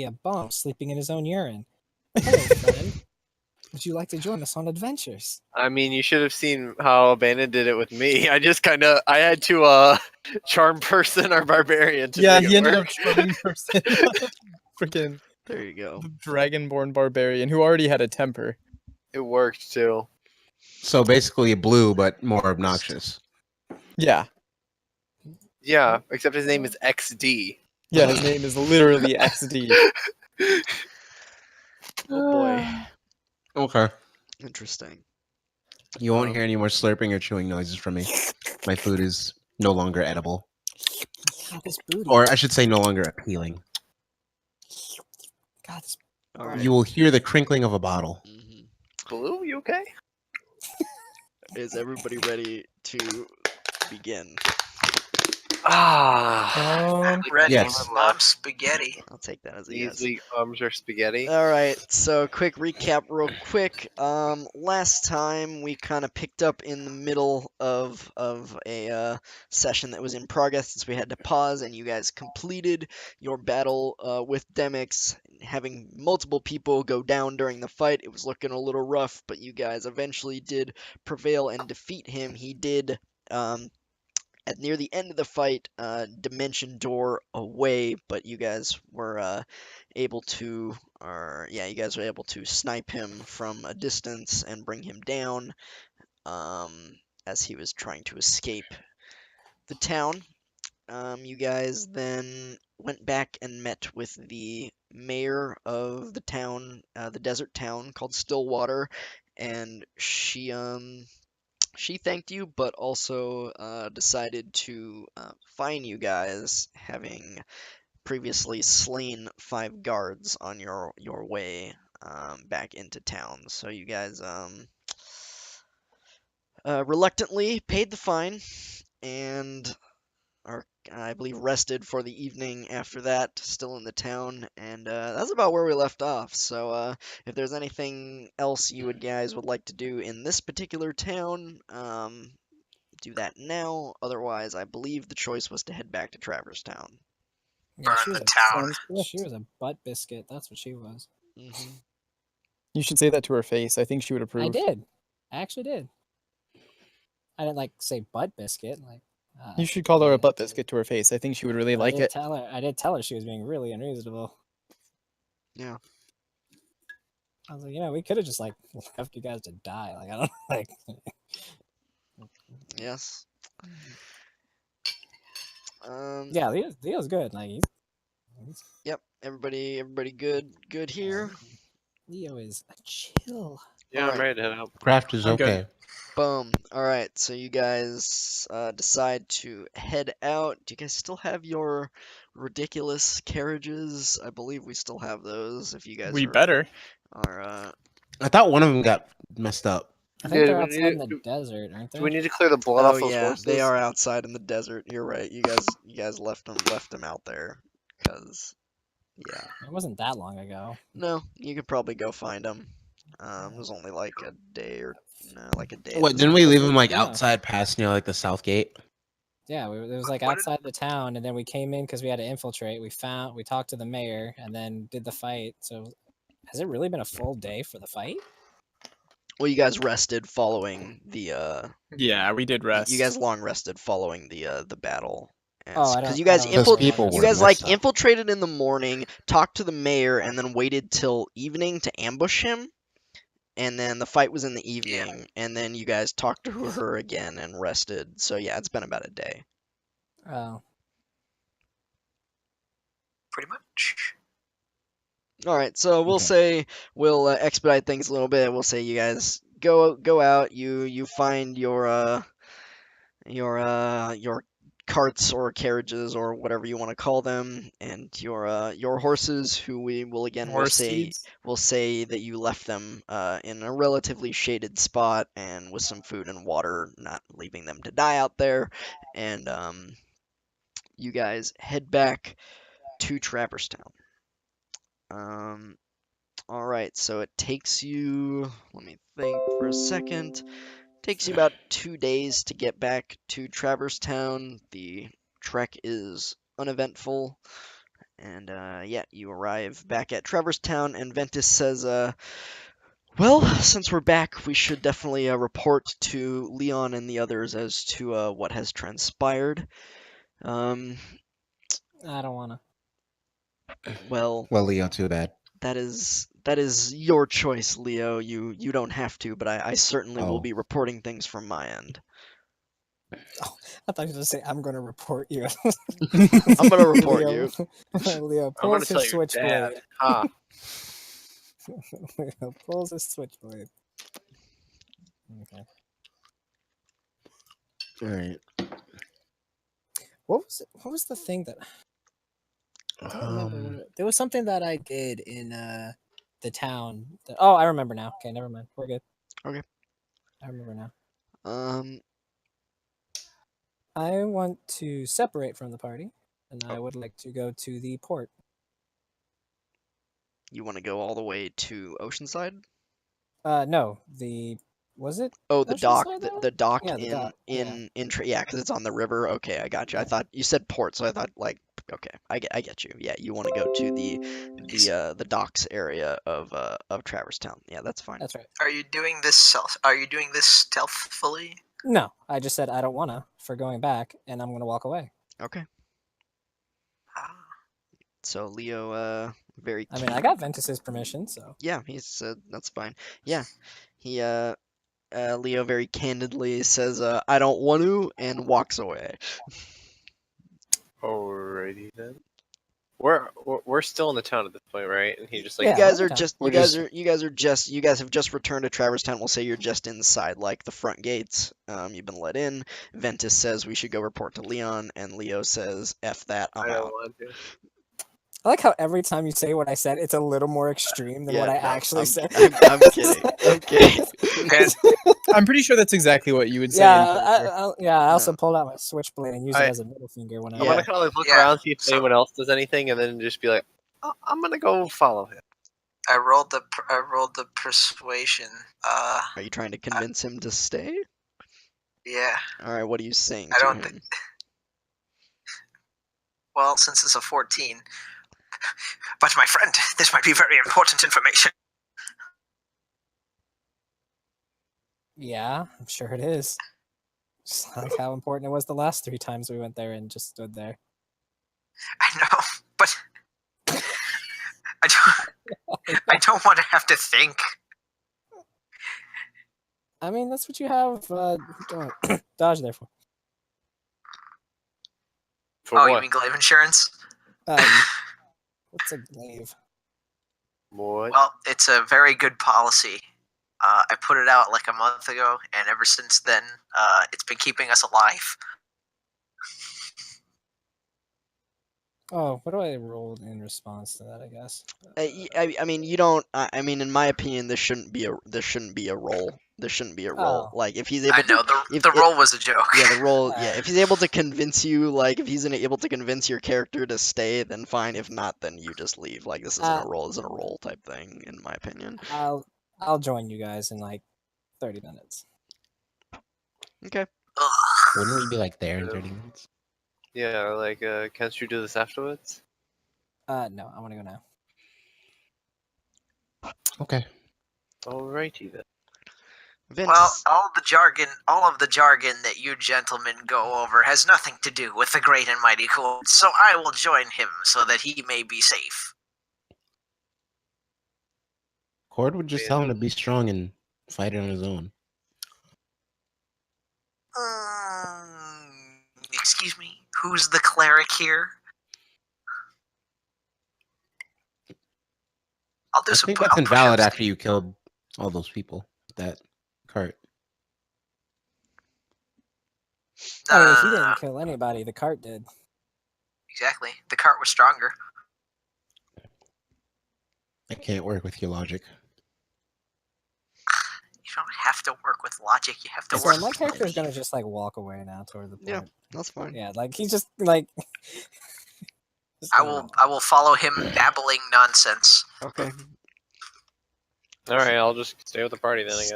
a bum sleeping in his own urine. Hello, friend. Would you like to join us on adventures? I mean, you should have seen how Albana did it with me. I had to charm person or barbarian to Yeah, make he it ended work. up charming person. Freaking There you go. dragonborn barbarian who already had a temper. It worked too. So basically blue, but more obnoxious. Yeah. Yeah, except his name is XD. Yeah, his name is literally XD. Oh boy. Okay. Interesting. You won't hear any more slurping or chewing noises from me. My food is no longer edible. God, this booty. Or I should say no longer appealing. God, this... All right. You will hear the crinkling of a bottle. Mhm. Blue, you okay? Is everybody ready to begin? Ah, Ready. Yes. Mom spaghetti. I'll take that as a yes. these arms are spaghetti. All right, so quick recap real quick. Last time we kind of picked up in the middle of a session that was in progress since we had to pause, and you guys completed your battle with Demix, having multiple people go down during the fight. It was looking a little rough, but you guys eventually did prevail and defeat him. He did at near the end of the fight, dimension door away, but you guys were able to, you guys were able to snipe him from a distance and bring him down as he was trying to escape the town. You guys then went back and met with the mayor of the town, the desert town called Stillwater, and she thanked you, but also decided to fine you guys, having previously slain 5 guards on your way back into town. So you guys reluctantly paid the fine and are, I believe, rested for the evening after that, still in the town, and that's about where we left off. So if there's anything else you guys would like to do in this particular town, do that now. Otherwise, I believe the choice was to head back to Traverse Town. Yeah, Burn she the was town. She was a butt biscuit. That's what she was. Mm-hmm. You should say that to her face. I think she would approve. I did. I actually did. I didn't say butt biscuit. You should call her a butt biscuit to her face. I think she would really like it. I did tell her she was being really unreasonable. Yeah. I was like, we could have just left you guys to die. I don't like. Yes. Yeah, Leo's good. Yep. Everybody good here. Leo is a chill. Yeah, Alright. I'm ready to head out. Craft is I'm good. okay. Boom. All right. So you guys decide to head out. Do you guys still have your ridiculous carriages? I believe we still have those. If you guys We better. are I thought one of them got messed up. I think Yeah, they're we outside need- in the desert, aren't they? Do we need to clear the blood Oh off those yeah, horses? they are outside in the desert. You're right. You guys left them out there because yeah. It wasn't that long ago. No, you could probably go find them. It was only like a day or like a day. What, didn't we leave them Yeah. outside past the south gate? Yeah, it was outside the town, and then we came in because we had to infiltrate. We talked to the mayor, and then did the fight. So, has it really been a full day for the fight? Well, you guys rested following the Yeah, we did rest. You guys long rested following the battle. Oh, I Because don't- you guys I don't remember people that. you were guys messed up. infiltrated in the morning, talked to the mayor, and then waited till evening to ambush him. And then the fight was in the evening, and then you guys talked to her again and rested. So yeah, it's been about a day. Oh, Pretty much. All right, so we'll Okay. say we'll expedite things a little bit. We'll say you guys go out. You find your carts or carriages or whatever you want to call them, and your horses, who we will again will say that you left them in a relatively shaded spot and with some food and water, not leaving them to die out there, and you guys head back to Traverse Town. All right, so it takes you, let me think for a second. Takes you about 2 days to get back to Traverse Town. The trek is uneventful, And yeah, you arrive back at Traverse Town, and Ventus says, well, since we're back, we should definitely report to Leon and the others as to what has transpired. I don't wanna. Well, Well, Leo, too bad. that is your choice, Leo. You don't have to, but I certainly will Oh. be reporting things from my end. I thought you were gonna say I'm gonna report you. I'm gonna report Leo, you. Leo I'm pulls gonna tell his your dad. switchblade. Ha. Leo pulls his switchblade. Okay. All right. What was the thing that I don't remember what there was something that I did in the town. Oh, I remember now. Okay, never mind. We're good. Okay. I remember now. I I want to separate from the party, and I would like to go to the port. You want to go all the way to Oceanside? No, was it? Oh, the dock, Oceanside, though? the dock Yeah, the dock, yeah. yeah, because it's on the river. Okay, I got you. I thought you said port, so I thought like, okay, I get you. Yeah, you want to go to the docks area of Traverse Town. Yeah, that's fine. That's right. Are you doing this stealthfully? No, I just said I don't wanna for going back, and I'm gonna walk away. Okay. Ah. So Leo, very. I mean, I got Ventus's permission, so. Yeah, he said that's fine. Yeah, he Leo very candidly says, I don't want to, and walks away. Alrighty then. We're still in the town at this point, right? And he just like Yeah, You guys we're are done. just We're you guys have just returned to Traverse Town. We'll say you're just inside like the front gates. You've been let in. Ventus says we should go report to Leon, and Leo says, F that, I'm I don't out. want to. I like how every time you say what I said, it's a little more extreme than what I no, actually said. I'm kidding. I'm kidding. Okay. I'm pretty sure that's exactly what you would say. Yeah, in person. I also No. pulled out my switchblade and used it as a middle finger when I. I'm Yeah. gonna kind of like look Yeah, around, see if so- anyone else does anything, and then just be like, oh, I'm gonna go follow him. I rolled the persuasion. Are you trying to convince him to stay? Yeah. All right, what are you saying I to don't him? think. Well, since it's a 14. But my friend, this might be very important information. Yeah, I'm sure it is. Just like how important it was the last 3 times we went there and just stood there. I know, but I don't want to have to think. I mean, that's what you have Dodge there for. For Oh, you what? mean glaive insurance? What's a glaive? What? Well, it's a very good policy. I put it out like a month ago, and ever since then, it's been keeping us alive. Oh, what do I roll in response to that? I guess. I mean, you don't. I mean, in my opinion, this shouldn't be a roll. This shouldn't be a roll. Oh. Like if he's able. I know if the it- roll was a joke. Yeah, the roll. Yeah, if he's able to convince you, like if he's able to convince your character to stay, then fine. If not, then you just leave. Like this isn't a roll. Isn't a roll type thing, in my opinion. I'll join you guys in like 30 minutes. Okay. Ugh. Wouldn't we be like there in 30 minutes? Yeah, like, can't you do this afterwards? No, I want to go now. Okay. Alrighty then. Vince. Well, all of the jargon that you gentlemen go over has nothing to do with the great and mighty Cord, so I will join him so that he may be safe. Cord would just tell him to be strong and fight it on his own. Excuse me, who's the cleric here? I'll do I some. think I'll that's push invalid ups. after you killed all those people. That cart. I mean, he didn't kill anybody. The cart did. Exactly. The cart was stronger. I can't work with your logic. You don't have to work with logic. You have to So work. my with character is belief. gonna just like walk away now toward the port. Yeah, that's fine. Yeah, like he's just like. just I gonna- will follow him babbling nonsense. Okay. Alright, I'll just stay with the party then, I guess.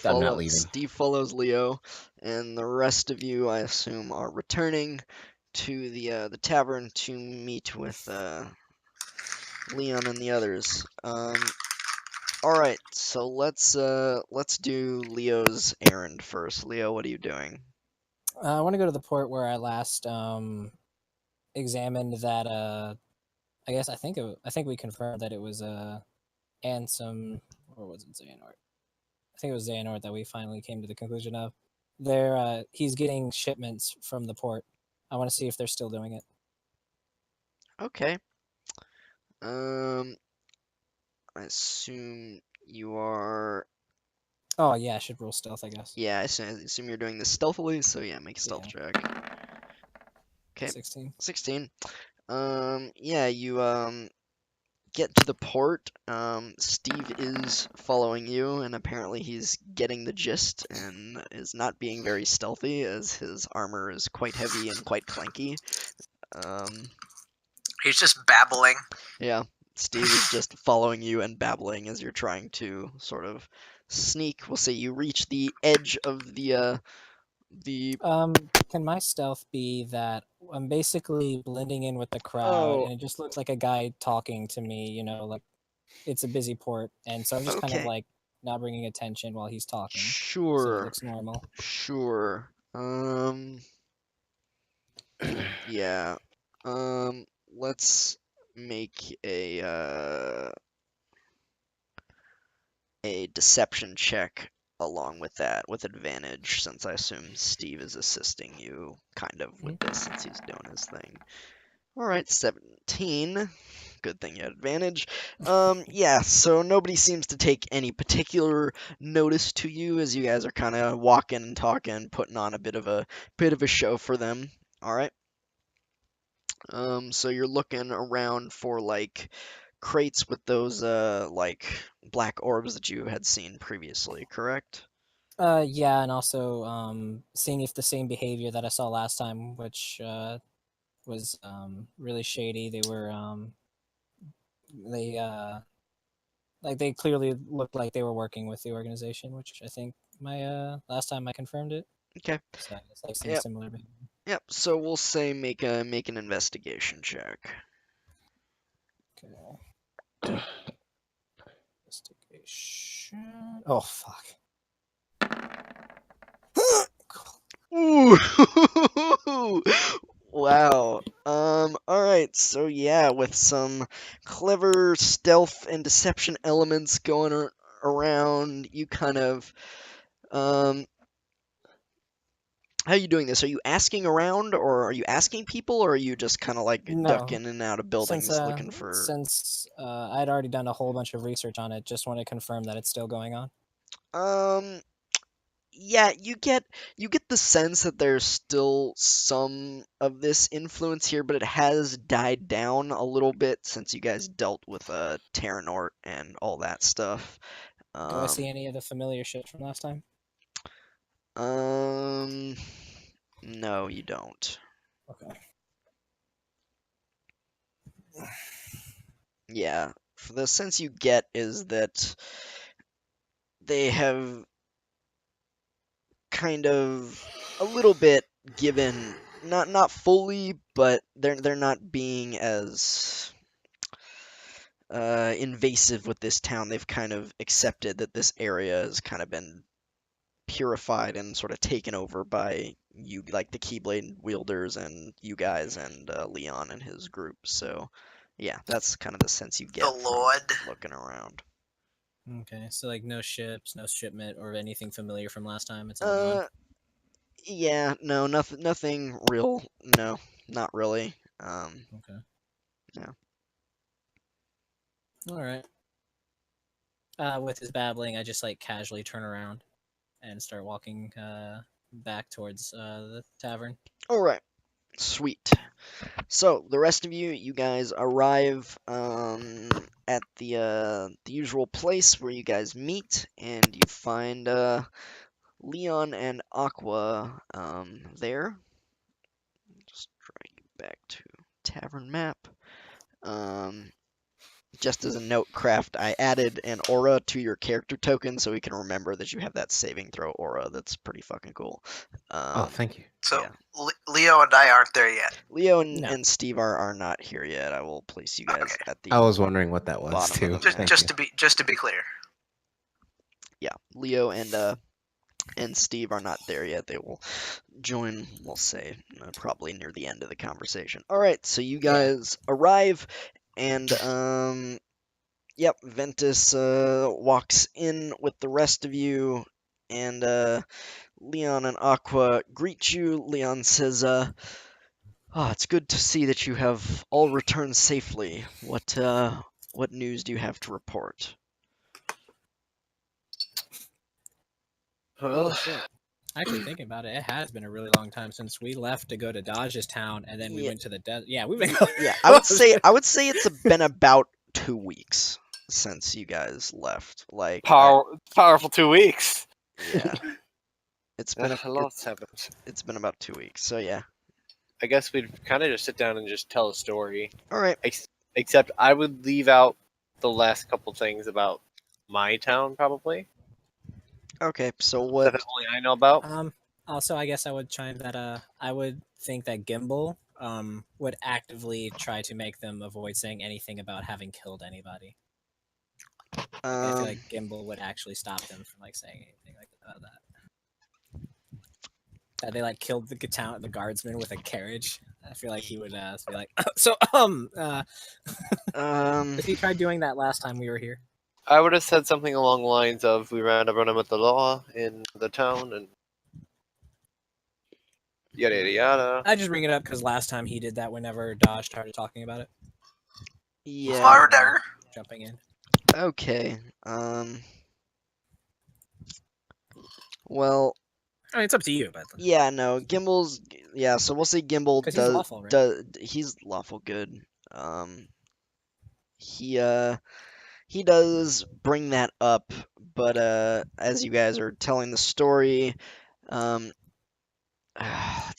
I'm not leaving. Steve follows Leo, and the rest of you, I assume, are returning to the tavern to meet with Leon and the others. All right, so let's do Leo's errand first. Leo, what are you doing? I want to go to the port where I last examined that. I guess I think we confirmed that it was Ansem, or was it Xehanort? I think it was Xehanort that we finally came to the conclusion of. He's getting shipments from the port. I want to see if they're still doing it. Okay. I assume you are. Oh yeah, I should roll stealth, I guess. Yeah, I assume you're doing this stealthily. So yeah, make a stealth check. Okay, 16. 16. Yeah, you get to the port. Steve is following you, and apparently he's getting the gist and is not being very stealthy, as his armor is quite heavy and quite clanky. He's just babbling. Yeah, Steve is just following you and babbling as you're trying to sort of sneak. We'll say you reach the edge of the Can my stealth be that I'm basically blending in with the crowd, Oh. and it just looks like a guy talking to me? You know, like it's a busy port, and so I'm just kind of Okay. like not bringing attention while he's talking, so it Sure. looks normal. Sure. Yeah. Let's make a deception check along with that with advantage, since I assume Steve is assisting you kind of with this since he's doing his thing. All right, 17. Good thing you had advantage. Yeah, so nobody seems to take any particular notice to you as you guys are kind of walking and talking, putting on a bit of a show for them. All right. So you're looking around for like crates with those like black orbs that you had seen previously, correct? Yeah, and also seeing if the same behavior that I saw last time, which was really shady. They like they clearly looked like they were working with the organization, which I think my last time I confirmed it. Okay. So I guess I've seen Yep. similar behavior. Yep. So we'll say make an investigation check. Okay. Investigation. Oh fuck. Ooh. Wow. All right. So yeah, with some clever stealth and deception elements going around, you kind of how are you doing this? Are you asking around, or are you asking people, or are you just kind of like No. ducking in and out of buildings looking for? Since I'd already done a whole bunch of research on it, just want to confirm that it's still going on. Yeah, you get the sense that there's still some of this influence here, but it has died down a little bit since you guys dealt with Terranort and all that stuff. Do I see any of the familiar shit from last time? No, you don't. Okay. Yeah, for the sense you get is that they have kind of a little bit given, not fully, but they're not being as invasive with this town. They've kind of accepted that this area has kind of been purified and sort of taken over by you, like the Keyblade wielders and you guys and Leon and his group. So yeah, that's kind of the sense you get from Lord. looking around. Okay, so like no ships, no shipment, or anything familiar from last time. It's all gone. Yeah, no, nothing real. No, not really. Okay. Yeah. All right. With his babbling, I just like casually turn around and start walking back towards the tavern. All right. Sweet. So the rest of you guys arrive at the usual place where you guys meet, and you find Leon and Aqua there. Just drag you back to tavern map. just as a note, Craft, I added an aura to your character token so we can remember that you have that saving throw aura. That's pretty fucking cool. Oh, thank you. So Yeah. Leo and I aren't there yet. Leo and, No. and Steve are not here yet. I will place you guys Okay. at the I was wondering what that was bottom too. of the map. Thank Just you. to be clear. Yeah, Leo and Steve are not there yet. They will join, we'll say, probably near the end of the conversation. All right, so you guys arrive, and yep, Ventus walks in with the rest of you, and Leon and Aqua greet you. Leon says, it's good to see that you have all returned safely. What news do you have to report?" Oh Well, shit. Actually, thinking about it, it has been a really long time since we left to go to Dodge's town, and then we Yeah. went to the desert. Yeah, we've been. Yeah, I would say it's been about 2 weeks since you guys left. Like, powerful 2 weeks. yeah, it's been A lot's happened. it's been about 2 weeks. So yeah. I guess we'd kind of just sit down and just tell a story. All right. Except I would leave out the last couple things about my town, probably. Okay. So That what? only I know about. Also, I guess I would chime that I would think that Gimbal would actively try to make them avoid saying anything about having killed anybody. I feel like Gimbal would actually stop them from like saying anything like that. That they like killed the guardsman with a carriage. I feel like he would be like, if he tried doing that last time we were here. I would have said something along the lines of, "We ran everyone with the law in the town," and yada yada yada. I just bring it up because last time he did that whenever Dodge started talking about it. Yeah. Murder. Jumping in. Okay. Well, I mean, it's up to you, but yeah, no, Gimbal's. Yeah, so we'll say Gimbal 'Cause he's does. lawful, right? He's lawful good. He does bring that up, but as you guys are telling the story, let's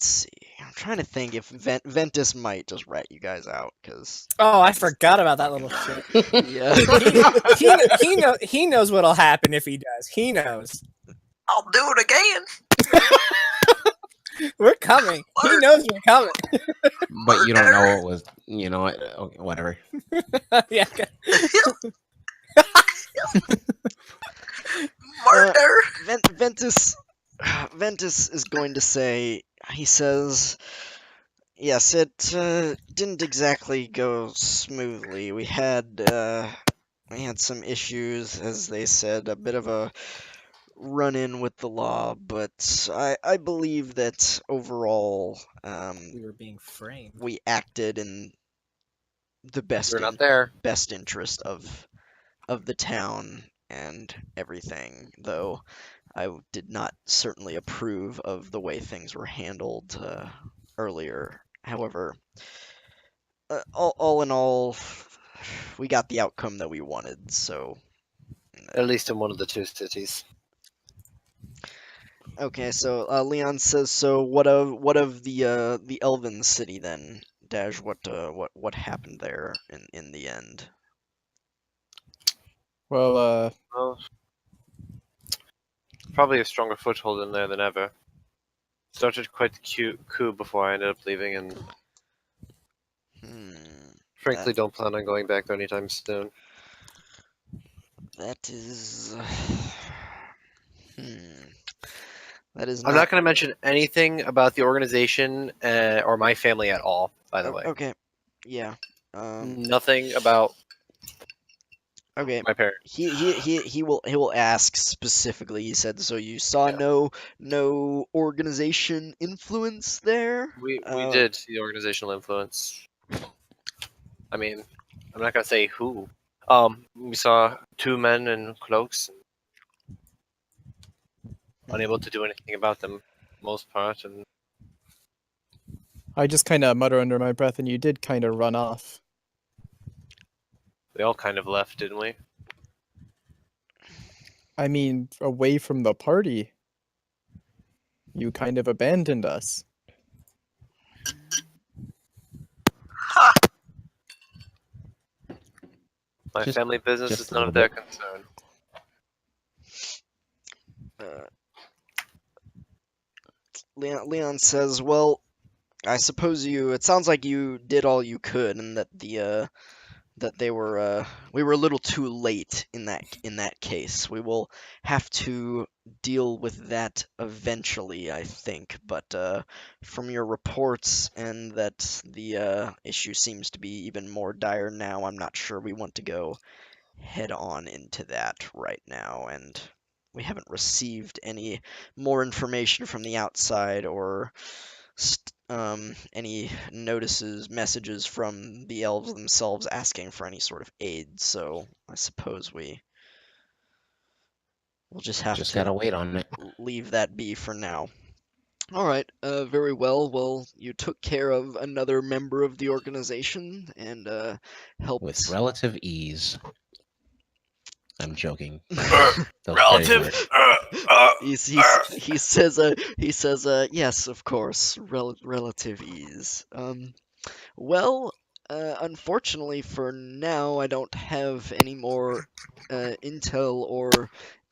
see. I'm trying to think if Ventus might just rat you guys out, because oh, I forgot about that little shit. yeah. He knows what'll happen if he does. He knows. I'll do it again. We're coming. He knows we're coming. But you don't know what was. You know what? Okay, whatever. Yeah. Murder. Ventus is going to say, he says, yes, it didn't exactly go smoothly. We had some issues, as they said, a bit of a run-in with the law, but I believe that overall We were being framed. we acted in the best You're not there. best interest of the town and everything, though I did not certainly approve of the way things were handled earlier. However, all in all, we got the outcome that we wanted, so... At least in one of the two cities. Okay, so Leon says, so what of the Elven city then? Dash, what happened there in the end? Well, Well, probably a stronger foothold in there than ever. Started quite the cute coup before I ended up leaving, and frankly, don't plan on going back there anytime soon. That is... That is I'm not going to mention anything about the organization or my family at all. By the way, Okay, yeah. nothing about Okay. my parents. He will ask specifically. He said, so you saw Yeah. no organization influence there? We did see organizational influence. I mean, I'm not gonna say who. We saw two men in cloaks, unable to do anything about them, most part, and I just kind of mutter under my breath, and you did kind of run off. we all kind of left, didn't we? I mean, away from the party. You kind of abandoned us. Ha! My Just- family business just is a none of little their concern. Leon says, "Well, I suppose it sounds like you did all you could, and that we were a little too late in that case. We will have to deal with that eventually, I think. But from your reports and that the issue seems to be even more dire now, I'm not sure we want to go head on into that right now, and we haven't received any more information from the outside or any notices, messages from the elves themselves asking for any sort of aid. So I suppose we'll just have Just to gotta wait on it. leave that be for now. All right, very well. Well, you took care of another member of the organization and helped. With relative ease. I'm joking. Those Relative. He says yes, of course, relative ease. Well, unfortunately for now, I don't have any more intel or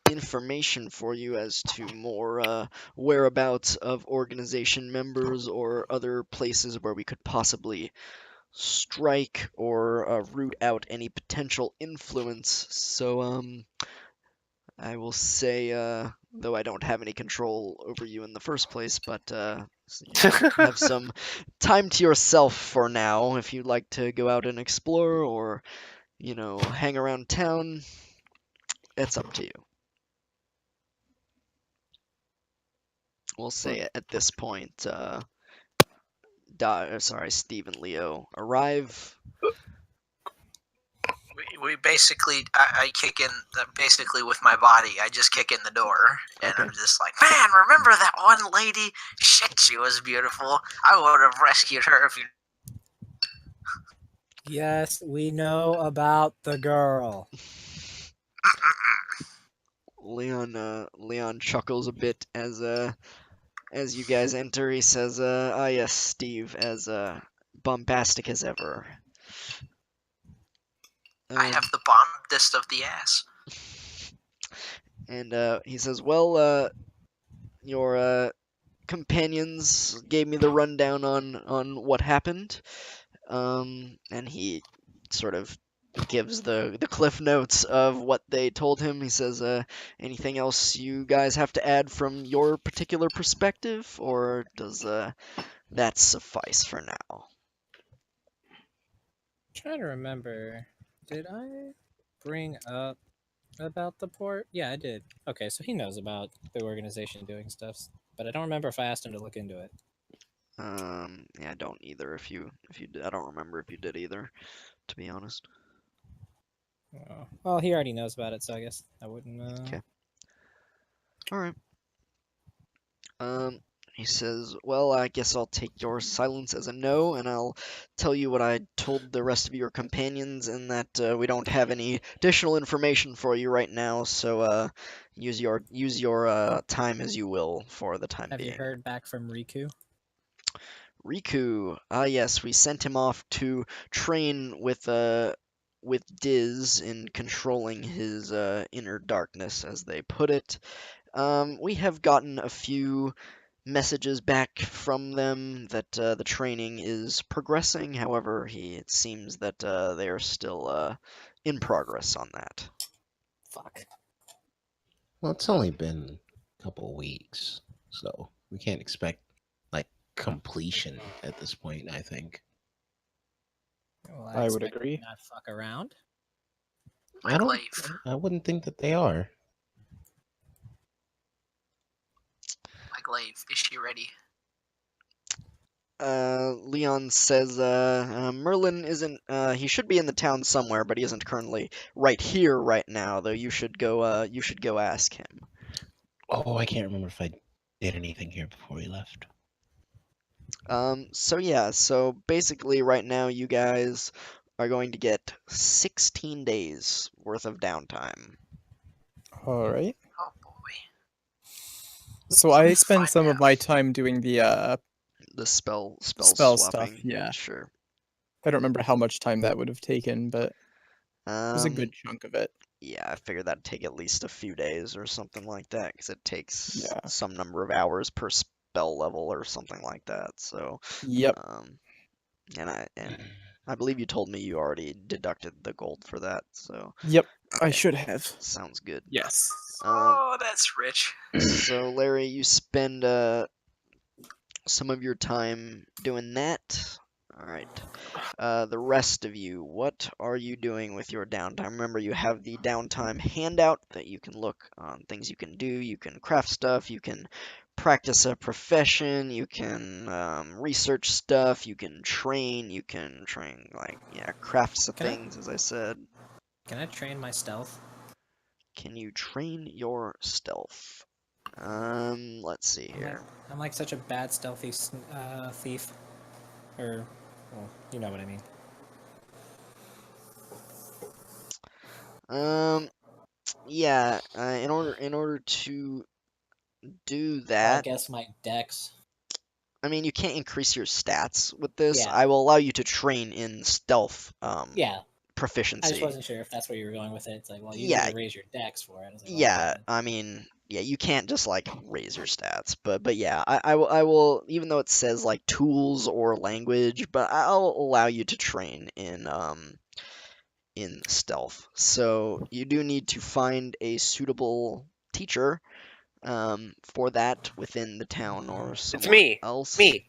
information for you as to more whereabouts of organization members or other places where we could possibly strike or root out any potential influence. So, I will say, though I don't have any control over you in the first place, but you have some time to yourself for now. If you'd like to go out and explore or, hang around town, it's up to you. We'll say at this point, Steve and Leo arrive. We basically, I kick in, basically with my body, I just kick in the door. And Okay. I'm just like, man, remember that one lady? Shit, she was beautiful. I would have rescued her if you... Yes, we know about the girl. Leon chuckles a bit as you guys enter. He says, "Ah, yes, Steve, as bombastic as ever." I have the bombedest of the ass. And he says, "Well, your companions gave me the rundown on what happened." And he sort of gives the cliff notes of what they told him. He says, "Anything else you guys have to add from your particular perspective, or does that suffice for now?" Trying to remember, did I bring up about the port? Yeah, I did. Okay, so he knows about the organization doing stuff, but I don't remember if I asked him to look into it. Yeah, I don't either. If you did, I don't remember if you did either, to be honest. Oh, well, he already knows about it, so I guess I wouldn't. Okay. All right. He says, "Well, I guess I'll take your silence as a no, and I'll tell you what I told the rest of your companions, and that we don't have any additional information for you right now. So, use your time as you will for the time Have being." you heard back from Riku? Riku, yes, we sent him off to train with Diz in controlling his inner darkness, as they put it. We have gotten a few messages back from them that the training is progressing. However, it seems that they are still in progress on that. Fuck. Well, it's only been a couple weeks, so we can't expect like completion at this point, I think. Well, I would expect agree. Not fuck around. I wouldn't think that they are. My glaive, is she ready? Leon says Merlin isn't. He should be in the town somewhere, but he isn't currently right here right now. Though you should go. You should go ask him. Oh, I can't remember if I did anything here before we left. So yeah. So basically, right now, you guys are going to get 16 days worth of downtime. All right. Oh boy. So I spend 5 some of my hours. time doing the The spell Spell swapping. stuff, yeah. Sure. I don't remember how much time that would have taken, but It's a good chunk of it. Yeah, I figured that'd take at least a few days or something like that, because it takes Yeah. some number of hours per spell level or something like that. So, Yep. and I believe you told me you already deducted the gold for that. So, Yep. I okay, should have. sounds good. Yes. Oh, that's rich. So Larry, you spend some of your time doing that. All right. The rest of you, what are you doing with your downtime? Remember, you have the downtime handout that you can look on things you can do. You can craft stuff. You can practice a profession. You can research stuff. You can train. You can train, like, yeah, craft some Can I- things, as I said. Can I train my stealth? Can you train your stealth? Let's see here. I'm like such a bad stealthy thief. Or, well, you know what I mean. Yeah. In order to do Well, I that, guess my dex. I mean, you can't increase your stats with this. Yeah. I will allow you to train in stealth Yeah, I proficiency. just wasn't sure if that's where you were going with it. It's like, well, you Yeah. need to raise your dex for it. I was like, well, Yeah, okay. I mean, yeah, you can't just like raise your stats, but yeah, I will even though it says like tools or language, but I'll allow you to train in stealth. So you do need to find a suitable teacher for that within the town or It's somewhere me. else. Me.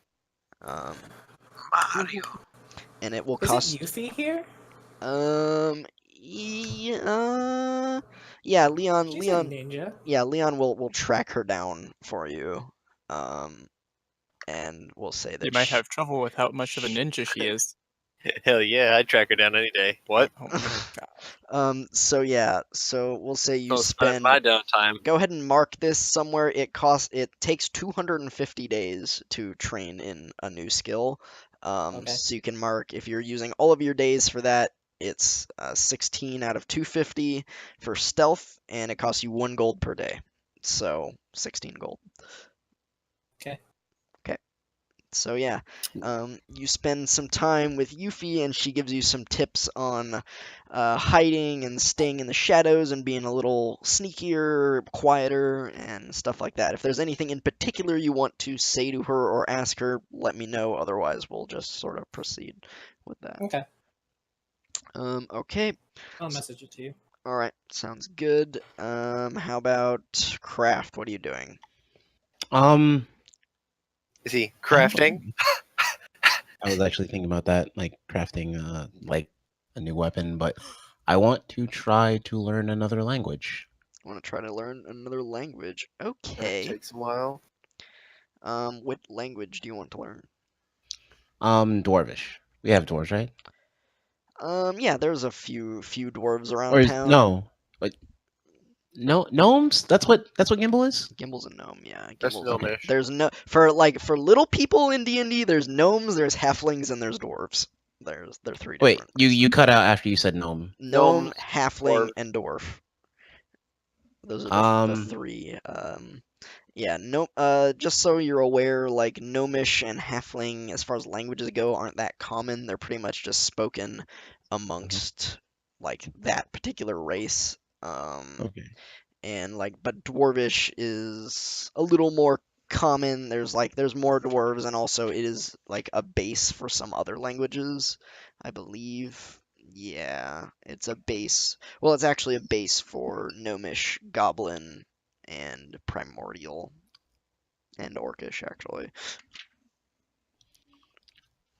Mario. And it will Is cost. it Yuffie here? Yeah, Leon, She's a ninja. yeah, Leon will track her down for you. And we'll say that You might have trouble with how much of a ninja she is. Hell yeah, I'd track her down any day. What? Oh my god. So yeah, so we'll say you So spend my downtime. go ahead and mark this somewhere. It takes 250 days to train in a new skill. Okay. So you can mark if you're using all of your days for that. It's 16 out of 250 for stealth, and it costs you 1 gold per day. So 16 gold. Okay. So yeah, you spend some time with Yuffie, and she gives you some tips on hiding and staying in the shadows and being a little sneakier, quieter, and stuff like that. If there's anything in particular you want to say to her or ask her, let me know. Otherwise, we'll just sort of proceed with that. Okay. Okay. I'll message it to you. All right. Sounds good. How about craft? What are you doing? Is he crafting? I was actually thinking about that, like crafting like a new weapon, but I want to try to learn another language. Want to try to learn another language? That Okay. takes a while. What language do you want to learn? Dwarvish. We have dwarves, right? Yeah, there's a few dwarves around Or is town. no, like no gnomes? That's what Gimbal is. Gimble's a gnome, yeah. That's Gimble's gnomish. There's no for little people in D&D. There's gnomes, there's halflings, and there's dwarves. They're 3 Wait, different. you cut out after you said gnome. Gnome, Gnomes, halfling, dwarf. and dwarf. Those are the 3. Yeah, no. Just so you're aware, like gnomish and halfling, as far as languages go, aren't that common. They're pretty much just spoken amongst like that particular race. Okay. And like, but dwarvish is a little more common. There's more dwarves, and also it is like a base for some other languages, I believe. Yeah, it's a base. Well, it's actually a base for gnomish, goblin, and primordial, and orcish actually.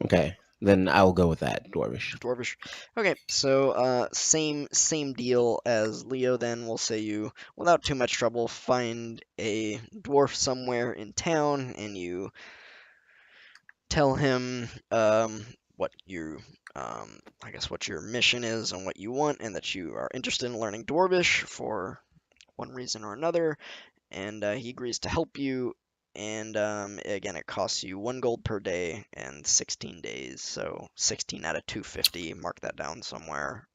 Okay. Then I'll go with that, dwarvish. Dwarvish. Okay, so same deal as Leo. Then we'll say you, without too much trouble, find a dwarf somewhere in town, and you tell him what you I guess what your mission is and what you want, and that you are interested in learning Dwarvish for one reason or another, and he agrees to help you. And again, it costs you 1 gold per day and 16 days, so 16 out of 250. Mark that down somewhere.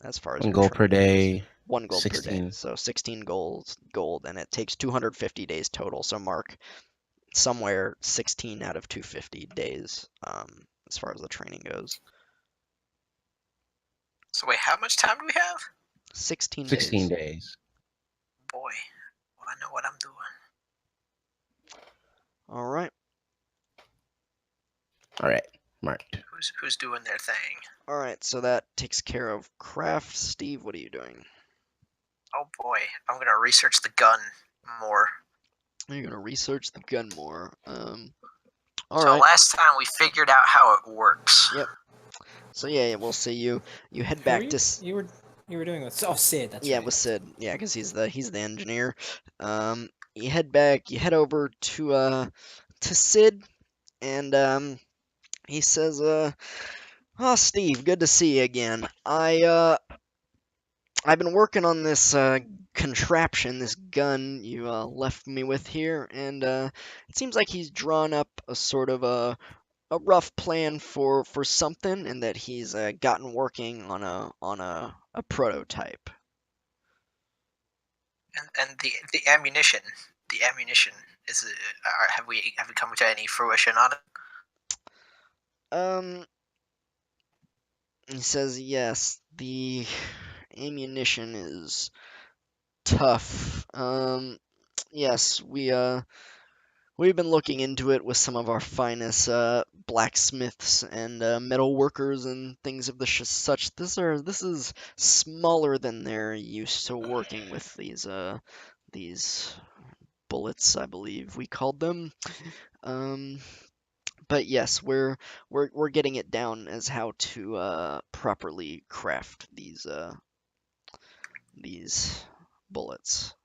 As far as 1 your gold per training goes. day. 1 gold per day, 16. so 16 gold, and it takes 250 days total. So mark somewhere 16 out of 250 days as far as the training goes. So wait, how much time do we have? 16 16 days. days. Boy, well, I know what I'm doing. All right. All right, marked. Who's doing their thing? All right. So that takes care of craft. Steve, what are you doing? Oh boy, I'm gonna research the gun more. You're gonna research the gun more. All So right. last time we figured out how it works. Yep. So yeah, we'll see you. You head Who back were you? to You were doing with Sid. That's yeah, right. with Sid. Yeah, because he's the engineer. You head back. You head over to Sid, and he says, "Oh, Steve, good to see you again. I've been working on this contraption, this gun you left me with here, and it seems like he's drawn up a sort of a rough plan for something, and that he's gotten working on a prototype." And the ammunition. The ammunition is. Have we come to any fruition on it? He says, yes, the ammunition is tough. Yes, we've been looking into it with some of our finest blacksmiths and metal workers and things of the such. This is smaller than they're used to working with these bullets, I believe we called them. But yes, we're getting it down as how to properly craft these bullets.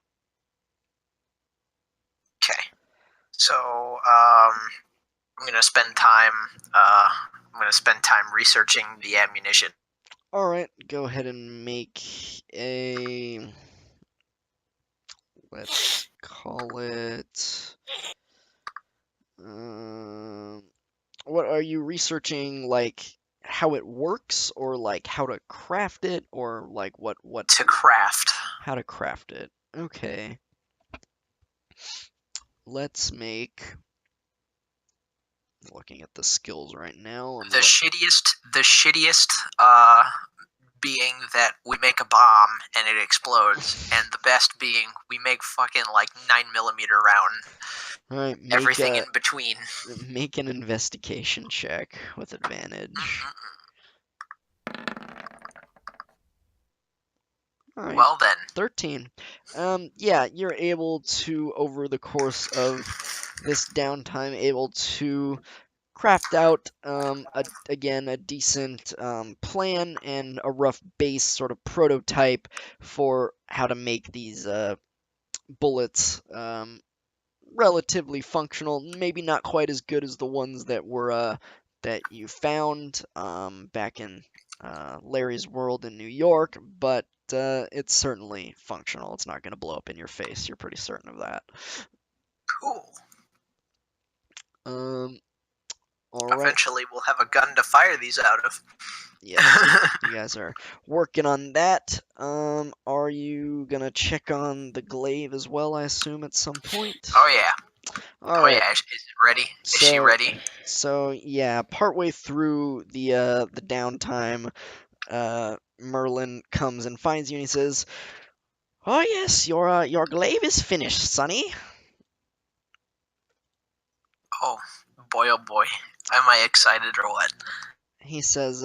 Okay. So I'm gonna spend time. Researching the ammunition. All right, go ahead and make a. Let's call it. What are you researching? Like how it works, or like how to craft it, or like what To craft. how to craft it? Okay. Let's make. Looking at the skills right now. The shittiest being that we make a bomb and it explodes, and the best being we make fucking like 9mm round. All right, Everything in between. Make an investigation check with advantage. All right. Well then. 13. Yeah, you're able to, over the course of this downtime, able to craft out, again, a decent plan and a rough base sort of prototype for how to make these bullets relatively functional. Maybe not quite as good as the ones that were that you found back in Larry's world in New York, but it's certainly functional. It's not going to blow up in your face. You're pretty certain of that. Cool. All right. Eventually we'll have a gun to fire these out of. Yeah, you guys are working on that. Are you gonna check on the glaive as well? I assume at some point. Oh yeah. All right. Yeah. Is it ready? Is she ready? So yeah, partway through the downtime, Merlin comes and finds you, and he says, "Oh yes, your glaive is finished, Sonny." Oh boy. Am I excited or what? He says,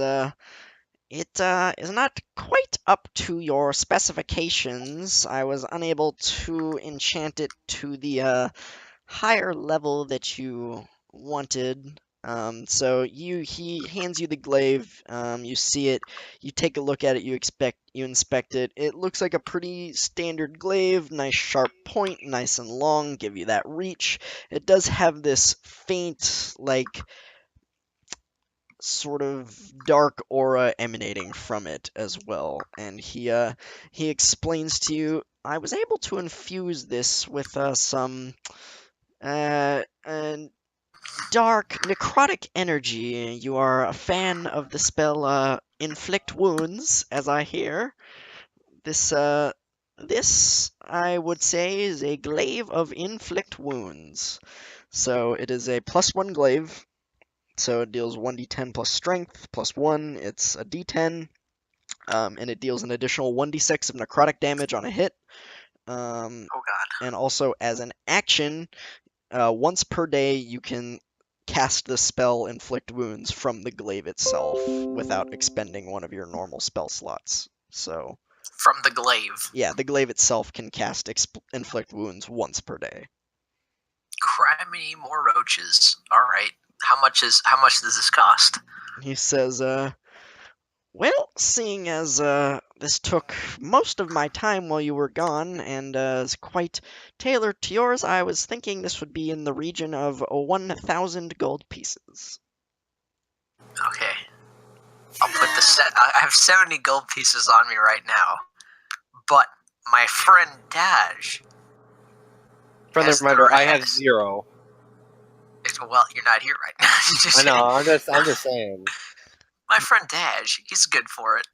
"It is not quite up to your specifications. I was unable to enchant it to the higher level that you wanted." So he hands you the glaive. You see it. You take a look at it. You inspect it. It looks like a pretty standard glaive. Nice sharp point, nice and long. Give you that reach. It does have this faint, like, sort of dark aura emanating from it as well. And he explains to you, "I was able to infuse this with some dark necrotic energy. You are a fan of the spell inflict wounds, as I hear. This I would say is a glaive of inflict wounds. So it is a +1 glaive. So it deals 1d10 plus strength plus 1. It's a d10. and it deals an additional 1d6 of necrotic damage on a hit. Oh god. And also, as an action, once per day, you can cast the spell Inflict Wounds from the glaive itself without expending one of your normal spell slots. So, From the glaive. yeah, the glaive itself can cast Inflict Wounds once per day. Criminy more roaches. Alright. How much does this cost? He says, well, seeing as this took most of my time while you were gone and is quite tailored to yours, I was thinking this would be in the region of 1,000 gold pieces. Okay. I'll put the set. I have 70 gold pieces on me right now. But my friend Dash. Friendly has the reminder, I have rest. 0. Well, you're not here right now. I know. I'm just saying. My friend Dash, he's good for it.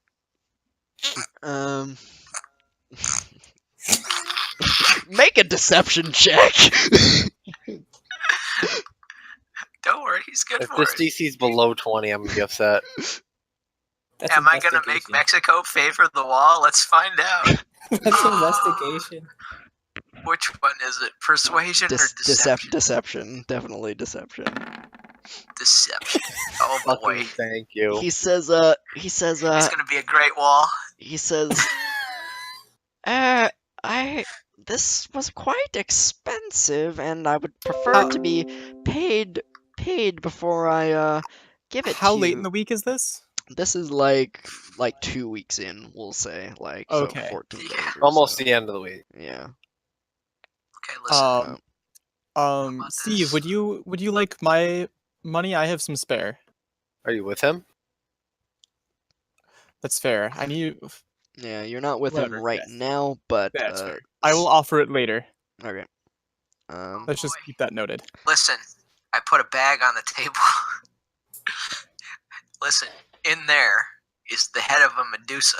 Make a deception check. Don't worry, he's good If for this it. DC's below 20, I'm gonna be upset. That's Am I gonna make investigation. Mexico favor the wall? Let's find out. That's investigation. Which one is it? Persuasion or deception? Deception. Definitely deception. Deception. Oh boy. Fucking thank you. He says, It's gonna be a great wall. he says, this was quite expensive, and I would prefer to be paid before I, give it How to late you. in the week is this? This is like 2 weeks in, we'll say, Okay. so 14 days or Almost so. the end of the week. Yeah. Okay, listen. about Steve, this? would you like my money? I have some spare. Are you with him? That's fair. I need. Yeah, you're not with him Whatever, right yes. now, but That's fair. I will offer it later. okay. Let's just Boy. keep that noted. Listen, I put a bag on the table. Listen, in there is the head of a Medusa.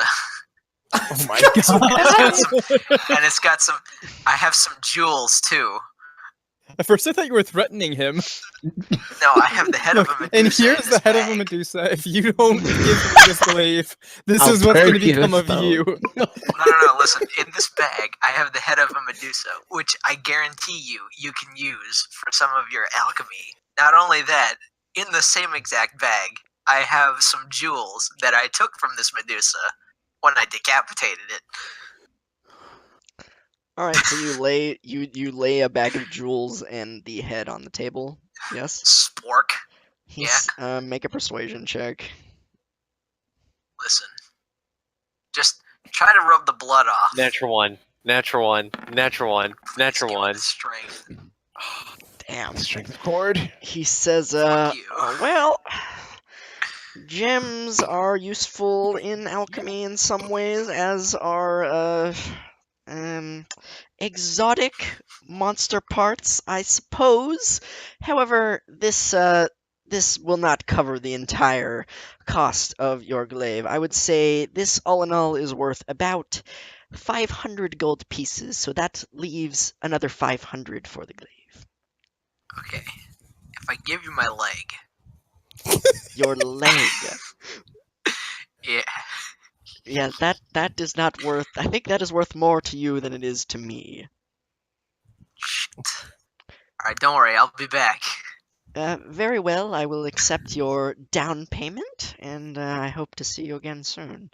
Oh my It's got god! And it's got some. I have some jewels too. At first, I thought you were threatening him. No, I have the head of a Medusa. And here's in the this head of a bag. Medusa. If you don't give me this glaive, this I'll is what's going to turn you become of stone. you. No. Listen, in this bag, I have the head of a Medusa, which I guarantee you can use for some of your alchemy. Not only that, in the same exact bag, I have some jewels that I took from this Medusa when I decapitated it. All right, so you lay a bag of jewels and the head on the table. Yes. Spork. He's make a persuasion check. Listen. Just try to rub the blood off. Natural one. Natural one. Natural one. Please Natural give me one. the strength. Damn. Strength cord. He says, Fuck you. well, gems are useful in alchemy in some ways, as are exotic monster parts, I suppose. However, this will not cover the entire cost of your glaive. I would say this, all in all, is worth about 500 gold pieces, so that leaves another 500 for the glaive. Okay. If I give you my leg. Your leg. Yeah. Yeah, that is not worth. I think that is worth more to you than it is to me. Shit. Alright, don't worry, I'll be back. Very well. I will accept your down payment, and I hope to see you again soon.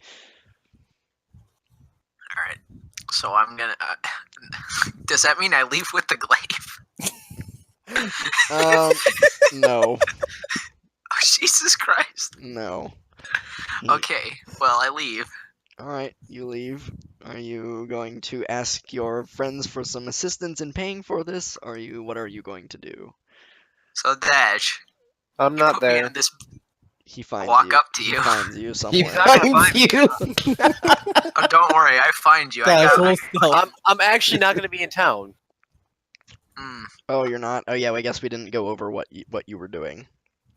Alright. So I'm gonna. Does that mean I leave with the glaive? No, Oh, Jesus Christ. no. Okay, well, I leave. All right, you leave. Are you going to ask your friends for some assistance in paying for this? What are you going to do? So, Dash, I'm you not put me there. in this. He finds Walk you. up to He you. finds you He somewhere. not gonna finds find you. Oh, don't worry, I find you. Guys, I roll got. stealth. I'm actually not gonna be in town. Oh, you're not. Oh, yeah. I guess we didn't go over what you were doing.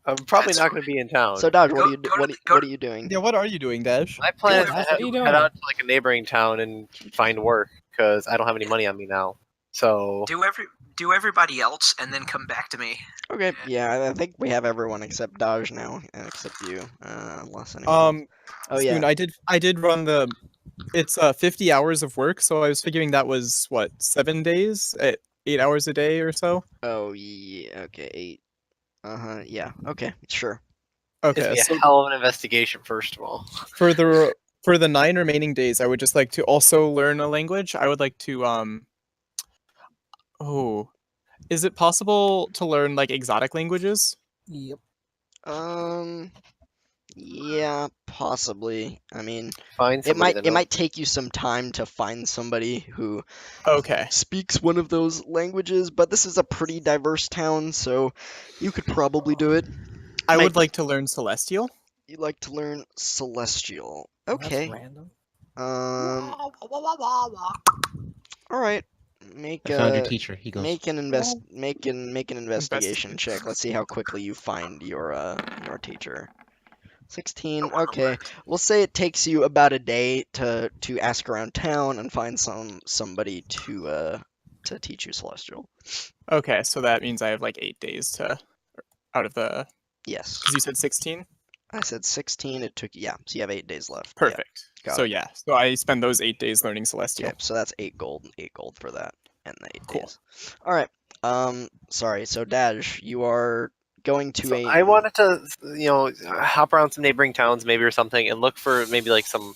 I'm probably That's not gonna be in town. So, Dodge, Go- what are you go to what, the- are- go what to- are you doing? Yeah, what are you doing, Dash? I plan Dash, to what are you doing? head out to like a neighboring town and find work because I don't have any money on me now. So Do everybody else, and then come back to me. Okay, yeah, I think we have everyone except Dodge now, and except you, unless anyone else. Oh Spoon, yeah. I did run the. It's 50 hours of work, so I was figuring that was what 7 days at 8 hours a day or so. Oh yeah. Okay, 8. Yeah. Okay. Sure. it's Okay, be a so hell of an investigation, first of all. for the 9 remaining days, I would just like to also learn a language. I would like to Oh, is it possible to learn like exotic languages? Yep. Yeah, possibly. I mean, Find it somebody might that it knows. might take you some time to find somebody who Okay. speaks one of those languages, but this is a pretty diverse town, so you could probably do it. I Might would like to learn Celestial. you'd like to learn Celestial. Well, that's Okay. random. All right. Make I found your a teacher. He goes, make an make an investigation Investigate. check. Let's see how quickly you find your teacher. 16. Okay. We'll say it takes you about a day to ask around town and find somebody to teach you Celestial. Okay, so that means I have like 8 days to out of the. Yes. Because you said 16. I said 16. It took yeah. So you have 8 days left. Yeah. Perfect. Got So it. yeah, so I spend those 8 days learning Celestial. Okay. So that's 8 gold. 8 gold for that and the 8 Cool. days. All right. Sorry. So Daj, you are going to So a. I wanted to, hop around some neighboring towns maybe or something and look for maybe like some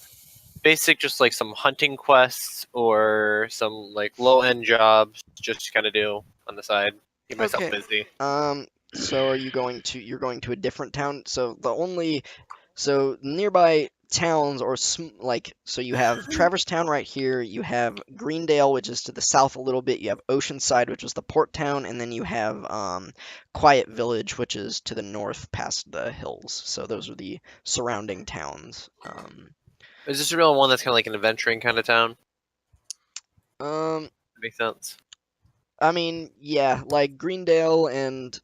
basic, just like some hunting quests or some like low end jobs just to kind of do on the side. Keep myself Okay. busy. So you're going to a different town. So nearby towns so you have Traverse Town right here. You have Greendale, which is to the south a little bit. You have Oceanside, which is the port town, and then you have Quiet Village, which is to the north past the hills. So those are the surrounding towns. Is this a real one that's kind of like an adventuring kind of town? Um, Makes sense. I mean, yeah, like Greendale and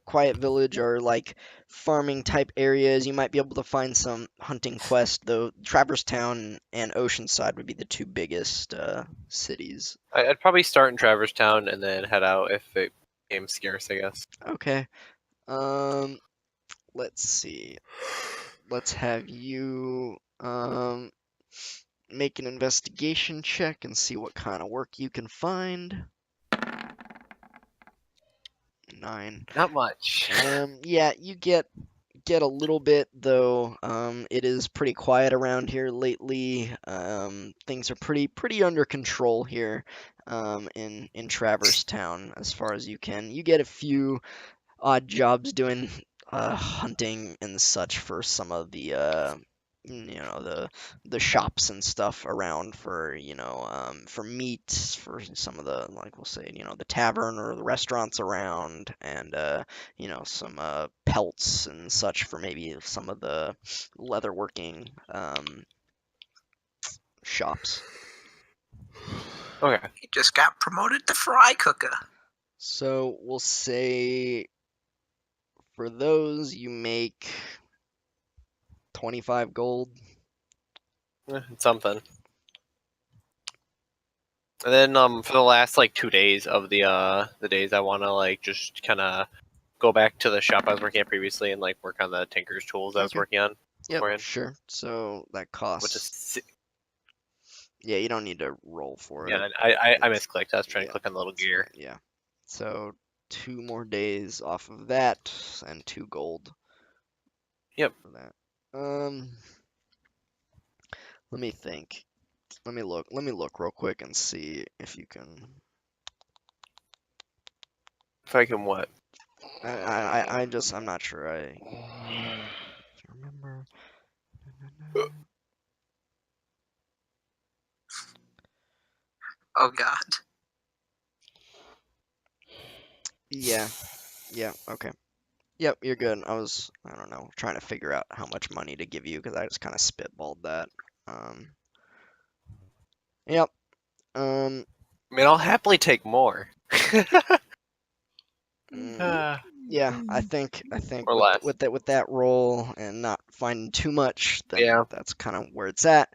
Quiet Village are like farming type areas. You might be able to find some hunting quests, though Traverse Town and Oceanside would be the two biggest cities. I'd probably start in Traverse Town and then head out if it became scarce, I guess. Okay. Um, let's see. Let's have you make an investigation check and see what kind of work you can find. 9. Not much. Yeah, you get a little bit, though. It is pretty quiet around here lately. Things are pretty under control here. In Traverse Town, as far as you can, you get a few odd jobs doing hunting and such for some of the shops and stuff around for meat for some of the, like, we'll say, the tavern or the restaurants around, and some pelts and such for maybe some of the leatherworking shops. Okay. He just got promoted to fry cooker. So we'll say for those you make 25 gold. It's something. And then for the last like 2 days of the days I wanna like just kinda go back to the shop I was working at previously and like work on the tinker's tools I was Okay. working on. Yep, beforehand, sure. So that Which costs. is Yeah, you don't need to roll for it. yeah, I It's- misclicked. I was trying yeah, to click on the little it's gear. fine, yeah. So 2 more days off of that and 2 gold. Yep. For that. Let me think. Let me look real quick and see if you can. If I can what? I'm not sure. I remember. Oh God. Yeah. Yeah. Okay. Yep, you're good. I don't know, trying to figure out how much money to give you because I just kind of spitballed that. Yep. I mean, I'll happily take more. Mm, Uh, Yeah, I think Or less. with that roll and not finding too much, then Yeah. that's kind of where it's at.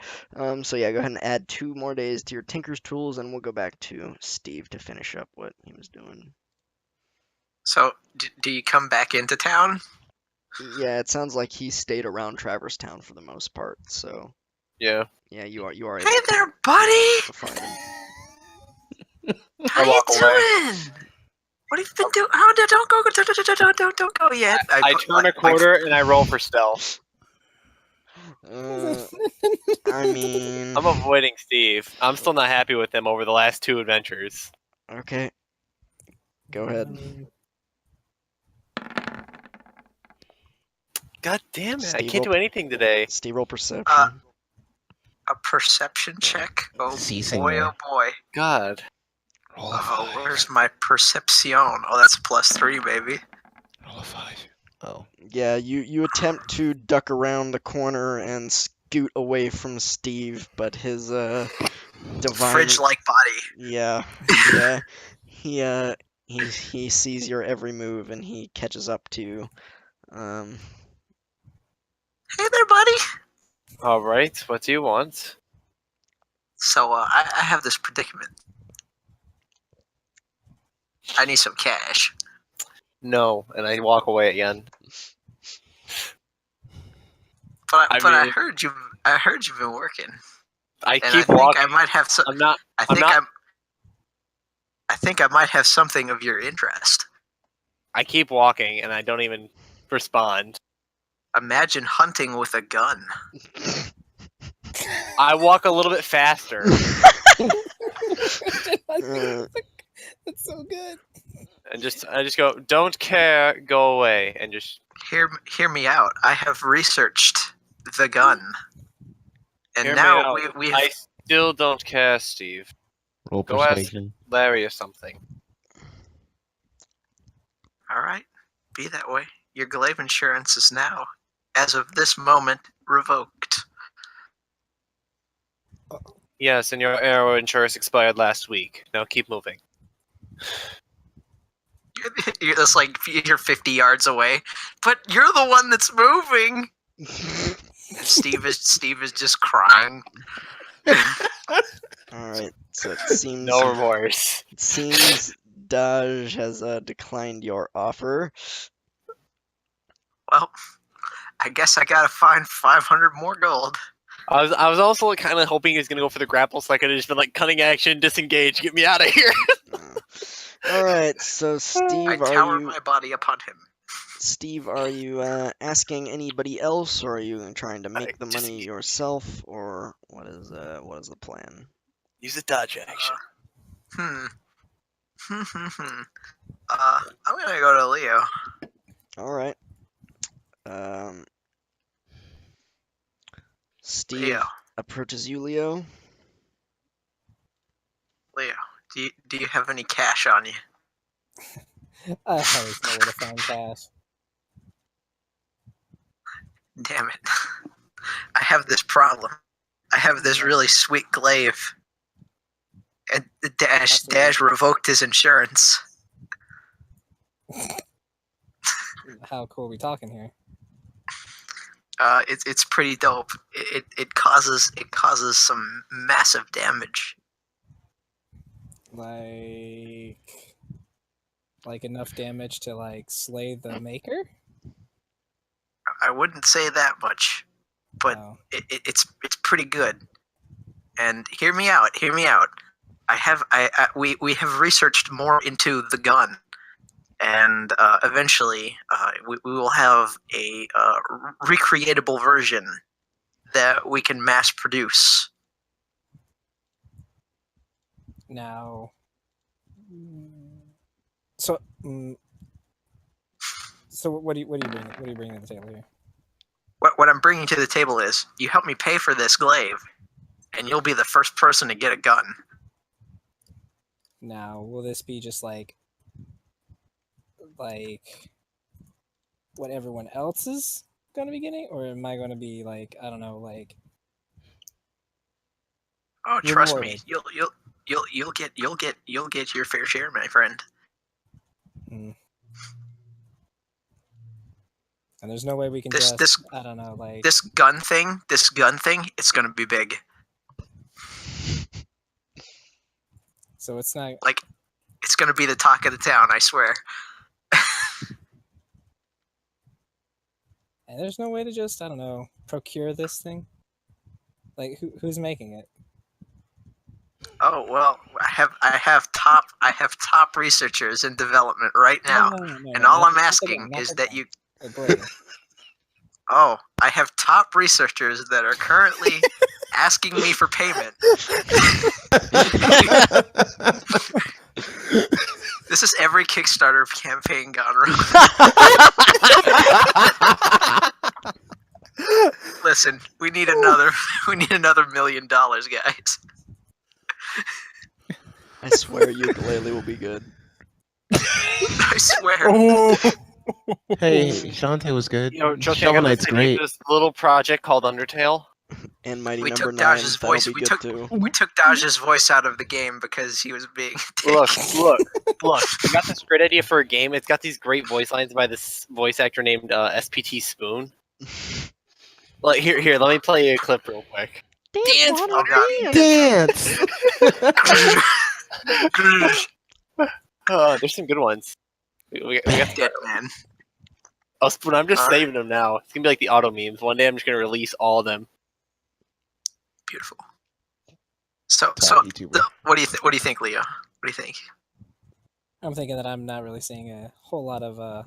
So yeah, go ahead and add 2 more days to your Tinker's Tools, and we'll go back to Steve to finish up what he was doing. So, do you come back into town? Yeah, it sounds like he stayed around Traverse Town for the most part. So Yeah. yeah, you are Hey able there, buddy! to find him. How I you walk away. doing? What have you been doing? Oh, don't go! Don't go yet. I turn a quarter and I roll for stealth. I mean, I'm avoiding Steve. I'm still not happy with him over the last 2 adventures. okay, go ahead. God damn it! I Steve, can't do anything today. Steve, roll perception. A perception check. Oh Si, boy! senor. Oh boy! God. Roll a Oh, 5. where's my perception? Oh, that's +3, baby. Roll a 5. Oh. Yeah, you attempt to duck around the corner and scoot away from Steve, but his divine Fridge-like body. yeah he sees your every move and he catches up to you. Hey there, buddy. All right. What do you want? So I have this predicament. I need some cash. No, and I walk away again. But I I mean- heard you've been working, I and keep I think walking. I might have some. I'm not. I I'm think not. I think I might have something of your interest. I keep walking, and I don't even respond. Imagine hunting with a gun. I walk a little bit faster, That's so good. and I just go, "Don't care, go away," and just Hear me out. I have researched the gun, and hear me now out. we I have. still don't care, Steve. Roll Go ask persuasion. Larry or something. All right, be that way. Your glaive insurance is now, as of this moment, revoked. Yes, and your arrow insurance expired last week. Now keep moving. It's like you're 50 yards away, but you're the one that's moving. And Steve is just crying. All right, so it seems No remorse. Daj has declined your offer. Well, I guess I gotta find 500 more gold. I was also kind of hoping he was gonna go for the grapple, so I could have just been like cutting action, disengage, get me out of here. All right, so I Steve, tower my body upon him. Steve, are you asking anybody else, or are you trying to make the just- money yourself, or what is the plan? Use a dodge action. I'm gonna go to Leo. All right. Steve Leo. approaches you, Leo. Leo, do you have any cash on you? I always know where to find cash. Damn it. I have this problem. I have this really sweet glaive. And the Dash revoked his insurance. How cool are we talking here? It's pretty dope. It causes some massive damage. Like enough damage to like slay the maker? I wouldn't say that much, but Oh. it's pretty good. And hear me out. We have researched more into the gun, and eventually we will have a recreatable version that we can mass produce. Now, so what do you bring to the table here? What I'm bringing to the table is you help me pay for this glaive, and you'll be the first person to get a gun. Now, will this be just like what everyone else is going to be getting, or am I going to be like, I don't know, like? Oh, trust me, Rewarded. you'll get your fair share, my friend. And there's no way we can This- just, this- I don't know, like, This gun thing, it's gonna be big. so it's not, It's gonna be the talk of the town, I swear. and there's no way to just, I don't know, procure this thing? Like, who's making it? Oh well, I have top researchers in development right now, and all I'm asking is that you. The blade. Oh, I have top researchers that are currently asking me for payment. This is every Kickstarter campaign gone wrong. Listen, we need another $1 million, guys. I swear ukulele will be good. I swear. Oh, Hey, Shantae was good. You know, Josie, I Shovel gotta Knight's say, we have great. this little project called Undertale. And Mighty We Number took 9, Dodge's that'll voice. be We good took too. we took Dodge's voice out of the game because he was being. Look. We got this great idea for a game. It's got these great voice lines by this voice actor named SPT Spoon. Like here, let me play you a clip real quick. Dance, oh god. Dance. There's some good ones. We got Dead man. Oh, Spoon, I'm just Alright. saving them now. It's gonna be like the auto memes. One day I'm just gonna release all of them. Beautiful. So Top YouTuber. what do you what do you think, Leo? What do you think? I'm thinking that I'm not really seeing a whole lot of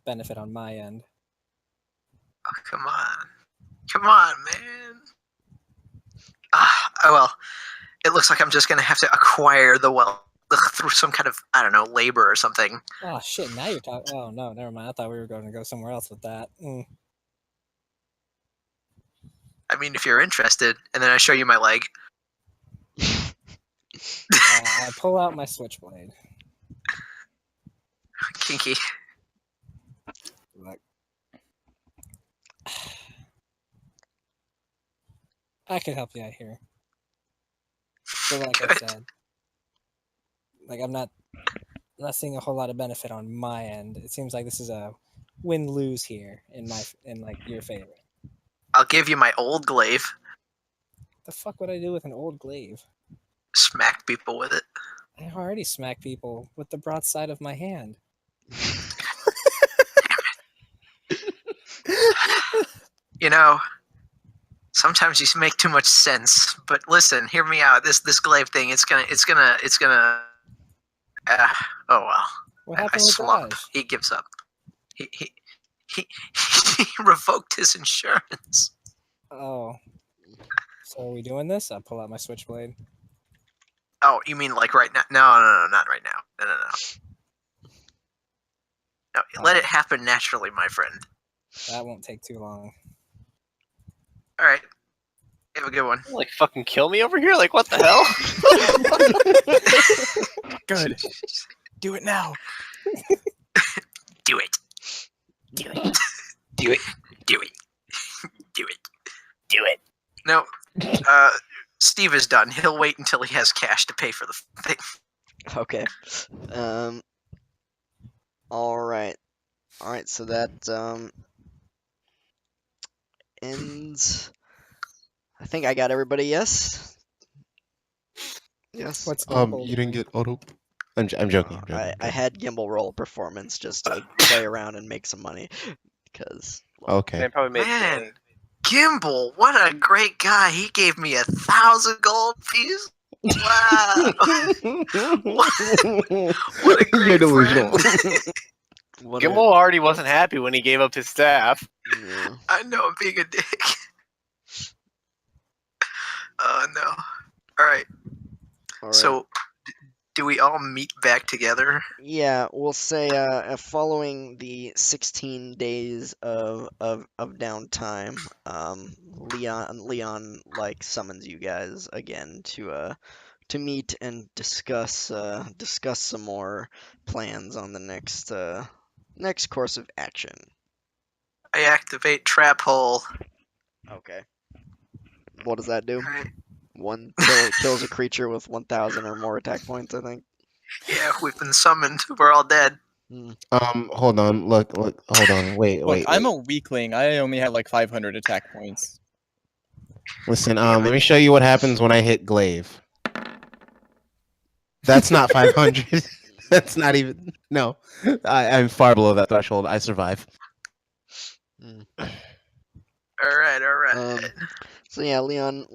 benefit on my end. Oh, come on, man. Oh well, it looks like I'm just gonna have to acquire the wealth through some kind of, I don't know, labor or something. Oh shit! Now you're talking. Oh no, never mind. I thought we were going to go somewhere else with that. I mean, if you're interested, and then I show you my leg. I pull out my switchblade. Kinky. Like, I could help you out here. But like I Good. said, like I'm not seeing a whole lot of benefit on my end. It seems like this is a win-lose here in like your favor. I'll give you my old glaive. The fuck would I do with an old glaive? Smack people with it. I already smack people with the broadside of my hand. You know, sometimes you make too much sense. But listen, hear me out. This glaive thing, it's gonna. Oh well. What I happened with slump. Dodge? He gives up. He revoked his insurance. Oh. So are we doing this? I pull out my switchblade. Oh, you mean like right now? No, not right now. No. No, let it happen naturally, my friend. That won't take too long. All right. Have a good one. Like fucking kill me over here? Like what the hell? good. Do it now. Do it. Do it. Do it. Do it. Do it. Do it. No. Steve is done. He'll wait until he has cash to pay for the thing. Okay. All right. So that ends. I think I got everybody. Yes. Yes. What's Gimbal You didn't doing? get auto. I'm joking. I had Gimbal roll performance just to play around and make some money because Okay. They probably made Man, Gimbal, what a great guy. He gave me 1,000 gold piece. Wow. What a great You're delusional. what a- Gimbal already wasn't happy when he gave up his staff. yeah. I know I'm being a dick. Oh no. All right. All right. So, do we all meet back together? Yeah, we'll say following the 16 days of downtime, Leon like summons you guys again to meet and discuss some more plans on the next course of action. I activate trap hole. Okay. What does that do? All right. One kills a creature with 1,000 or more attack points, I think. Yeah, we've been summoned. We're all dead. Hold on. Look. Hold on. Wait. Look, Wait. I'm a weakling. I only have like 500 attack points. Listen. Let me show you what happens when I hit glaive. That's not 500. That's not even. No, I'm far below that threshold. I survive. All right, all right. So yeah, Leon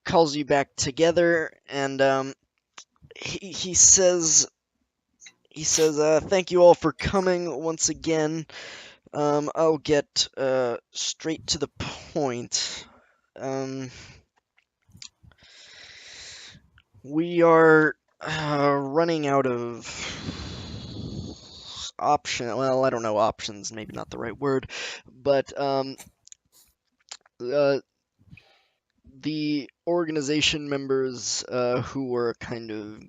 calls you back together, and he says thank you all for coming once again. I'll get straight to the point. We are running out of option. Well, I don't know, options, maybe not the right word, but the organization members who were kind of,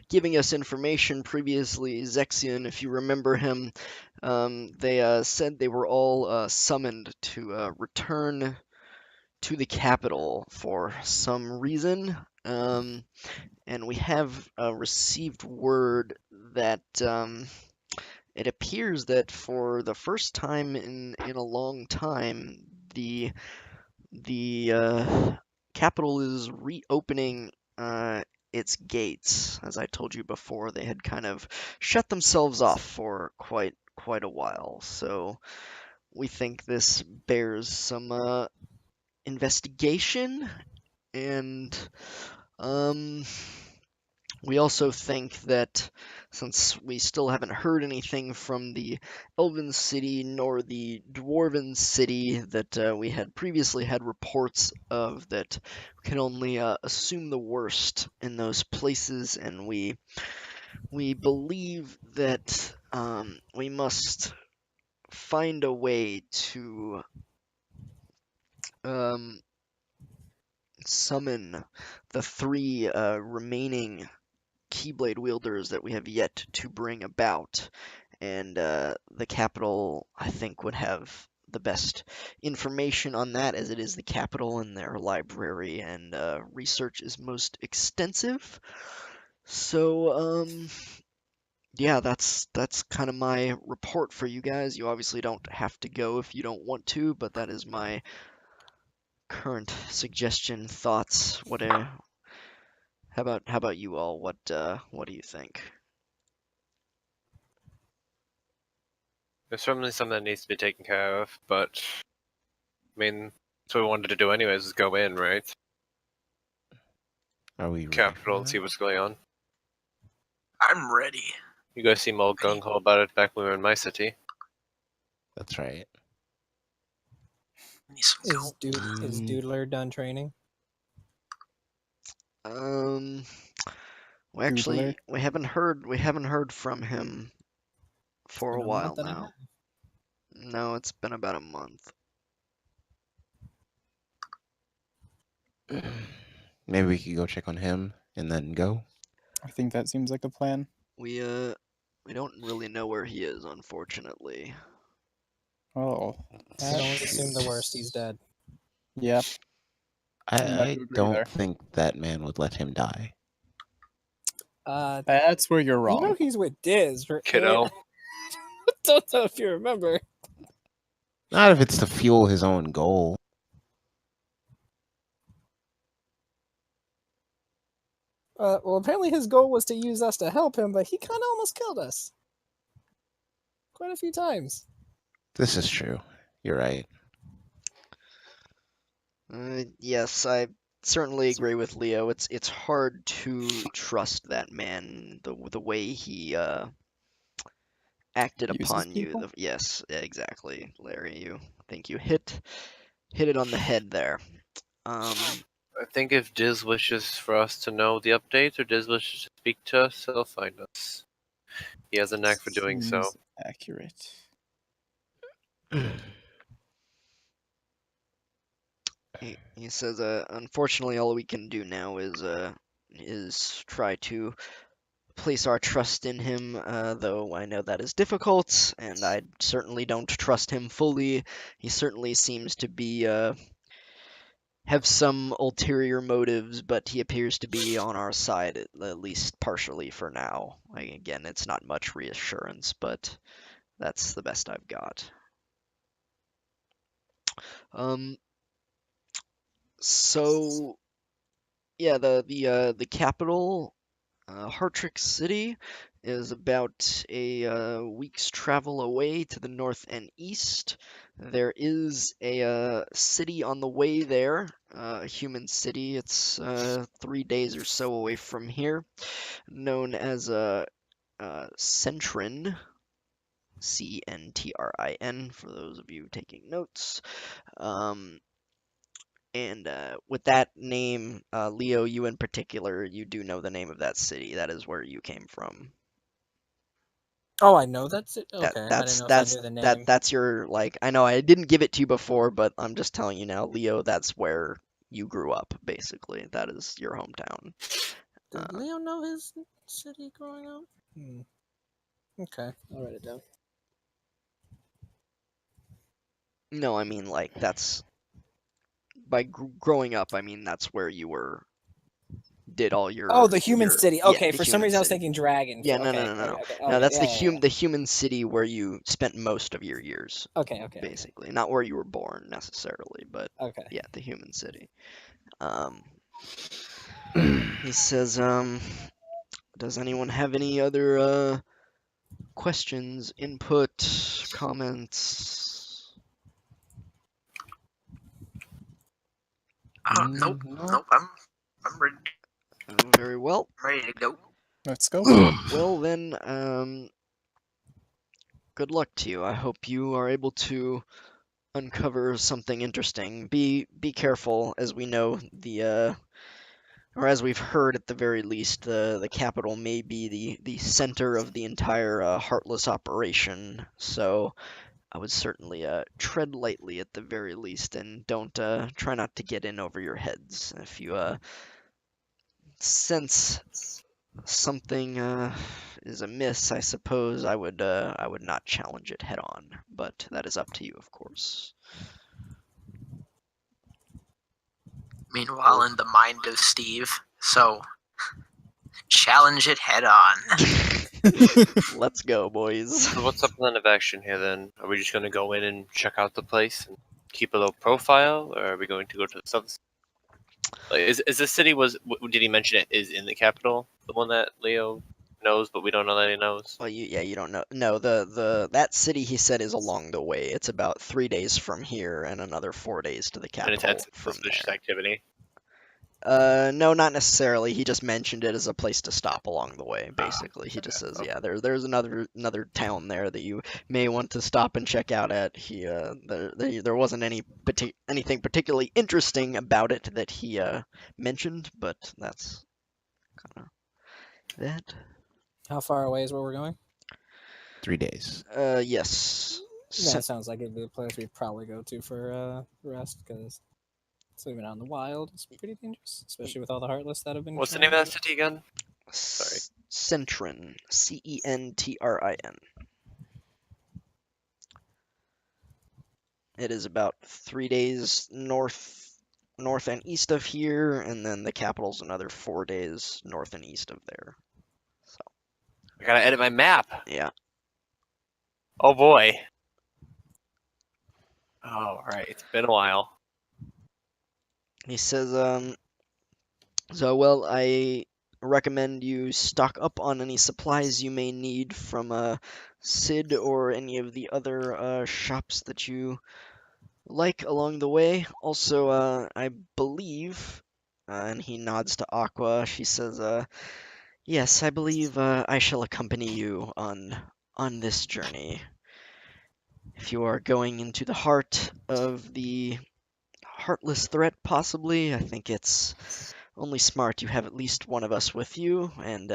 giving us information previously, Zexion, if you remember him, they said they were all summoned to return to the capital for some reason. And we have received word that it appears that for the first time in a long time, the capital is reopening its gates. As I told you before, they had kind of shut themselves off for quite a while. So we think this bears some investigation, and we also think that since we still haven't heard anything from the Elven City nor the Dwarven City that we had previously had reports of, that we can only assume the worst in those places, and we believe that we must find a way to summon the three remaining Keyblade wielders that we have yet to bring about, and the capital, I think, would have the best information on that, as it is the capital and their library and research is most extensive. So yeah, that's kind of my report for you guys. You obviously don't have to go if you don't want to, but that is my current suggestion, thoughts. How about you all? What do you think? There's certainly something that needs to be taken care of, but I mean, that's what we wanted to do anyways, is go in, right? Are we ready Capital for and see that? what's going on. I'm ready. You guys seem all gung ho about it back when we were in my city. That's right. Need some Is gold. Doodler done training? We actually Doodler. we haven't heard from him for a been a while month and a now. half. No, it's been about a month. Maybe we could go check on him and then go. I think that seems like a plan. We don't really know where he is, unfortunately. Oh, I can only assume the worst. He's dead. yep. I to agree don't there. think that man would let him die. That's where you're You wrong. know he's with Diz, right? Kiddo. Don't know if you remember. Not if it's to fuel his own goal. Well, apparently his goal was to use us to help him, but he kind of almost killed us. Quite a few times. This is true. You're right. Yes, I certainly agree with Leo. It's hard to trust that man, the way he acted Uses upon you. people? Yes, exactly, Larry. I think you hit it on the head there. I think if Diz wishes for us to know the update, or Diz wishes to speak to us, he'll find us. He has a knack for doing so. Seems accurate. He says, unfortunately, all we can do now is try to place our trust in him, though I know that is difficult, and I certainly don't trust him fully. He certainly seems to be have some ulterior motives, but he appears to be on our side at least partially for now. Again, it's not much reassurance, but that's the best I've got. So yeah, the capital, Heartric City, is about a week's travel away to the north and east. There is a city on the way there, a human city. It's 3 days or so away from here, known as Centrin, Cntrin, for those of you taking notes. And with that name, Leo, you in particular, you do know the name of that city. That is where you came from. Oh, I know that's it. Okay, I didn't know if I knew the name. That's your, like, I know I didn't give it to you before, but I'm just telling you now, Leo, that's where you grew up, basically. That is your hometown. Did Leo know his city growing up? Okay, I'll write it down. No, I mean, like, that's by growing up, I mean that's where you did all your. Oh, the human your, city. yeah, Okay, the for some human reason I was city. thinking dragon. Yeah, okay, no. okay, No, that's yeah. the human city where you spent most of your years. Okay. Basically, not where you were born necessarily, but Okay. yeah, the human city. He says, does anyone have any other questions, input, comments? Nope. No. Nope. I'm ready. Very well. Ready to go. Let's go. Well then, good luck to you. I hope you are able to uncover something interesting. Be careful, as we know or as we've heard at the very least, the capital may be the center of the entire Heartless operation. So I would certainly tread lightly at the very least, and don't try not to get in over your heads. If you sense something is amiss, I suppose I would not challenge it head on, but that is up to you, of course. Meanwhile, in the mind of Steve, so challenge it head on. Let's go, boys. So what's the plan of action here then? Are we just going to go in and check out the place and keep a low profile, or are we going to go to the south? Like, is the city did he mention it is in the capital? The one that Leo knows, but we don't know that he knows. Well, you don't know. No, that city he said is along the way. It's about 3 days from here and another 4 days to the And it's capital had from suspicious there. activity. No, not necessarily. He just mentioned it as a place to stop along the way. Basically, he just says, yeah, there's another town there that you may want to stop and check out at. There wasn't anything particularly interesting about it that he mentioned, but that's kind of that. How far away is where we're going? 3 days. Yes. Yeah, it sounds like it'd be a place we'd probably go to for rest, because living out in the wild is pretty dangerous, especially with all the Heartless that have been. What's the name of that city again? Sorry. Centrin. Centrin. It is about 3 days north and east of here, and then the capital's another 4 days north and east of there. So I gotta edit my map. yeah. Oh boy. Oh, right. It's been a while. He says, so well, I recommend you stock up on any supplies you may need from Sid or any of the other shops that you like along the way. Also, I believe, and he nods to Aqua. She says, yes, I believe I shall accompany you on this journey. If you are going into the heart of the Heartless threat, possibly, I think it's only smart you have at least one of us with you, and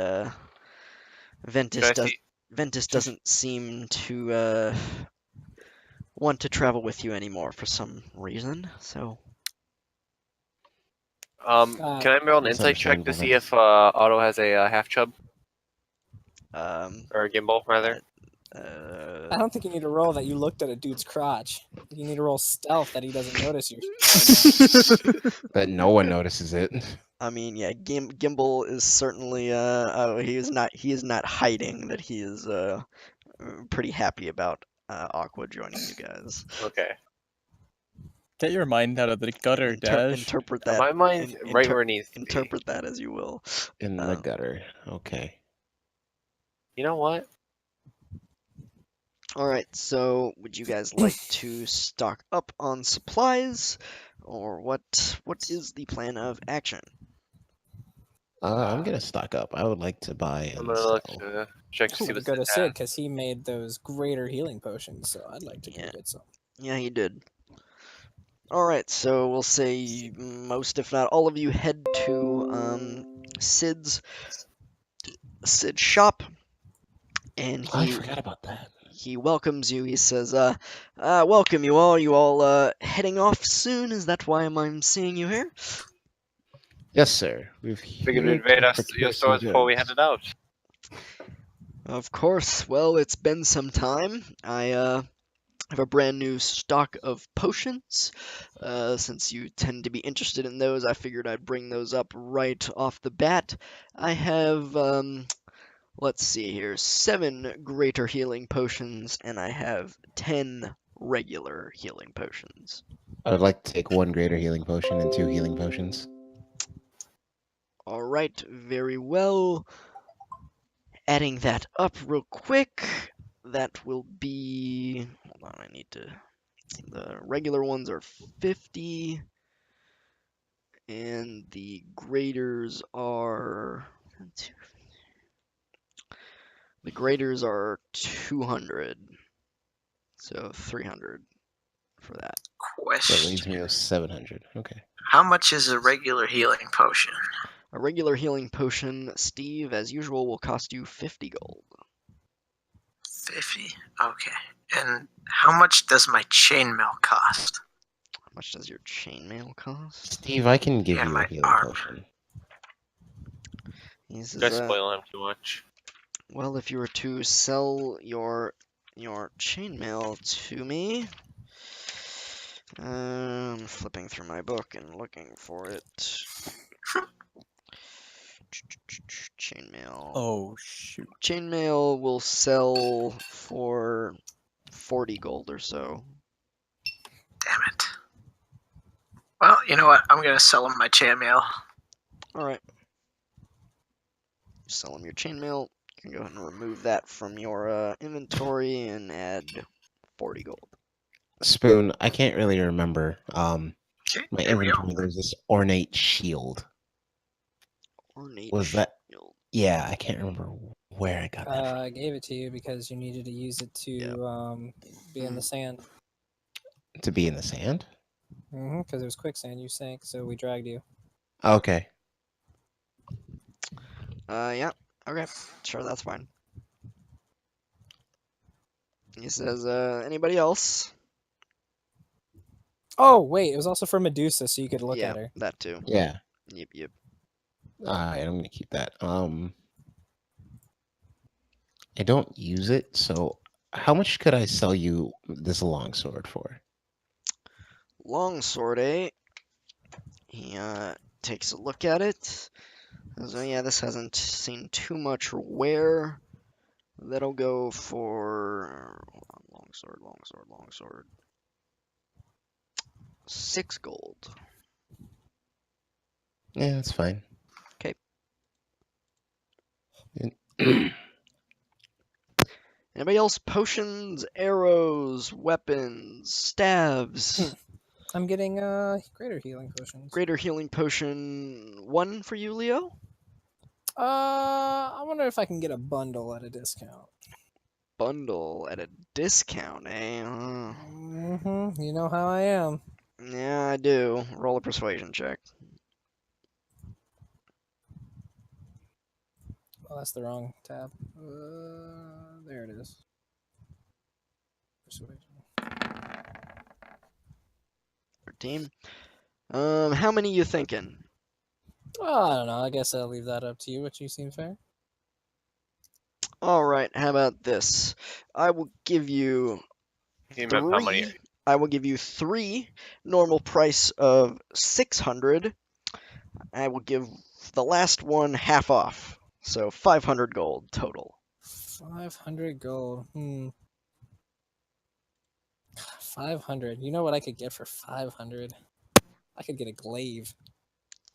Ventus doesn't seem to want to travel with you anymore for some reason, so... Can I roll an That's insight check to understandable, see Vince. if Otto has a half chub? Um, Or a gimbal, rather? I don't think you need to roll that you looked at a dude's crotch. You need to roll stealth that he doesn't notice you. But no one notices it. I mean, yeah, Gimbal is certainly he is not hiding that he is pretty happy about Aqua joining you guys. Okay. Get your mind out of the gutter, Dash. Interpret that. My mind's right where it needs to be. Interpret that as you will. In the gutter. Okay. You know what? All right, so would you guys like to stock up on supplies, or what is the plan of action? I'm gonna stock up. I would like to buy I'm and gonna look sell. to check to see Ooh, what's go in to that. Sid because he made those greater healing potions, so I'd like to Yeah. go get some. Yeah, he did. All right, so we'll say most, if not all of you, head to Sid's shop, and I forgot about that. he welcomes you. He says, welcome you all. You all heading off soon? Is that why I'm seeing you here? Yes, sir. We've Figured to here invade to us procure your some stores before we goods. headed out. Of course. Well, it's been some time. I have a brand new stock of potions. Since you tend to be interested in those, I figured I'd bring those up right off the bat. I have, let's see here, 7 greater healing potions, and I have 10 regular healing potions. I would like to take 1 greater healing potion and 2 healing potions. All right, very well. Adding that up real quick, that will be, hold on, I need to, the regular ones are 50, and the graders are, the graders are 200, so 300 for that. That leaves Question. me with 700. Okay. How much is a regular healing potion? A regular healing potion, Steve, as usual, will cost you 50 gold. 50. Okay. And how much does my chainmail cost? How much does your chainmail cost? Steve, I can give Yeah, you a my healing armor. potion. He says, Don't spoil him too much. well, if you were to sell your chainmail to me, I'm flipping through my book and looking for it. Chainmail. Oh shoot. Chainmail will sell for 40 gold or so. Damn it. Well, you know what? I'm gonna sell him my chainmail. All right. Sell him your chainmail. You can go ahead and remove that from your inventory and add 40 gold. Spoon, I can't really remember. Okay, My there we go. inventory, there's this ornate shield. Ornate Was that? shield. Yeah, I can't remember where I got that from. I gave it to you because you needed to use it to be in the sand. To be in the sand? Because it was quicksand. You sank, so we dragged you. Okay. Yeah. Okay. Sure, that's fine. He says, anybody else? Oh, wait. It was also for Medusa, so you could look yeah, at her. that too. Yeah. Yep. Alright, I'm gonna keep that. I don't use it, so how much could I sell you this longsword for? Longsword, eh? He takes a look at it. So yeah, this hasn't seen too much wear. That'll go for, hold on, longsword. 6 gold. Yeah, that's fine. 'Kay. And- Anybody else? Potions, arrows, weapons, stabs. I'm getting greater healing potions. Greater healing potion 1 for you, Leo. I wonder if I can get a bundle at a discount. Bundle at a discount, eh? You know how I am. Yeah, I do. Roll a persuasion check. Well, that's the wrong tab. There it is. Persuasion. 13. How many you thinking? Oh, I don't know. I guess I'll leave that up to you. What you seem fair? All right, how about this? I will give you How many? three. I will give you 3 normal price of 600. I will give the last one half off, so 500 gold total. 500 gold. 500. You know what I could get for 500? I could get a glaive.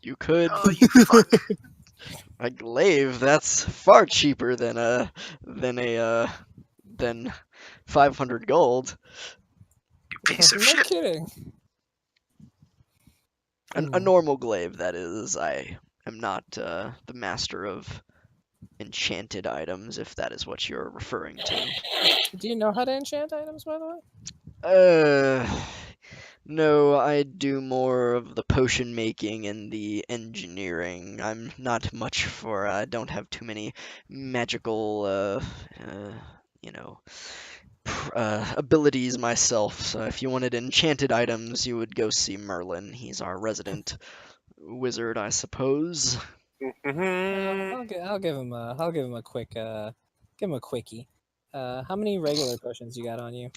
You could. Oh, you fuck. A glaive, that's far cheaper than than 500 gold. You piece of No shit. kidding. A normal glaive, that is. I am not the master of enchanted items, if that is what you're referring to. Do you know how to enchant items, by the way? No, I do more of the potion making and the engineering. I'm not much for, I don't have too many magical, you know, abilities myself. So if you wanted enchanted items, you would go see Merlin. He's our resident wizard, I suppose. I'll give him a quick give him a quickie. How many regular potions you got on you?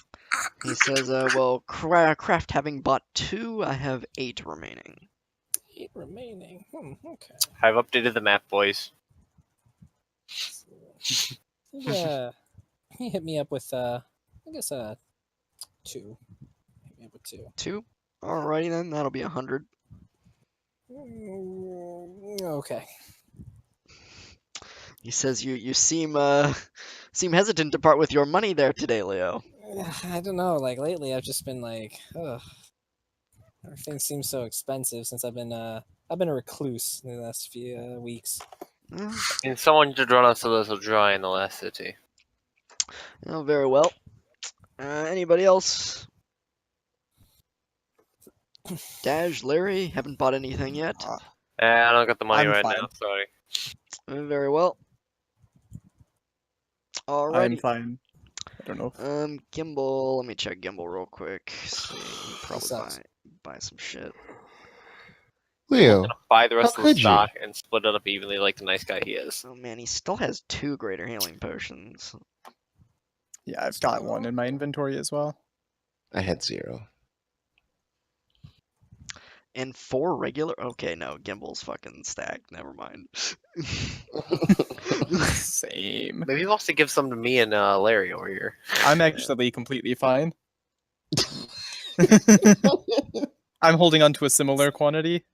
He says, well, craft having bought 2, I have 8 remaining. 8 remaining. Okay. I've updated the map, boys. Yeah. He hit me up with I guess 2. Hit me up with 2. 2? Alrighty then, that'll be 100. Okay. He says you seem seem hesitant to part with your money there today, Leo. I don't know. Like lately, I've just been like, ugh. Everything seems so expensive since I've been a recluse in the last few weeks. And someone did run us a little dry in the last city. Oh, very well. Anybody else? Dash, Larry, haven't bought anything yet. I don't got the money I'm right fine. now. Sorry. Very well. I'm Alrighty. fine. I don't know. Gimbal. Let me check Gimbal real quick. See, probably sucks. buy some shit. Leo, Gonna buy the rest how of the could you? stock and split it up evenly like the nice guy he is. Oh man, he still has 2 greater healing potions. Yeah, I've got one in my inventory as well. I had 0. And 4 regular. Okay, no, Gimbal's fucking stacked. Never mind. Same. Maybe he wants to give some to me and Larry over here. I'm actually completely fine. I'm holding on to a similar quantity.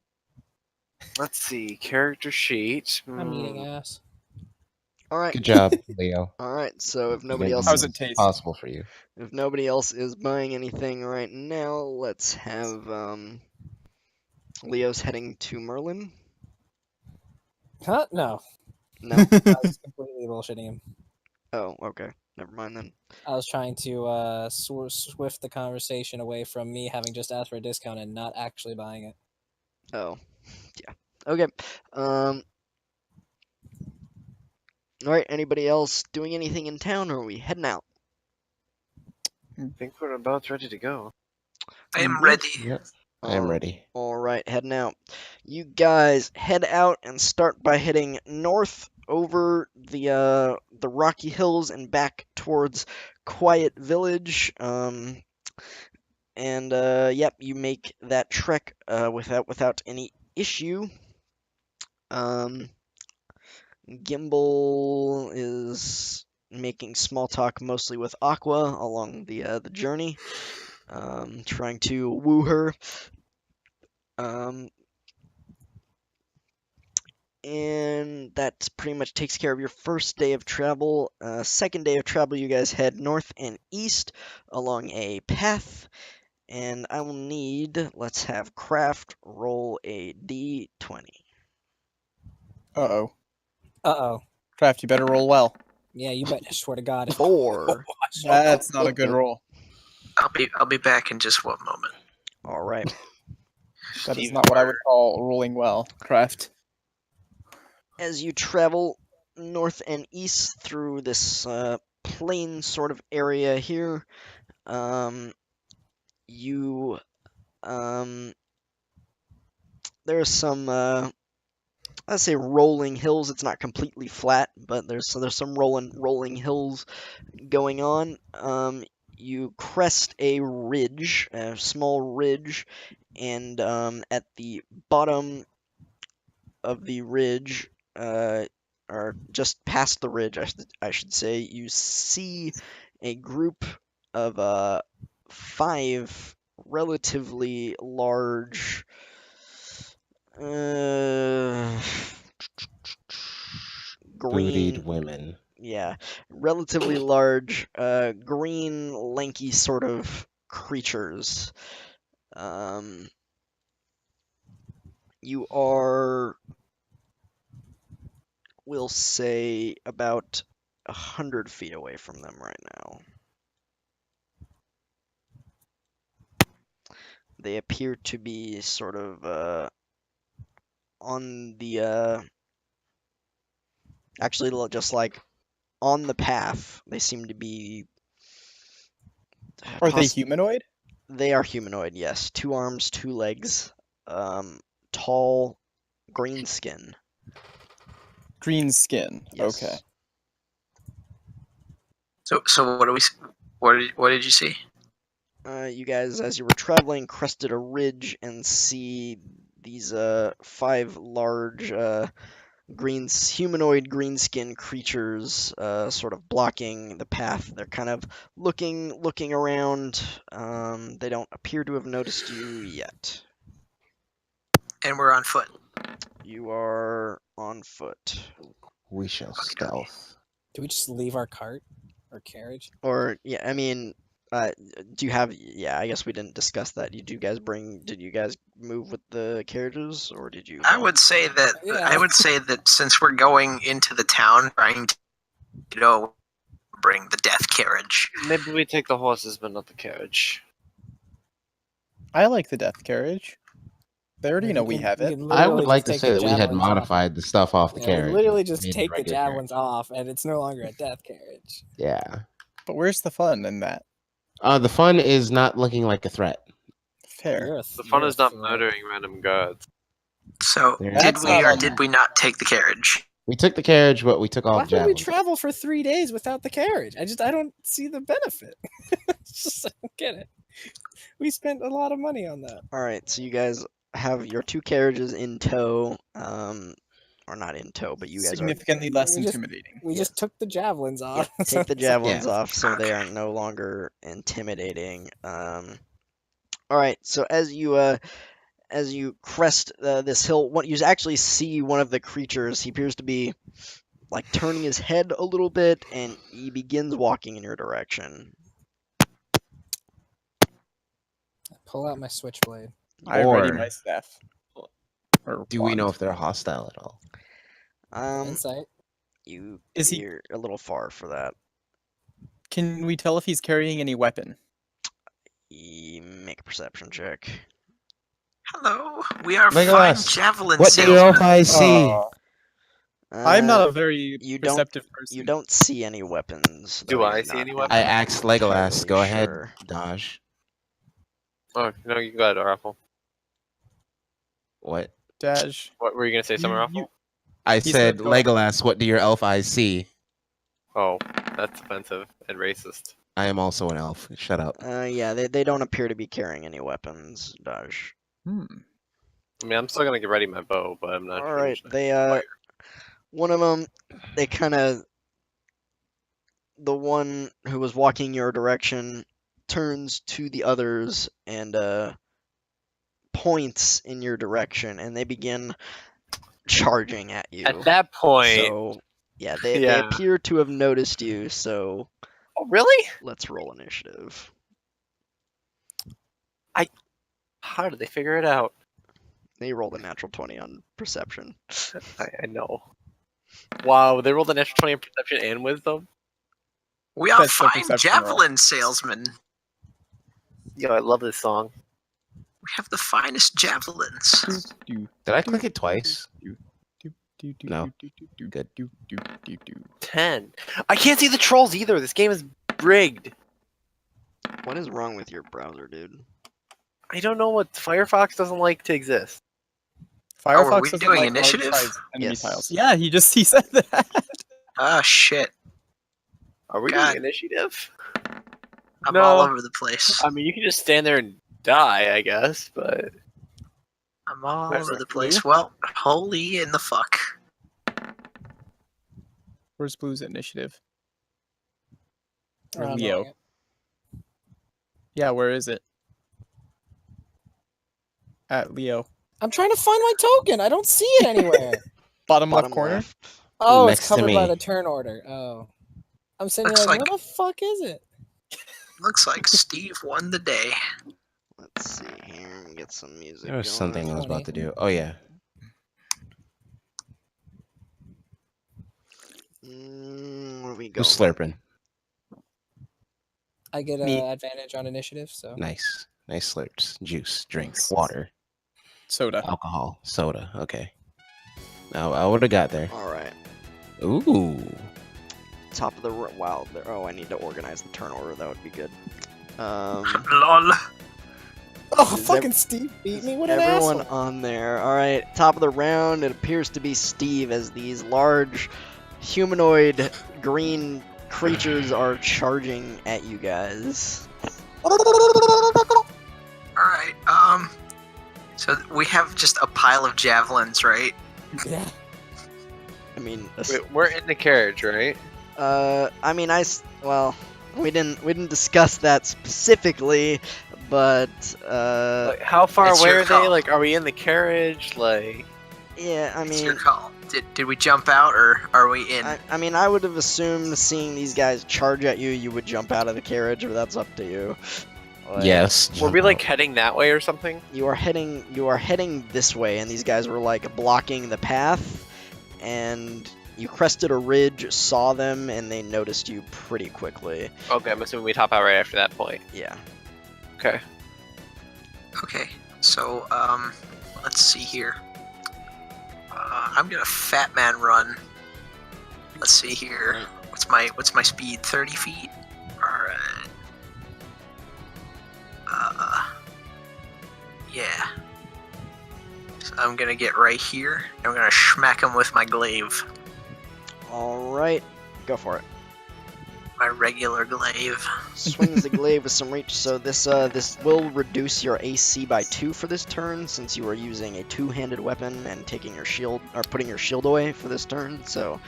Let's see. Character sheet. I'm eating ass. All right. Good job, Leo. All right. So if nobody Making else, How's this it taste? possible for you? if nobody else is buying anything right now, let's have Leo's heading to Merlin. Huh? No. No. I was completely bullshitting him. Oh, okay. Never mind then. I was trying to swift the conversation away from me having just asked for a discount and not actually buying it. Oh, yeah. Okay. All right. Anybody else doing anything in town, or are we heading out? I think we're about ready to go. I am Indeed. ready. Yep, I am ready. All right, heading out. You guys head out and start by heading north over the rocky hills and back towards Quiet Village. Yep, you make that trek without any issue. Gimbal is making small talk mostly with Aqua along the journey, trying to woo her. And that pretty much takes care of your first day of travel. Second day of travel, you guys head north and east along a path. And I will need, let's have Craft roll a d20. Uh-oh. Uh-oh. Craft, you better roll well. Yeah, you bet. I swear to God. 4. That's not a good roll. I'll be back in just one moment. All right. That is not what I would call rolling well, Craft. As you travel north and east through this plain sort of area here, there's some I say rolling hills. It's not completely flat, but there's some rolling hills going on. You crest a ridge, a small ridge, and at the bottom of the ridge, or just past the ridge, I should say, you see a group of 5 relatively large. Bootied Green, women. yeah, relatively large, green, lanky sort of creatures. You are, we'll say, about 100 feet away from them right now. They appear to be sort of on the actually just like on the path. They seem to be. Are they humanoid? They are humanoid, yes. 2 arms, 2 legs, tall, green skin. Green skin. Yes. Okay. So what did you see? You guys, as you were traveling, crested a ridge and see these 5 large humanoid green skin creatures sort of blocking the path. They're kind of looking around. They don't appear to have noticed you yet. And we're on foot. You are on foot. We shall stealth. Do we just leave our cart or carriage? Or yeah, I mean, do you have? Yeah, I guess we didn't discuss that. Did you guys move with the carriages, or did you? I would say that Yeah. since we're going into the town, trying to bring the death carriage. Maybe we take the horses, but not the carriage. I like the death carriage. They already know we have it. I would like to take say the that we had javelins off. modified the stuff off the Yeah, carriage. we literally just made it take the regular javelins off, and it's no longer a death carriage. Yeah. But where's the fun in that? The fun is not looking like a threat. Fair. The fun is not murdering random guards. So There did That's we not or on did there. we not take the carriage? We took the carriage, but we took all Why the would we javelins. travel for 3 days without the carriage? I don't see the benefit. I don't get it. We spent a lot of money on that. All right, so you guys have your 2 carriages in tow, or not in tow, but you guys Significantly less We just- intimidating. We just took the javelins are. off. Yeah, take the javelins Yeah. off, so they are Okay. no longer intimidating. All right, so as you crest this hill, what you actually see one of the creatures. He appears to be like turning his head a little bit, and he begins walking in your direction. Pull out my switchblade. I ready Or my staff. Or do we know wand. if they're hostile at all? Insight. You're a little far for that. Can we tell if he's carrying any weapon? Make a perception check. Hello, we are Legolas, fine javelin What do your salesmen. elf eyes see? Oh, I'm not a very you don't- perceptive person. You don't see any weapons. Do though I you're see not any weapons? I asked Legolas. entirely Go ahead, sure. Dodge. Oh, no, you got it, Raffle. What? Dash. What were you gonna say, Summer Raffle? I He said, said go ahead. Legolas, what do your elf eyes see? Oh, that's offensive and racist. I am also an elf. Shut up. Yeah, they don't appear to be carrying any weapons, Daj. Hmm. I mean, I'm still gonna get ready my bow, but I'm not All sure. right, one of them, they kind of, the one who was walking your direction turns to the others and points in your direction, and they begin charging at you. At that point, So yeah, they Yeah. appear to have noticed you. So oh really? let's roll initiative. How did they figure it out? They rolled a natural 20 on perception. I know. Wow, they rolled a natural 20 in perception and wisdom. We are That's the fine perception roll. javelin salesmen. Yo, I love this song. We have the finest javelins. Did I click it twice? No. Good. 10. I can't see the trolls either. This game is rigged. What is wrong with your browser, dude? I don't know what Firefox doesn't like to exist. Firefox we doesn't doing like initiative? large-sized enemy Yes. tiles. Yeah, he said that. Ah, shit. Are we God. doing initiative? I'm No. all over the place. I mean, you can just stand there and die, I guess, but I'm all Right, over right. the place. Well, holy in the fuck. Where's Blue's initiative? Or I'm Leo? rolling it. Yeah, where is it? At Leo. I'm trying to find my token. I don't see it anywhere. Bottom left Bottom corner? left. Oh, it's Next to covered by me. the turn order. Oh. I'm sitting Looks there like, like- where the fuck is it? Looks like Steve won the day. Let's see here and get some music There was going. something I was about 20. to do. Oh yeah. Where are we going? Who's slurping? I get Me. advantage on initiative, so. Nice. Nice slurps. Juice, drink, Thanks. water, Soda. alcohol, soda. Okay. Now I would have got there. All right. Ooh. Top of the wow. Oh, I need to organize the turn order. That would be good. Lol. Oh, Is fucking Steve beat me. What an Everyone asshole. on there. All right. Top of the round. It appears to be Steve as these large humanoid green creatures are charging at you guys. Alright, so we have just a pile of javelins, right? Yeah. I mean, wait, we're in the carriage, right? I mean, well, we didn't discuss that specifically, but Like, how far It's away your are call. they? Like, are we in the carriage? Like, yeah, I It's your mean, call. Did we jump out or are we in? I mean, I would have assumed seeing these guys charge at you, you would jump out of the carriage, but that's up to you. Like, Yes. were jump we like out. heading that way or something? You are heading this way, and these guys were like blocking the path, and you crested a ridge, saw them, and they noticed you pretty quickly. Okay, I'm assuming we top out right after that point. Yeah. Okay. Okay, so let's see here. I'm gonna fat man run. Let's see here. What's my speed? 30 feet. All right. Yeah. So I'm gonna get right here. And I'm gonna smack him with my glaive, All right, go for it. my regular glaive. Swings the glaive with some reach, so this will reduce your AC by 2 for this turn, since you are using a two-handed weapon and taking your shield or putting your shield away for this turn. So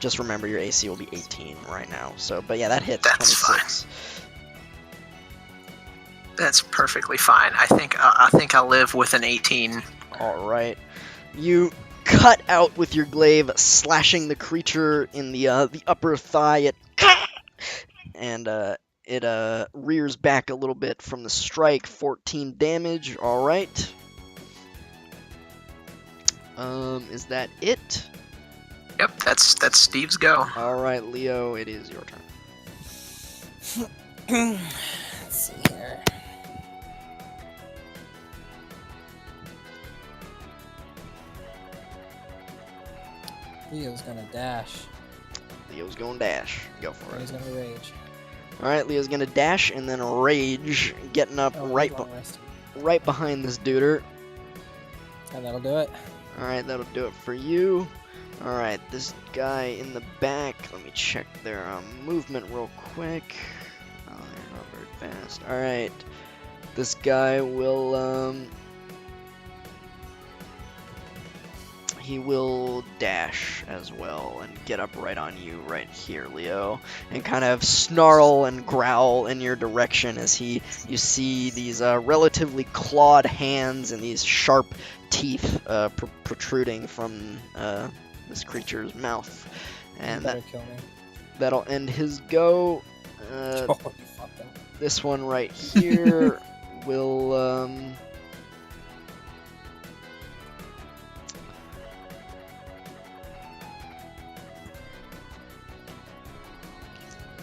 just remember your AC will be 18 right now. So, but yeah, that hits. That's 26. That's perfectly fine. I think I'll live with an 18. All right, you cut out with your glaive, slashing the creature in the upper thigh. It rears back a little bit from the strike. 14 damage. All right. Is that it? Yep, that's Steve's go. All right, Leo, it is your turn. Let's see here. Leo's gonna dash. Leo's going dash. Go for Or it. he's gonna rage. All right, Leo's gonna dash and then rage, getting up Oh, right he's long rested. right behind this duder. And that'll do it. All right, that'll do it for you. All right, this guy in the back. Let me check their movement real quick. Oh, they're not very fast. All right, this guy will he will dash as well and get up right on you right here, Leo, and kind of snarl and growl in your direction as you see these relatively clawed hands and these sharp teeth protruding from this creature's mouth, and Better kill me. that'll end his go. Oh, you fucked up. This one right here will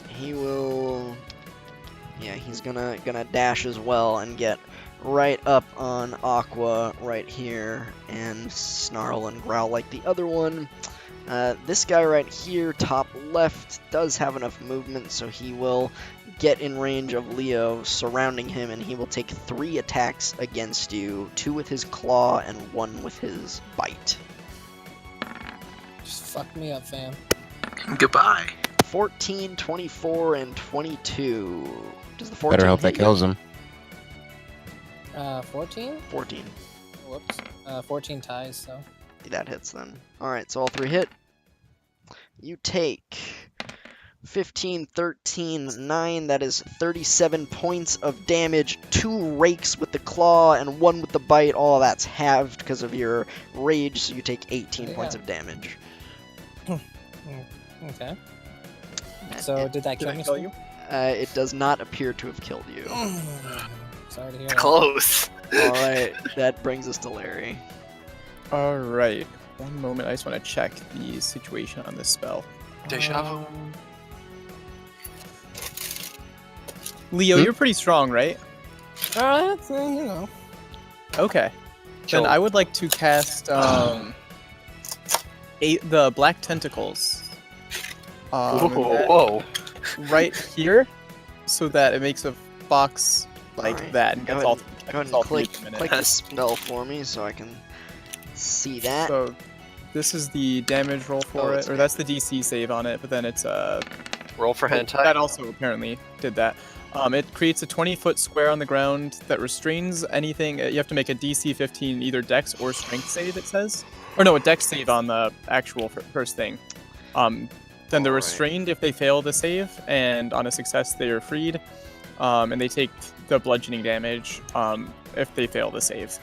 he will, yeah, he's gonna dash as well and get right up on Aqua right here and snarl and growl like the other one. This guy right here, top left, does have enough movement, so he will get in range of Leo, surrounding him, and he will take 3 attacks against you, 2 with his claw and 1 with his bite. Just fuck me up, fam. Goodbye. 14, 24, and 22. Does the 14 Better hope hit that you? kills him. 14? 14. Whoops. 14 ties, so. That hits then. Alright, so all 3 hit. You take 15, 13, 9. That is 37 points of damage. 2 rakes with the claw and 1 with the bite. All that's halved because of your rage, so you take 18 points Yeah. of damage. Okay. So did that Did kill I me? kill you? It does not appear to have killed you. Sorry to hear It's that. close. Alright, that brings us to Larry. All right. One moment. I just want to check the situation on this spell. Deja vu. Leo, you're pretty strong, right? Alright, you know. Okay. Kill. Then I would like to cast the black tentacles. Whoa. Right here, so that it makes a box like Alright, that and go gets ahead all. Go ahead all and three click, in a minute. click the spell for me so I can see that. So this is the damage roll Oh, for it's it, or that's the DC save on it. But then it's Roll for hentai. that also apparently did that. It creates a 20-foot square on the ground that restrains anything. You have to make a DC 15 either Dex or Strength save. It says, or no, a Dex save on the actual first thing. Then they're Alright. restrained if they fail the save, and on a success they are freed. And they take the bludgeoning damage if they fail the save.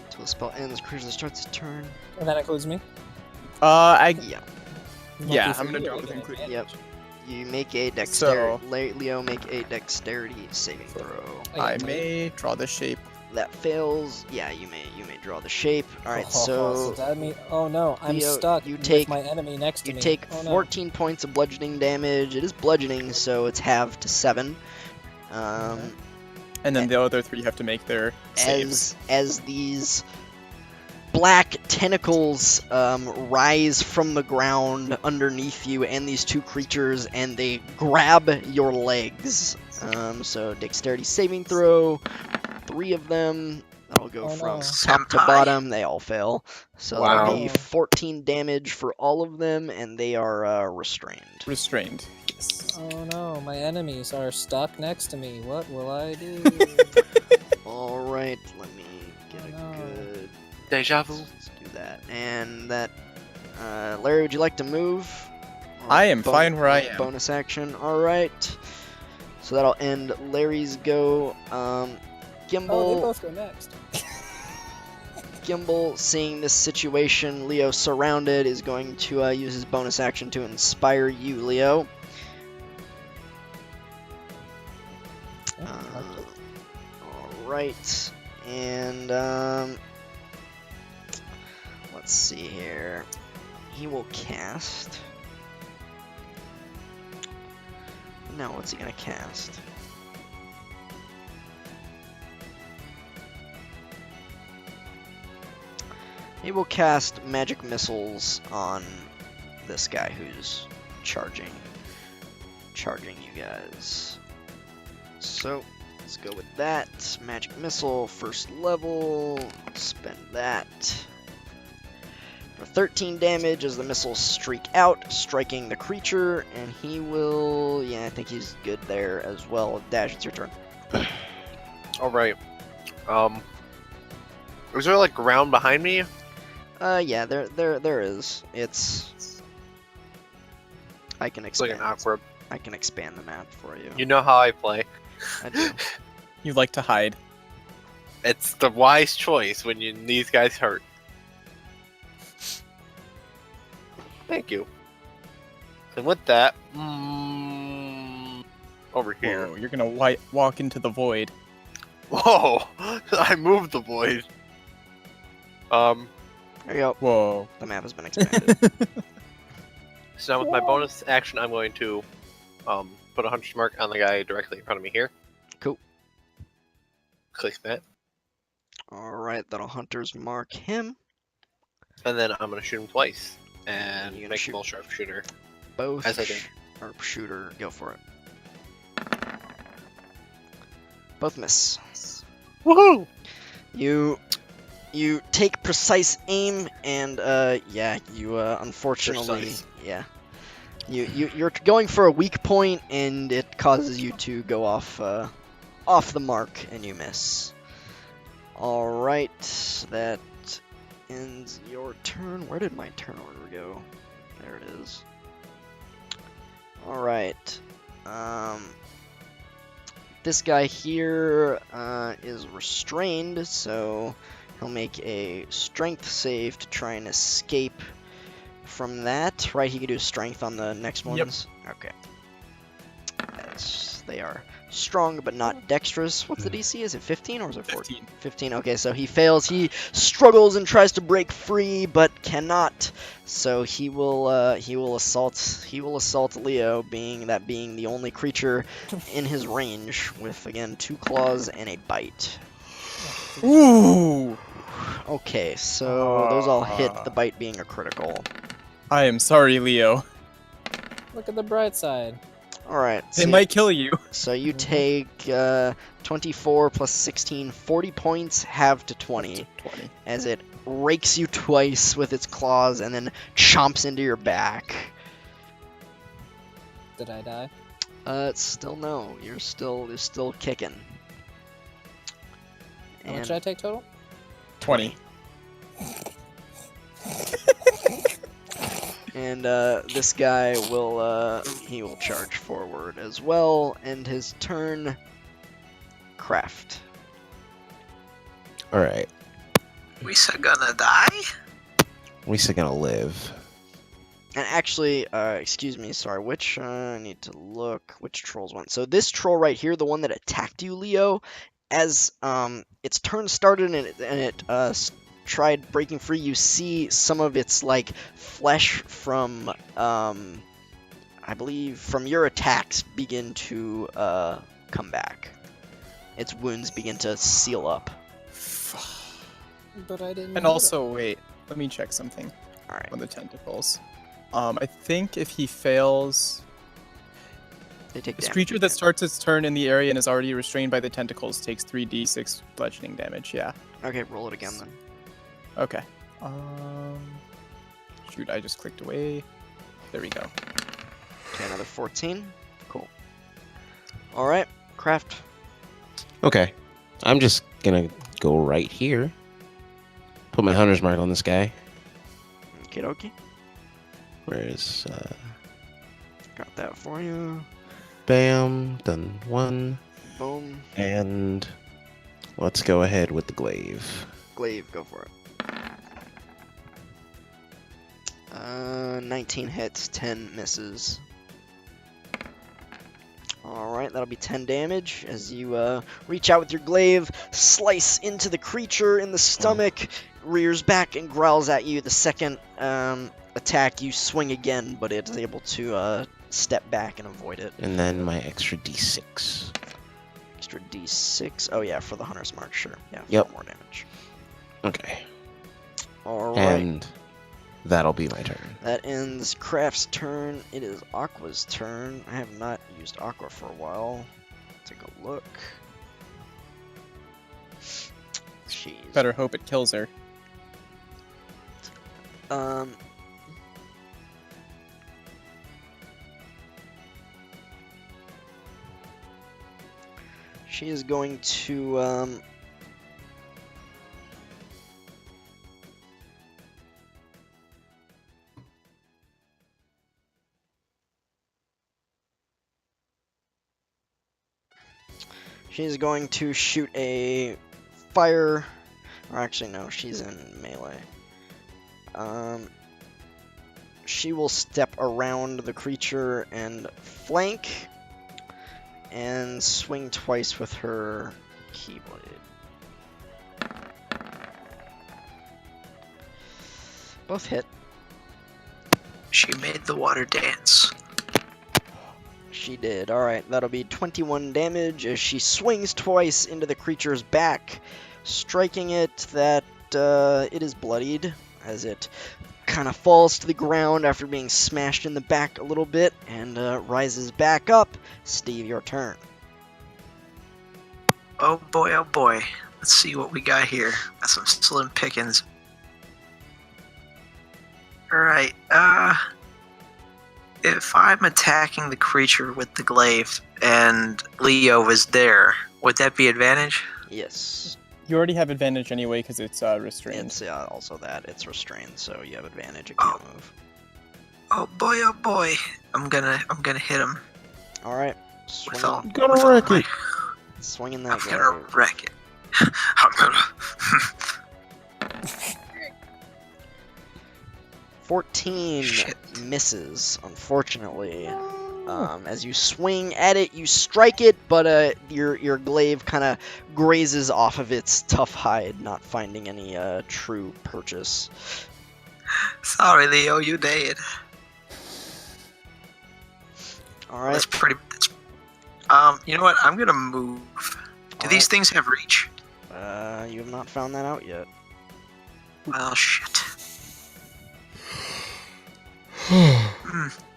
Until the spell ends, creature starts its turn. And that includes me? Yeah, Lucky for I'm gonna you, do I it with get including. advantage. Yep. You make a dexterity. Leo, make a dexterity saving throw. I may draw the shape. That fails. Yeah, you may draw the shape. All right, so so that mean, oh no, I'm Leo, stuck you with take- my enemy next to you me. take Oh, no. 14 points of bludgeoning damage. It is bludgeoning, so it's halved to 7. And then the other 3 have to make their saves. as these black tentacles rise from the ground underneath you and these 2 creatures, and they grab your legs. So dexterity saving throw, 3 of them. That'll go Oh, from no. top to Senpai. bottom. They all fail. So that'll be Wow. 14 damage for all of them, and they are restrained. Restrained. Yes. Oh no, my enemies are stuck next to me. What will I do? All right, let me get a Oh, no. good. Deja vu. Let's do that. And that, Larry, would you like to move? Or I am fine where I am. Bonus action. All right. So that'll end Larry's go. Gimbal. Oh, they both go next. Gimbal, seeing this situation, Leo surrounded, is going to use his bonus action to inspire you, Leo. Alright, and let's see here. He will cast. Now, what's he gonna cast? He will cast magic missiles on this guy who's charging you guys. So let's go with that. Magic missile, first level. Spend that. For 13 damage as the missiles streak out, striking the creature, and he will. Yeah, I think he's good there as well. Dash, it's your turn. All right. Was there like ground behind me? Yeah, there is. It's. I can It's like expand. an awkward. I can expand the map for you. You know how I play. I do. You like to hide. It's the wise choice when these guys hurt. Thank you. And with that, over here. Whoa, you're gonna walk into the void. Whoa! I moved the void. There you go. Whoa. The map has been expanded. So now with my bonus action, I'm going to put a hunter's mark on the guy directly in front of me here. Cool. Click that, Alright, that'll hunter's mark him. and then I'm going to shoot him twice and You're gonna make shoot him all sharpshooter. Both As I think. sharpshooter. Go for it. Both miss. Woohoo! You take precise aim, and yeah, you unfortunately, Precise. yeah, you're going for a weak point, and it causes you to go off the mark, and you miss. All right, that ends your turn. Where did my turn order go? There it is. All right. This guy here is restrained, so he'll make a strength save to try and escape from that. Right, he can do strength on the next Yep. ones? Okay. They are strong, but not dexterous. What's the DC? Is it 15 or is it 14? 15. 15. Okay, so he fails. He struggles and tries to break free, but cannot. So he will assault Leo, being the only creature in his range, with again 2 claws and a bite. Ooh! Okay, so those all hit, the bite being a critical. I am sorry, Leo. Look at the bright side. Alright, They might kill you. so you take 24 plus 16, 40 points, halved to 20, 20. as it rakes you twice with its claws and then chomps into your back. Did I die? Still no, you're still kicking. How much did I take total? 20. And this guy will charge forward as well, and his turn. Craft. All right. We gonna die? We still gonna live. And actually, excuse me, sorry, which, I need to look, which trolls one. So this troll right here, the one that attacked you, Leo, as its turn started and it tried breaking free, you see some of its, like, flesh from, I believe, from your attacks begin to come back. Its wounds begin to seal up. But I didn't. And also, wait, let me check something Alright, on the tentacles. I think if he fails, they take this damage creature again. that starts its turn in the area and is already restrained by the tentacles takes 3d6 bludgeoning damage. Yeah. Okay, roll it again then. Okay. Shoot, I just clicked away. There we go. Okay, another 14. Cool. Alright, craft. Okay. I'm just gonna go right here. Put my hunter's mark on this guy. Okie dokie. Where's Got that for you. bam, done one. Boom. And let's go ahead with the glaive. Glaive, go for it. 19 hits, 10 misses. Alright, that'll be 10 damage as you reach out with your glaive, slice into the creature in the stomach, rears back and growls at you. The second attack, you swing again, but it is able to step back and avoid it. And then my extra d6. Extra d6. Oh yeah, for the hunter's mark, sure. Yeah, Yep. 4 more damage. Okay. Alright. And that'll be my turn. That ends Craft's turn. It is Aqua's turn. I have not used Aqua for a while. Take a look. Jeez. Better hope it kills her. She is going to she's going to shoot a fire, or actually no, she's in melee. She will step around the creature and flank, and swing twice with her keyblade. Both hit. She made the water dance. She did. Alright, that'll be 21 damage as she swings twice into the creature's back, striking it that it is bloodied as it kind of falls to the ground after being smashed in the back a little bit and rises back up. Steve, your turn. Oh boy, oh boy. Let's see what we got here. Got some slim pickings. Alright, if I'm attacking the creature with the glaive and Leo is there, would that be advantage? Yes. You already have advantage anyway because it's restrained. It's also that it's restrained, so you have advantage. It can't move. Oh boy. I'm gonna hit him. All right. With all, Gonna with all wreck my- it. Swinging that I'm gonna glaive. wreck it. I'm gonna. 14 Shit. misses, unfortunately. As you swing at it, you strike it, but your glaive kind of grazes off of its tough hide, not finding any true purchase. Sorry, Leo, you dead. All right. That's pretty. You know what? I'm gonna move. Do these things have reach? You have not found that out yet. Well, shit.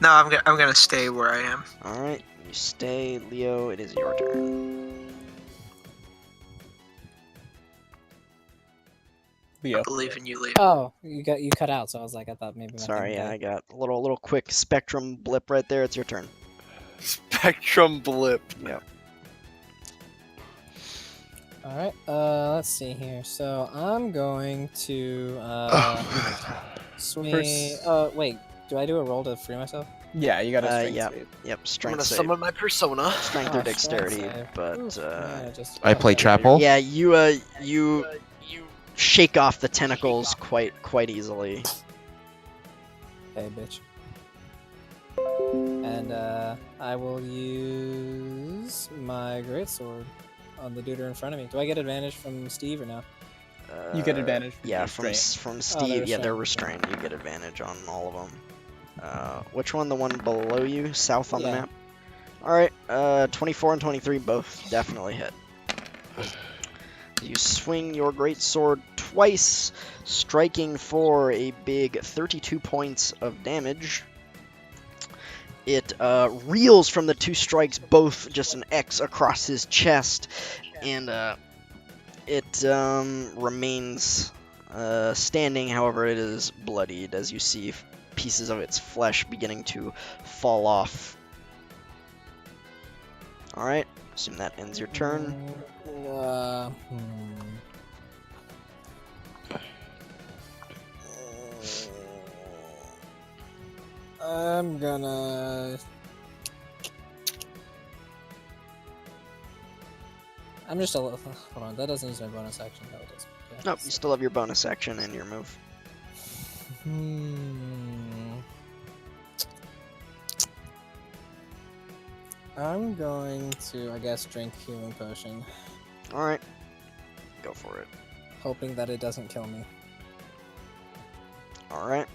No, I'm gonna stay where I am. All right. You stay, Leo. It is your turn. Leo. I believe in you, Leo. Oh, you cut out, so I was like, I thought maybe. my Sorry, thing yeah, I died. got a little quick spectrum blip right there. It's your turn. Spectrum blip. Yep. All right. Let's see here. So I'm going to swing. First- Wait. Do I do a roll to free myself? Yeah, you got a strength yeah. save. Yep. I'm Strength gonna save. summon my persona. Strength Oh, or dexterity, strength save. but Oof, yeah, just I play okay. trap hole. yeah, you shake off the tentacles quite easily. Hey, bitch. And I will use my greatsword on the dude in front of me. Do I get advantage from Steve or no? You get advantage from Yeah, restraint. from they're Steve. Yeah, they're restrained. restrained. You get advantage on all of them. Which one? The one below you, south on the Yeah. map. All right. 24 and 23 both definitely hit. You swing your greatsword twice, striking for a big 32 points of damage. It reels from the two strikes, both just an X across his chest, and it remains standing. However, it is bloodied as you see pieces of its flesh beginning to fall off. All right, assume that ends your turn. I'm gonna. I'm just a little. Hold on, that doesn't use my bonus action. No, it doesn't. Okay. Nope, you still have your bonus action and your move. I'm going to, I guess, drink healing potion, All right, go for it. hoping that it doesn't kill me. All right.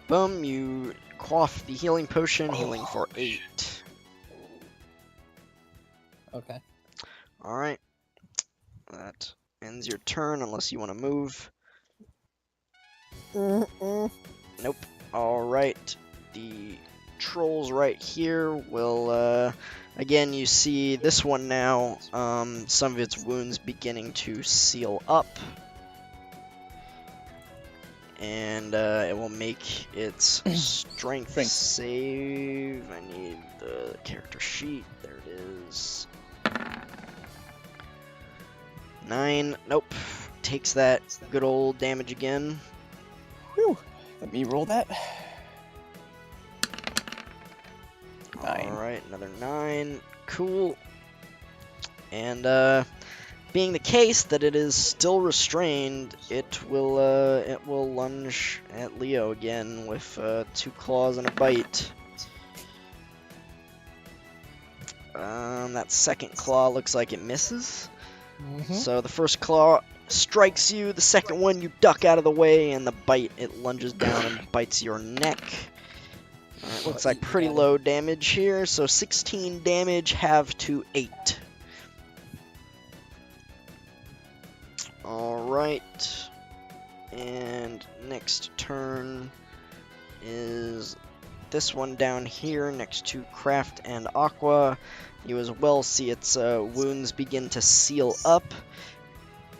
Boom, you quaff the healing potion, healing for 8. Okay. All right. That ends your turn unless you want to move. Nope. All right. The trolls right here will, again, you see this one now, some of its wounds beginning to seal up. And it will make its strength save. I need the character sheet. There it is. 9. Nope. Takes that good old damage again. Whew. Let me roll that. 9. Alright, another 9. Cool. And being the case that it is still restrained, it will lunge at Leo again with 2 claws and a bite. That second claw looks like it misses. So the first claw strikes you, the second one you duck out of the way, and the bite, it lunges down and bites your neck. Alright, looks like pretty low damage here, so 16 damage, halved to 8. Alright, and next turn is this one down here next to Craft and Aqua. You as well see its wounds begin to seal up,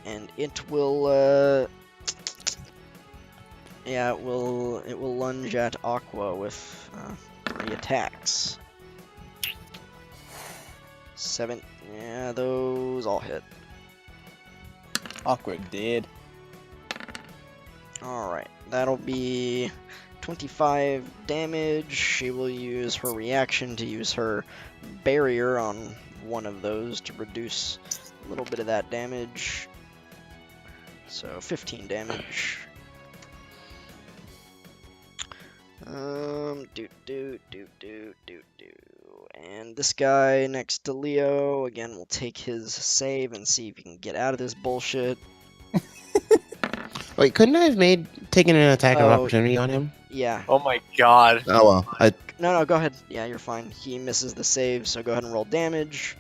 and it will, yeah, it will lunge at Aqua with 3 attacks. 7, yeah, those all hit. Aqua dead. Alright, that'll be 25 damage. She will use her reaction to use her barrier on one of those to reduce a little bit of that damage. So 15 damage. And this guy next to Leo, again, will take his save and see if he can get out of this bullshit. Wait, couldn't I have taken an attack of Oh. opportunity on him? Yeah. Oh my god. Oh well. No, go ahead. Yeah, you're fine. He misses the save, so go ahead and roll damage.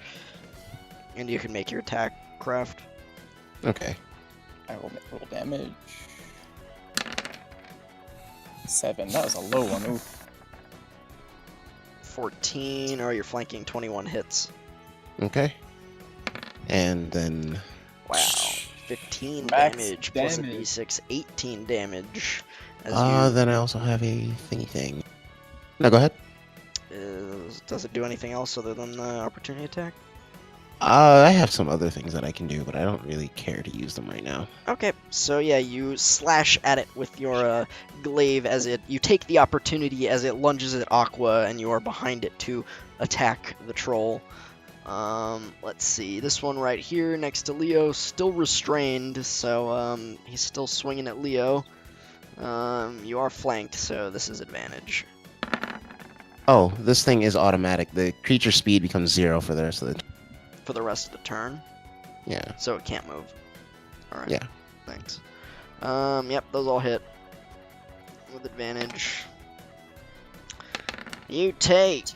And you can make your attack, Craft. Okay. I will roll damage. 7. That was a low one. Ooh. 14, or you're flanking 21 hits. Okay. And then. Wow. 15 Max damage plus a damage. d6, 18 damage. As Then I also have a thingy thing. No, go ahead. does it do anything else other than the opportunity attack? I have some other things that I can do, but I don't really care to use them right now. Okay, so yeah, you slash at it with your glaive as you take the opportunity as it lunges at Aqua, and you are behind it to attack the troll. Let's see, this one right here next to Leo, still restrained, so he's still swinging at Leo. You are flanked, so this is advantage. Oh, this thing is automatic. The creature speed becomes 0 for the rest of the. For the rest of the turn, Yeah. so it can't move. Alright. Yeah. Thanks. Yep, those all hit. With advantage. You take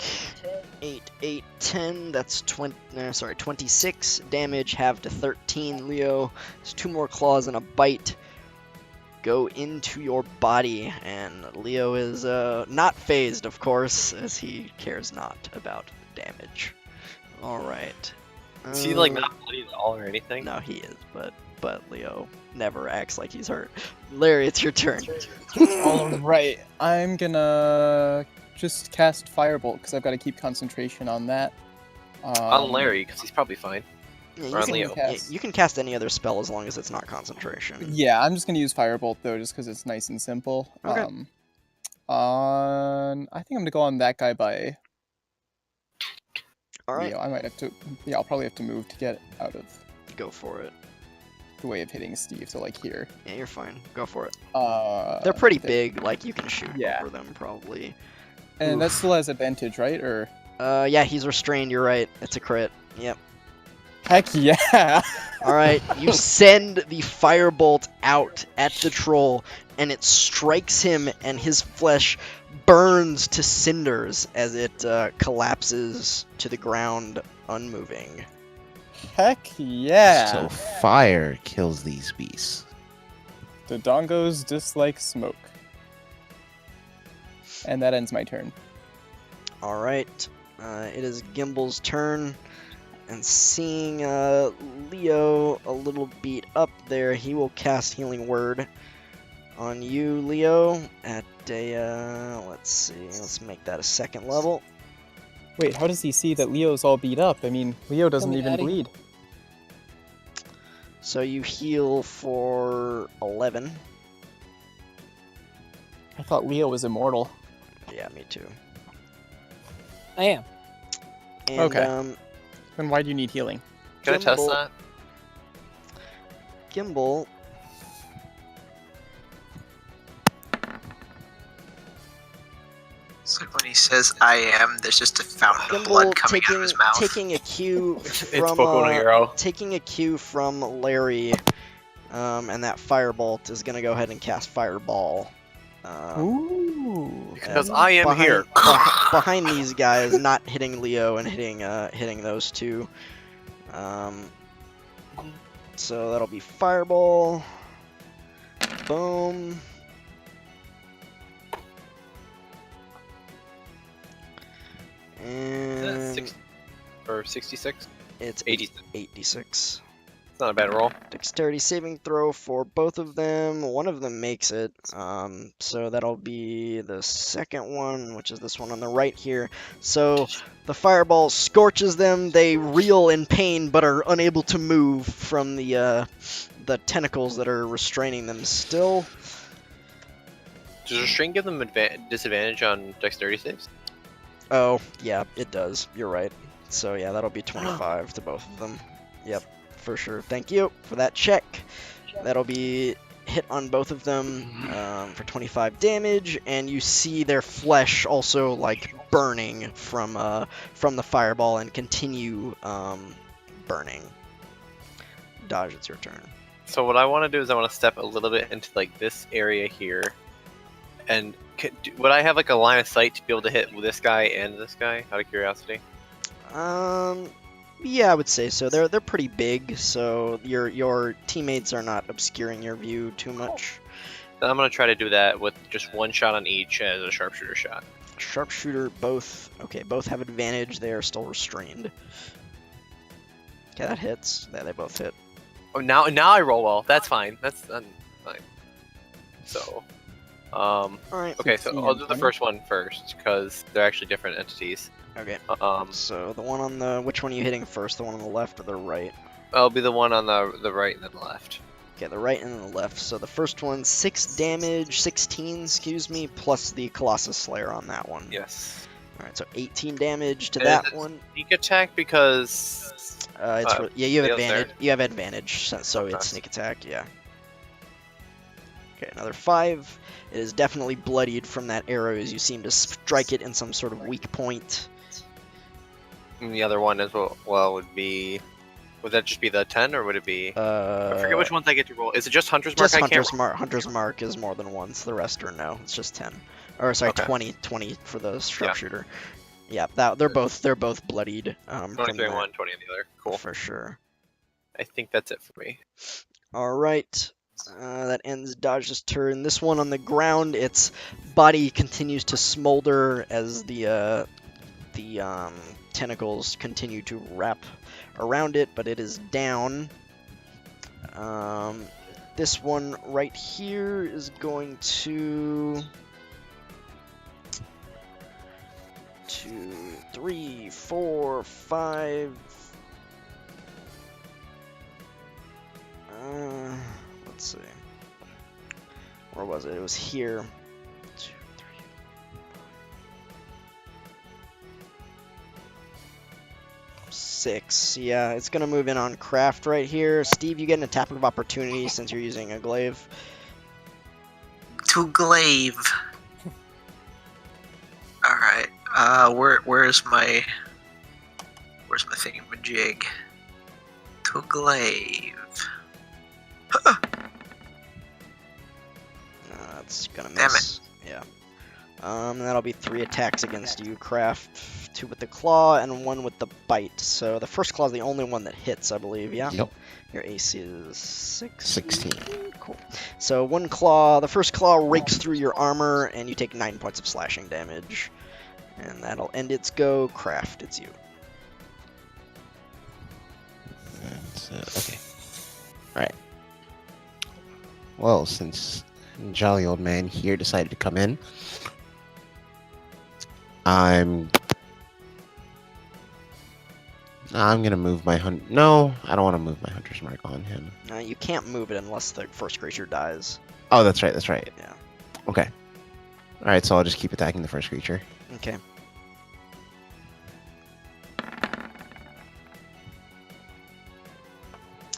8, 8, 10, that's 26 damage, halved to 13, Leo. There's 2 more claws and a bite go into your body, and Leo is not phased, of course, as he cares not about damage. Alright. Is he like not bloody at all or anything? No, he is, but Leo never acts like he's hurt. Larry, it's your turn. Alright, I'm gonna just cast Firebolt because I've got to keep concentration on that. On Larry, because he's probably fine. Yeah, Or on you, Leo. can, you can cast any other spell as long as it's not concentration. Yeah, I'm just gonna use Firebolt though, just because it's nice and simple. Okay. I think I'm gonna go on that guy by. Alright, Leo. I might have to. Yeah, I'll probably have to move to get out of go for it. the way of hitting Steve. So like here. Yeah, you're fine. Go for it. They're They're pretty big, like you can shoot Yeah. over them probably. And that Oof. still has advantage, right? Or Yeah, he's restrained, you're right. It's a crit. Yep. heck yeah! Alright, you send the firebolt out at the troll, and it strikes him, and his flesh burns to cinders as it collapses to the ground, unmoving. Heck yeah! So fire kills these beasts. The dongos dislike smoke. And that ends my turn. Alright, it is Gimble's turn, and seeing Leo a little beat up there, he will cast Healing Word on you, Leo, at a, let's see, let's make that a 2nd level. Wait, how does he see that Leo's all beat up? I mean, Leo doesn't even Daddy. bleed. So you heal for 11. I thought Leo was immortal. Yeah, me too. I am. And, Okay. Then why do you need healing? Can I test Gimbal- that? Gimbal. It's like when he says "I am," there's just a fountain of blood Gimbal coming out of his mouth. taking a cue It's from Boku no Hero. taking a cue from Larry, and that firebolt is gonna go ahead and cast Fireball. Ooh. Because I am behind, here. behind these guys, not hitting Leo and hitting those two. So that'll be Fireball. Boom. or 66? It's 86. 86. It's not a bad roll. Dexterity saving throw for both of them. One of them makes it. So that'll be the second one, which is this one on the right here. So the fireball scorches them. They reel in pain, but are unable to move from the tentacles that are restraining them still. Does restraint give them disadvantage on dexterity saves? Oh, yeah, it does. You're right. So yeah, that'll be 25 to both of them. Yep, for sure. Thank you for that check. That'll be hit on both of them for 25 damage, and you see their flesh also like burning from the fireball and continue burning. Dodge, it's your turn. So what I want to do is I want to step a little bit into like this area here, and would I have like a line of sight to be able to hit this guy and this guy? Out of curiosity. Yeah, I would say so. They're pretty big, so your teammates are not obscuring your view too much. I'm gonna try to do that with just one shot on each as a sharpshooter shot. Sharpshooter, both have advantage. They are still restrained. Okay, that hits. Yeah, they both hit. Oh, now I roll well. That's fine. That's fine. So, All right. okay. So I'll do the first one first because they're actually different entities. Okay. So the one on the which one are you hitting first? The one on the left or the right? I'll be the one on the right and then the left. Okay, the right and the left. So the first one, 6 damage, 16, excuse me, plus the Colossus Slayer on that one. Yes. All right, so 18 damage to And that it's one. Sneak attack because Yeah, you have the advantage. other- You have advantage, so Okay. it's sneak attack. Yeah. Okay, another 5. It is definitely bloodied from that arrow as you seem to strike it in some sort of weak point. and the other one as well would be. Would that just be the 10 or would it be? I forget which ones I get to roll. Is it just Hunter's Mark? Just I Hunter's can't. Mark. Hunter's Mark is more than once. The rest are no. It's just 10. Or sorry, Okay. 20 for the sharpshooter. Yeah, they're both bloodied. 23 on one, 20 on the other. Cool. For sure. I think that's it for me. All right. That ends Dodge's turn. This one on the ground, its body continues to smolder as the tentacles continue to wrap around it, but it is down. This one right here is going to 2, 3, 4, 5. Let's see. Where was it? It was here. 2, 3. 6. Yeah, it's gonna move in on craft right here. Steve, you get an attack of opportunity since you're using a glaive. To glaive. All right. Where's my thingamajig? To glaive. That's gonna Damn miss. Yeah. And that'll be 3 attacks against you, Craft. 2 with the claw and 1 with the bite. So the first claw is the only one that hits, I believe. Yeah. Yep. Your AC is 16. Cool. So 1 claw. The first claw rakes through your armor, and you take 9 points of slashing damage. And that'll end its go. Craft, it's you. That's, okay. Alright. Well, since jolly old man here decided to come in, I'm gonna move my No, I don't want to move my Hunter's Mark on him. You can't move it unless the first creature dies. Oh, that's right, that's right. Yeah. Okay. Alright, so I'll just keep attacking the first creature. Okay.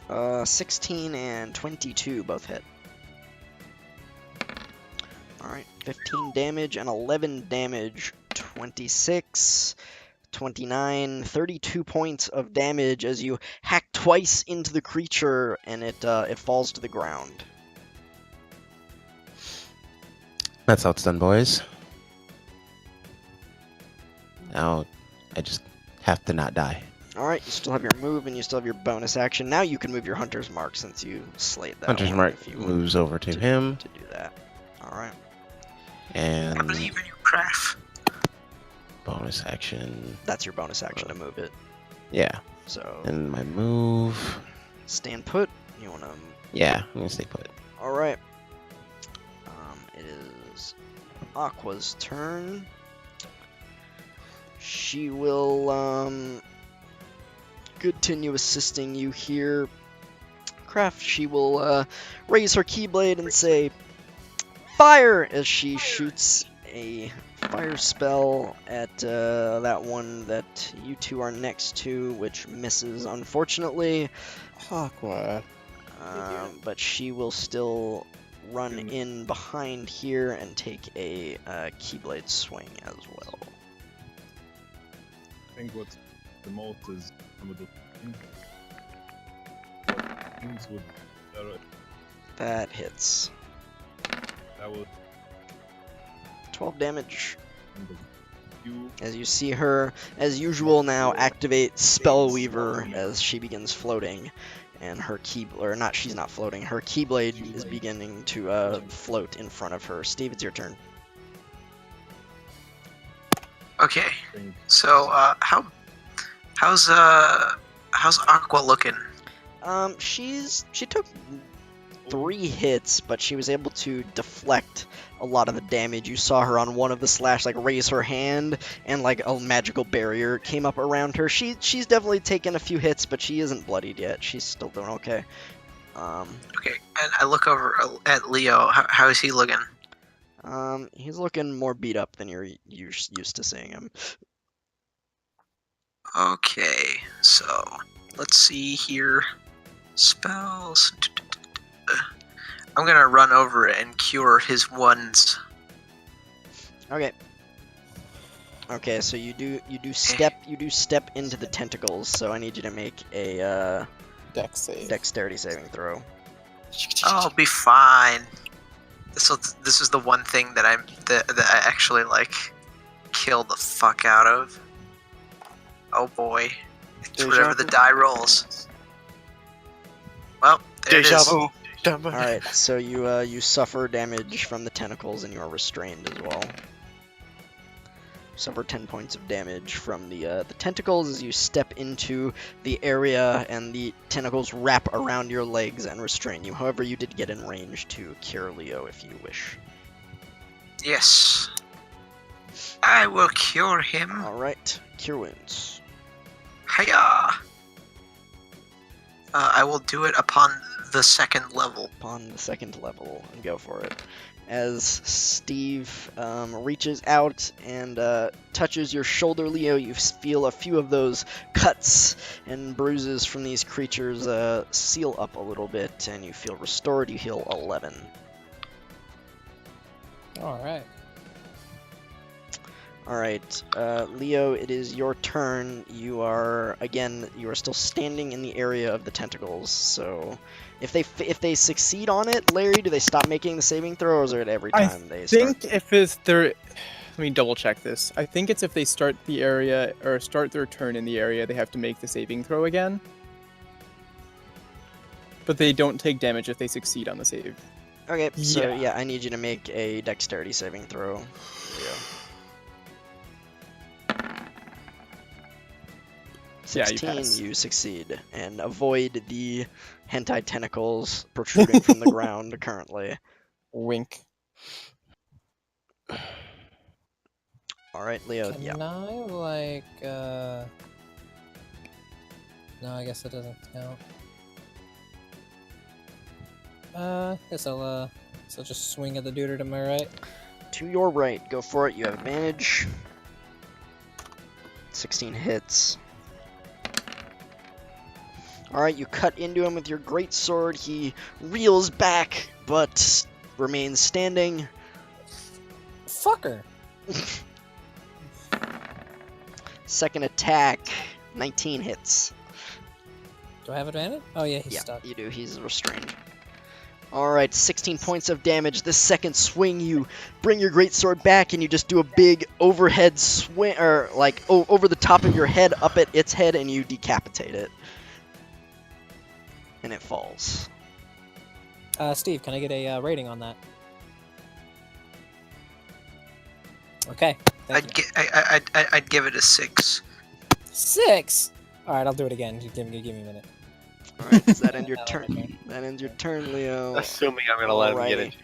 Uh, 16 and 22 both hit. Alright, 15 damage and 11 damage. 26, 29, 32 points of damage as you hack twice into the creature and it falls to the ground. That's how it's done, boys. Now, I just have to not die. Alright, you still have your move and you still have your bonus action. Now you can move your Hunter's Mark since you slayed that Hunter's one, Mark if you want moves over to him, to do that. Alright. and I believe in you, Craft. bonus action. That's your bonus action to move it. Yeah. So And my move. stand put. You wanna? Yeah, I'm gonna stay put. All right. It is Aqua's turn. She will continue assisting you here. Craft. She will raise her keyblade and say, "Fire!" as she shoots a fire spell at that one that you two are next to, which misses, unfortunately. Aqua. But she will still run in behind here and take a keyblade swing as well. I think what's the most is some of the things would That hits. that was 12 damage. you As you see her, as usual now, activate Spellweaver as she begins floating. And her she's not floating, her keyblade is beginning to float in front of her. Steve, it's your turn. Okay. think So, how's Aqua looking? She took 3 hits, but she was able to deflect a lot of the damage. You saw her on one of the slash, like, raise her hand, and like a magical barrier came up around her. She's definitely taken a few hits, but she isn't bloodied yet. She's still doing okay. Okay, and I look over at Leo. How is he looking? He's looking more beat up than you're used to seeing him. Okay, so let's see here. Spells. I'm gonna run over and cure his wounds. Okay. Okay, so you do step into the tentacles. So I need you to make a Dex save. dexterity saving throw. I'll be fine. This is the one thing that I actually like kill the fuck out of. Oh boy, it's whatever the die rolls. Well, there it Deja is. vu. All right, so you suffer damage from the tentacles and you are restrained as well. Suffer 10 points of damage from the tentacles as you step into the area and the tentacles wrap around your legs and restrain you. However, you did get in range to cure Leo if you wish. Yes, I will cure him. All right, cure wounds. Hiya! I will do it upon the second level. Upon the second level, and go for it. As Steve reaches out and touches your shoulder, Leo, you feel a few of those cuts and bruises from these creatures seal up a little bit, and you feel restored. You heal 11. Alright. Alright, Leo, it is your turn. You are still standing in the area of the tentacles, so if they succeed on it, Larry, do they stop making the saving throw, or is it every time they start? think if it's their... Let me double check this. I think it's if they start the area, or start their turn in the area, they have to make the saving throw again. But they don't take damage if they succeed on the save. Okay, so Yeah. yeah, I need you to make a dexterity saving throw, Leo. Yeah, you 16, pass. you succeed, and avoid the hentai tentacles protruding from the ground currently. Wink. Alright, Leo, Can yeah. I, like, No, I guess it doesn't count. Guess I'll just swing at the dude to my right. To your right, go for it, you have advantage. 16 hits. Alright, you cut into him with your great sword. He reels back, but remains standing. Fucker! Second attack, 19 hits. Do I have advantage? Oh yeah, he's Yeah, stuck. you do. He's restrained. Alright, 16 points of damage. This second swing, you bring your greatsword back and you just do a big overhead swing, or like over the top of your head, up at its head, and you decapitate it. And it falls. Steve, can I get a rating on that? Okay. Thank you. I'd give it a 6. 6. All right, I'll do it again. Just give me a minute. All right, does that end your I'll turn? let my turn. That ends your turn, Leo. Assuming I'm gonna let him get it.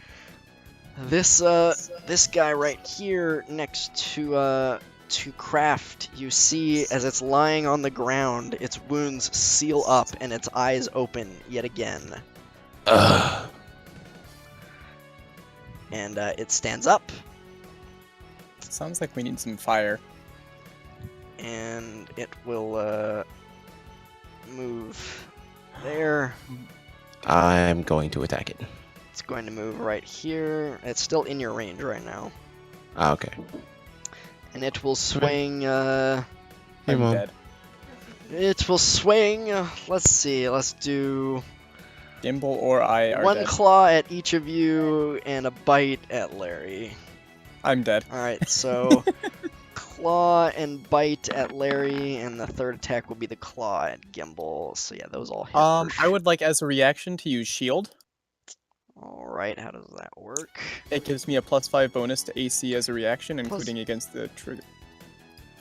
This guy right here next to Craft, you see as it's lying on the ground, its wounds seal up and its eyes open yet again. And it stands up, Sounds like we need some fire. and it will move there. I'm going to attack it. It's going to move right here. It's still in your range right now. Ah, okay. And it will swing, Hey, I'm Mom. dead. it will swing, let's see, let's do Gimbal or I are one dead. claw at each of you and a bite at Larry. I'm dead. Alright, so claw and bite at Larry, and the third attack will be the claw at Gimbal. So yeah, those all hit. I would like as a reaction to use shield. Alright, how does that work? It gives me a +5 bonus to AC as a reaction, Plus- including against the trigger.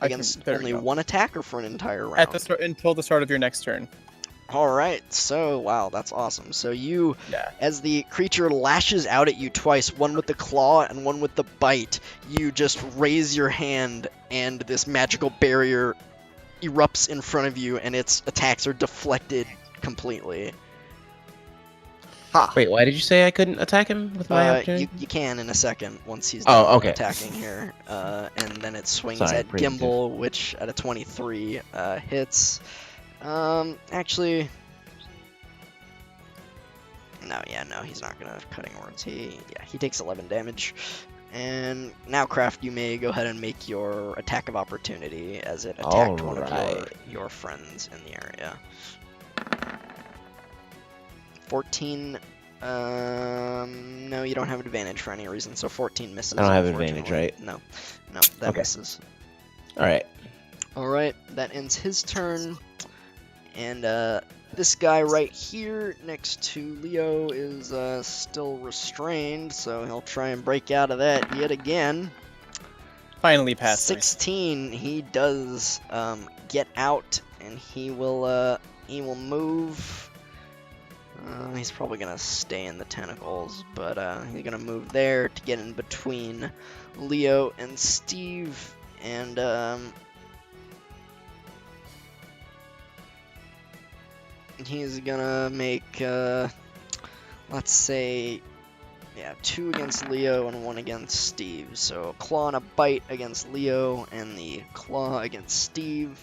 Against there we only go. one attack or for an entire round? At the start until the start of your next turn. Alright, so wow, that's awesome. So you, Yeah. as the creature lashes out at you twice, one with the claw and one with the bite, you just raise your hand and this magical barrier erupts in front of you and its attacks are deflected completely. Wait, why did you say I couldn't attack him with my opportunity? You can in a second once he's Oh, done okay. attacking here. And then it swings Sorry, at primitive. Gimbal, which at a 23 hits. Actually... No, he's not gonna cutting words. He takes 11 damage. And now, Craft, you may go ahead and make your attack of opportunity as it attacked one of Alright. your friends in the area. 14. No, you don't have advantage for any reason, so 14 misses. I don't have advantage, unfortunately. No, that Okay. misses. Alright. Alright, that ends his turn. And this guy right here next to Leo is still restrained, so he'll try and break out of that yet again. Finally passed. 16, he does get out, and he will move. He's probably gonna stay in the tentacles, but he's gonna move there to get in between Leo and Steve, and he's gonna make let's say 2 against Leo and 1 against Steve. So claw and a bite against Leo and the claw against Steve.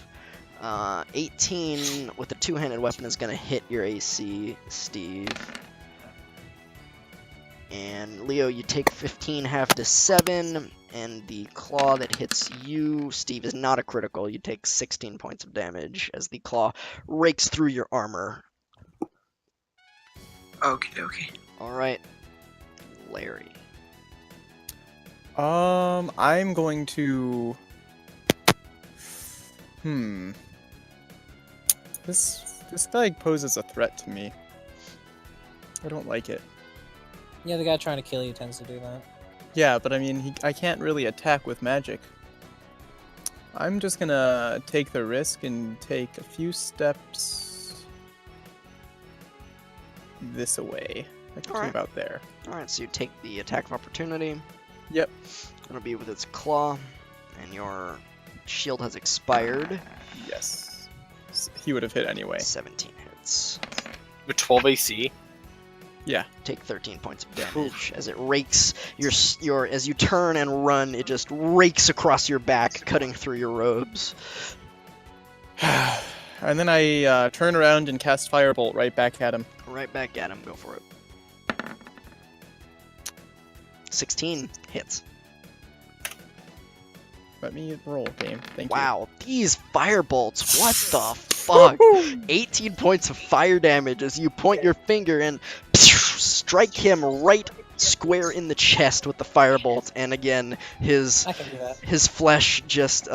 18 with a two-handed weapon is gonna hit your AC, Steve. And Leo, you take 15 half to 7, and the claw that hits you, Steve, is not a critical. You take 16 points of damage as the claw rakes through your armor. Okay. Alright, Larry. I'm going to. This guy poses a threat to me. I don't like it. Yeah, the guy trying to kill you tends to do that. Yeah, but I mean, I can't really attack with magic. I'm just gonna take the risk and take a few steps this way. Like Alright. about there. Alright, so you take the attack of opportunity. Yep. It'll be with its claw, and your shield has expired. Yes. He would have hit anyway. 17 hits. With 12 AC. Yeah. Take 13 points of damage as it rakes your as you turn and run, it just rakes across your back, cutting through your robes. And then I turn around and cast Firebolt right back at him. Right back at him, go for it. 16 hits. Let me roll, game. Thank you. Wow, these firebolts, what the fuck? 18 points of fire damage as you point your finger and strike him right square in the chest with the firebolt, and again, his I can do that. his flesh just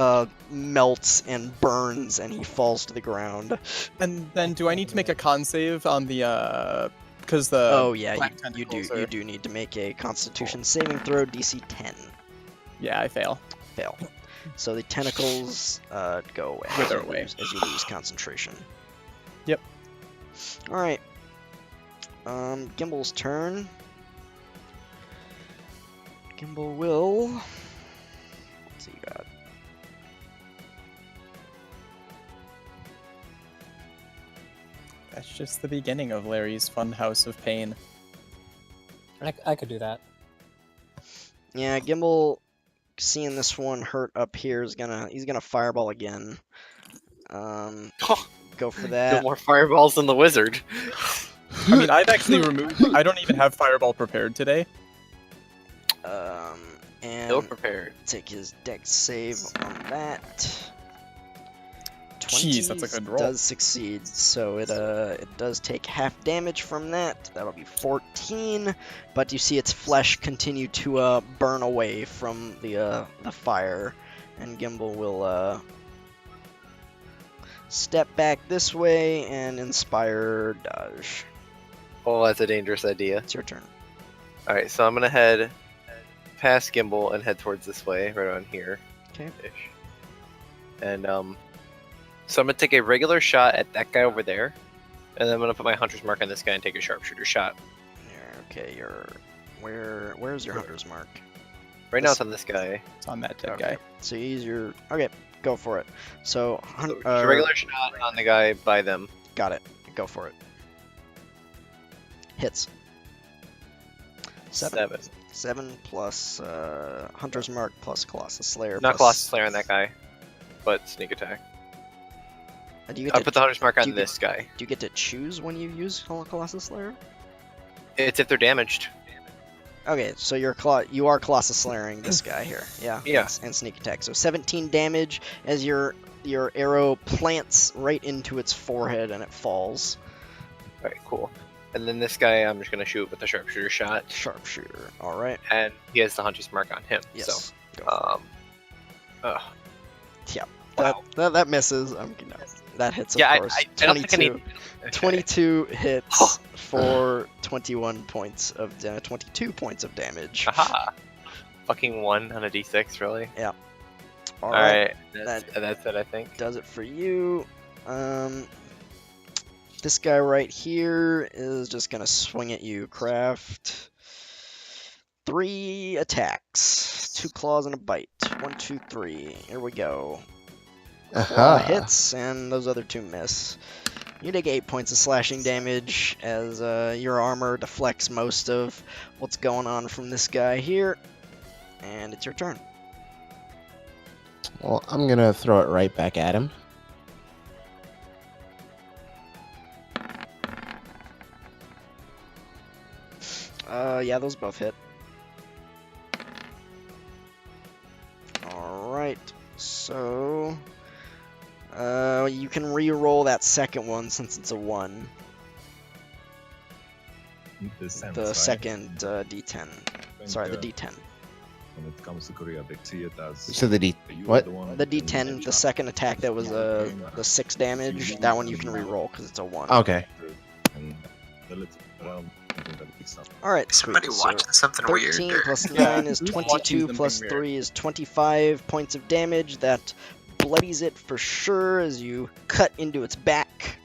melts and burns, and he falls to the ground. And then do I need to make a con save on the because the Oh yeah, black you tentacles are- do need to make a Constitution saving throw, DC 10. Yeah, I fail. Fail. So the tentacles go away. Wither away. As you lose concentration. Yep. Alright. Gimble's turn. Gimbal will... What's he got? That's just the beginning of Larry's fun house of pain. I could do that. Yeah, Gimbal, seeing this one hurt up here, he's gonna fireball again. Go for Kill that. more fireballs than the wizard. I mean, I've actually removed... I don't even have Fireball prepared today. And Ill prepared. take his dex save on that. Jeez, that's a good roll. Does succeed, so it does take half damage from that. That'll be 14. But you see its flesh continue to burn away from the fire, and Gimbal will step back this way and inspire dodge. Oh, that's a dangerous idea. It's your turn. All right, so I'm gonna head past Gimbal and head towards this way, right around here. Okay. Ish. And so I'm gonna take a regular shot at that guy over there, and then I'm gonna put my hunter's mark on this guy and take a sharpshooter shot. Okay, where's your hunter's mark? Right now it's on this guy. It's on that dead Okay. guy. So you use your... Okay, go for it. So, So just a regular shot on the guy by them. got it. Go for it. Hits. 7. 7 plus Hunter's Mark plus Colossus Slayer. Not plus... Colossus Slayer on that guy, but sneak attack. Do you I get put to, the hunter's mark do on you this guy. do you get to choose when you use Colossus Slayer? It's if they're damaged. Okay, so you are Colossus Slayering this guy here. Yeah. Yeah. And sneak attack. So 17 damage as your arrow plants right into its forehead and it falls. Alright, cool. And then this guy I'm just gonna shoot with a sharpshooter shot. Sharpshooter. All right. And he has the hunter's mark on him. Yes. So Go for it. yeah. That misses. No, that hits, of Yeah, course. I don't think I 22, need. Okay. 22 hits for 22 points of damage. Aha! Fucking 1 on a d6, really? All Alright, That that's it, I think. does it for you. This guy right here is just gonna swing at you. Craft 3 attacks, 2 claws and a bite. 1, 2, 3. Here we go. Aha. Hits, and those other 2 miss. You take 8 points of slashing damage as your armor deflects most of what's going on from this guy here. And it's your turn. Well, I'm gonna throw it right back at him. Yeah, those both hit. Alright, so... you can re-roll that second one since it's a 1. The sense, The right? second D10. I Sorry, the think, D10. When it comes to Korea, they see it as So the D. you are What? the one The who can D10, reach the out. second attack that was the 6 damage, that one you can re-roll because it's a 1. Okay. And the little around, I think that would be something. Alright, Is sweet. somebody So watching something 13 weird? Or... plus Yeah, 9 is who's 22, watching plus something 3 is 25 points of damage. That bloodies it for sure as you cut into its back.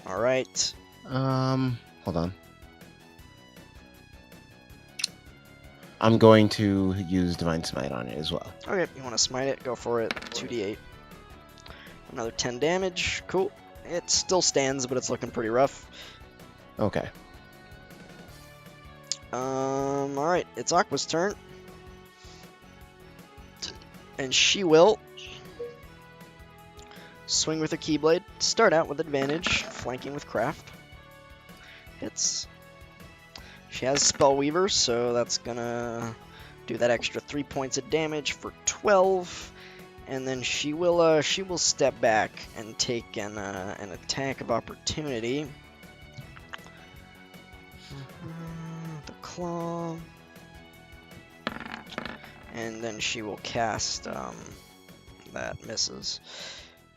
Alright. Hold on. I'm going to use Divine Smite on it as well. Okay, you want to smite it? Go for it. 2d8. Another 10 damage. Cool. It still stands, but it's looking pretty rough. Okay. Alright, it's Aqua's turn. And she will swing with her Keyblade. Start out with advantage, flanking with Craft. Hits. She has Spellweaver, so that's gonna do that extra 3 points of damage for 12. And then she will step back and take an attack of opportunity. The claw. And then she will cast that misses.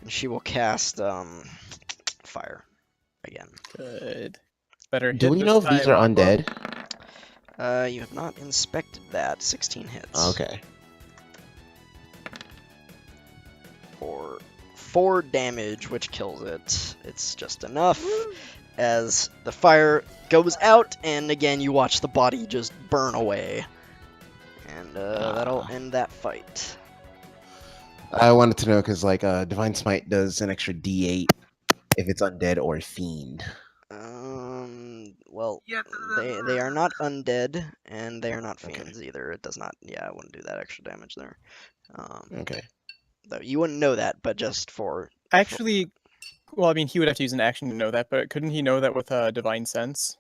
And she will cast fire again. Good. Better Do hit we this know if these time, are Aqua. undead? You have not inspected that. 16 hits. Okay. 4 damage, which kills it. It's just enough as the fire goes out, and again you watch the body just burn away. And that'll end that fight. I wanted to know because like Divine Smite does an extra D8 if it's undead or fiend. Well, Yeah, they are not undead, and they are not fiends either. It does not. Yeah, I wouldn't do that extra damage there. Okay. Though you wouldn't know that, but just for Actually, well, I mean, he would have to use an action to know that, but couldn't he know that with Divine Sense?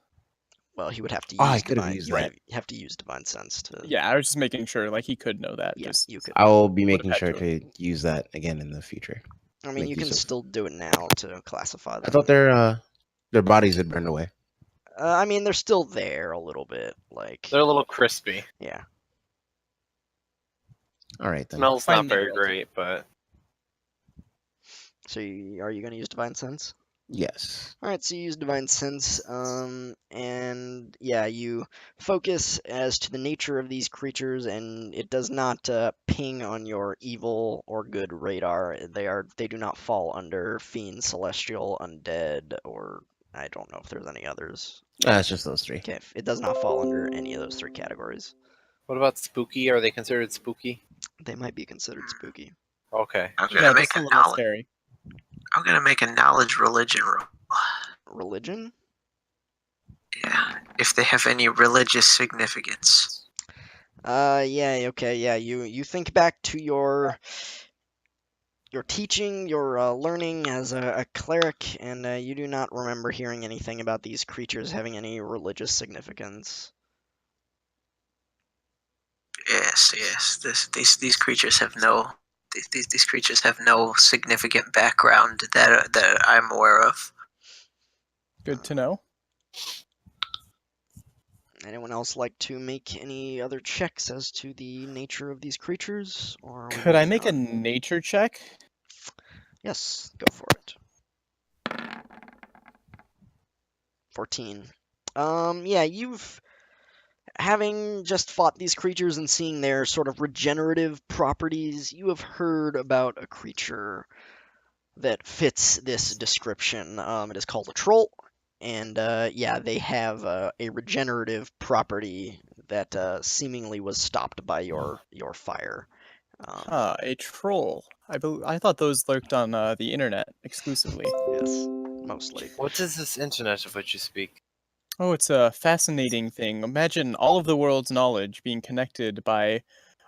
well, he would have to use Oh, I could have divine. used You that. have to use divine sense to. Yeah, I was just making sure, like, he could know that. Yeah, Just you could. I will be Would've making had sure to. to use that again in the future. I mean, make you can use of- still do it now to classify them. I thought their bodies had burned away. I mean, they're still there a little bit. Like, They're a little crispy. yeah. All right then. Smells Fine not very minerals. great, but So, are you going to use divine sense? Yes. All right, so you use divine sense, and yeah, you focus as to the nature of these creatures, and it does not ping on your evil or good radar. They do not fall under fiend, celestial, undead, or I don't know if there's any others. It's just those 3. Okay, it does not fall under any of those 3 categories. what about spooky? Are they considered spooky? They might be considered spooky. Okay. I'm gonna Yeah, make just a a little knowledge. scary. I'm gonna make a knowledge religion roll. Religion? Yeah, if they have any religious significance. Yeah, okay, yeah. You think back to your teaching, your learning as a cleric, and you do not remember hearing anything about these creatures having any religious significance. Yes. These creatures have no. These creatures have no significant background that I'm aware of. Good to know. Anyone else like to make any other checks as to the nature of these creatures? Or are we Could I moving make a on? nature check? Yes, go for it. 14. Yeah, having just fought these creatures and seeing their sort of regenerative properties, you have heard about a creature that fits this description. It is called a troll, and yeah, they have a regenerative property that seemingly was stopped by your fire. A troll. I thought those lurked on the internet exclusively. Yes, mostly. What is this internet of which you speak? Oh, it's a fascinating thing. Imagine all of the world's knowledge being connected by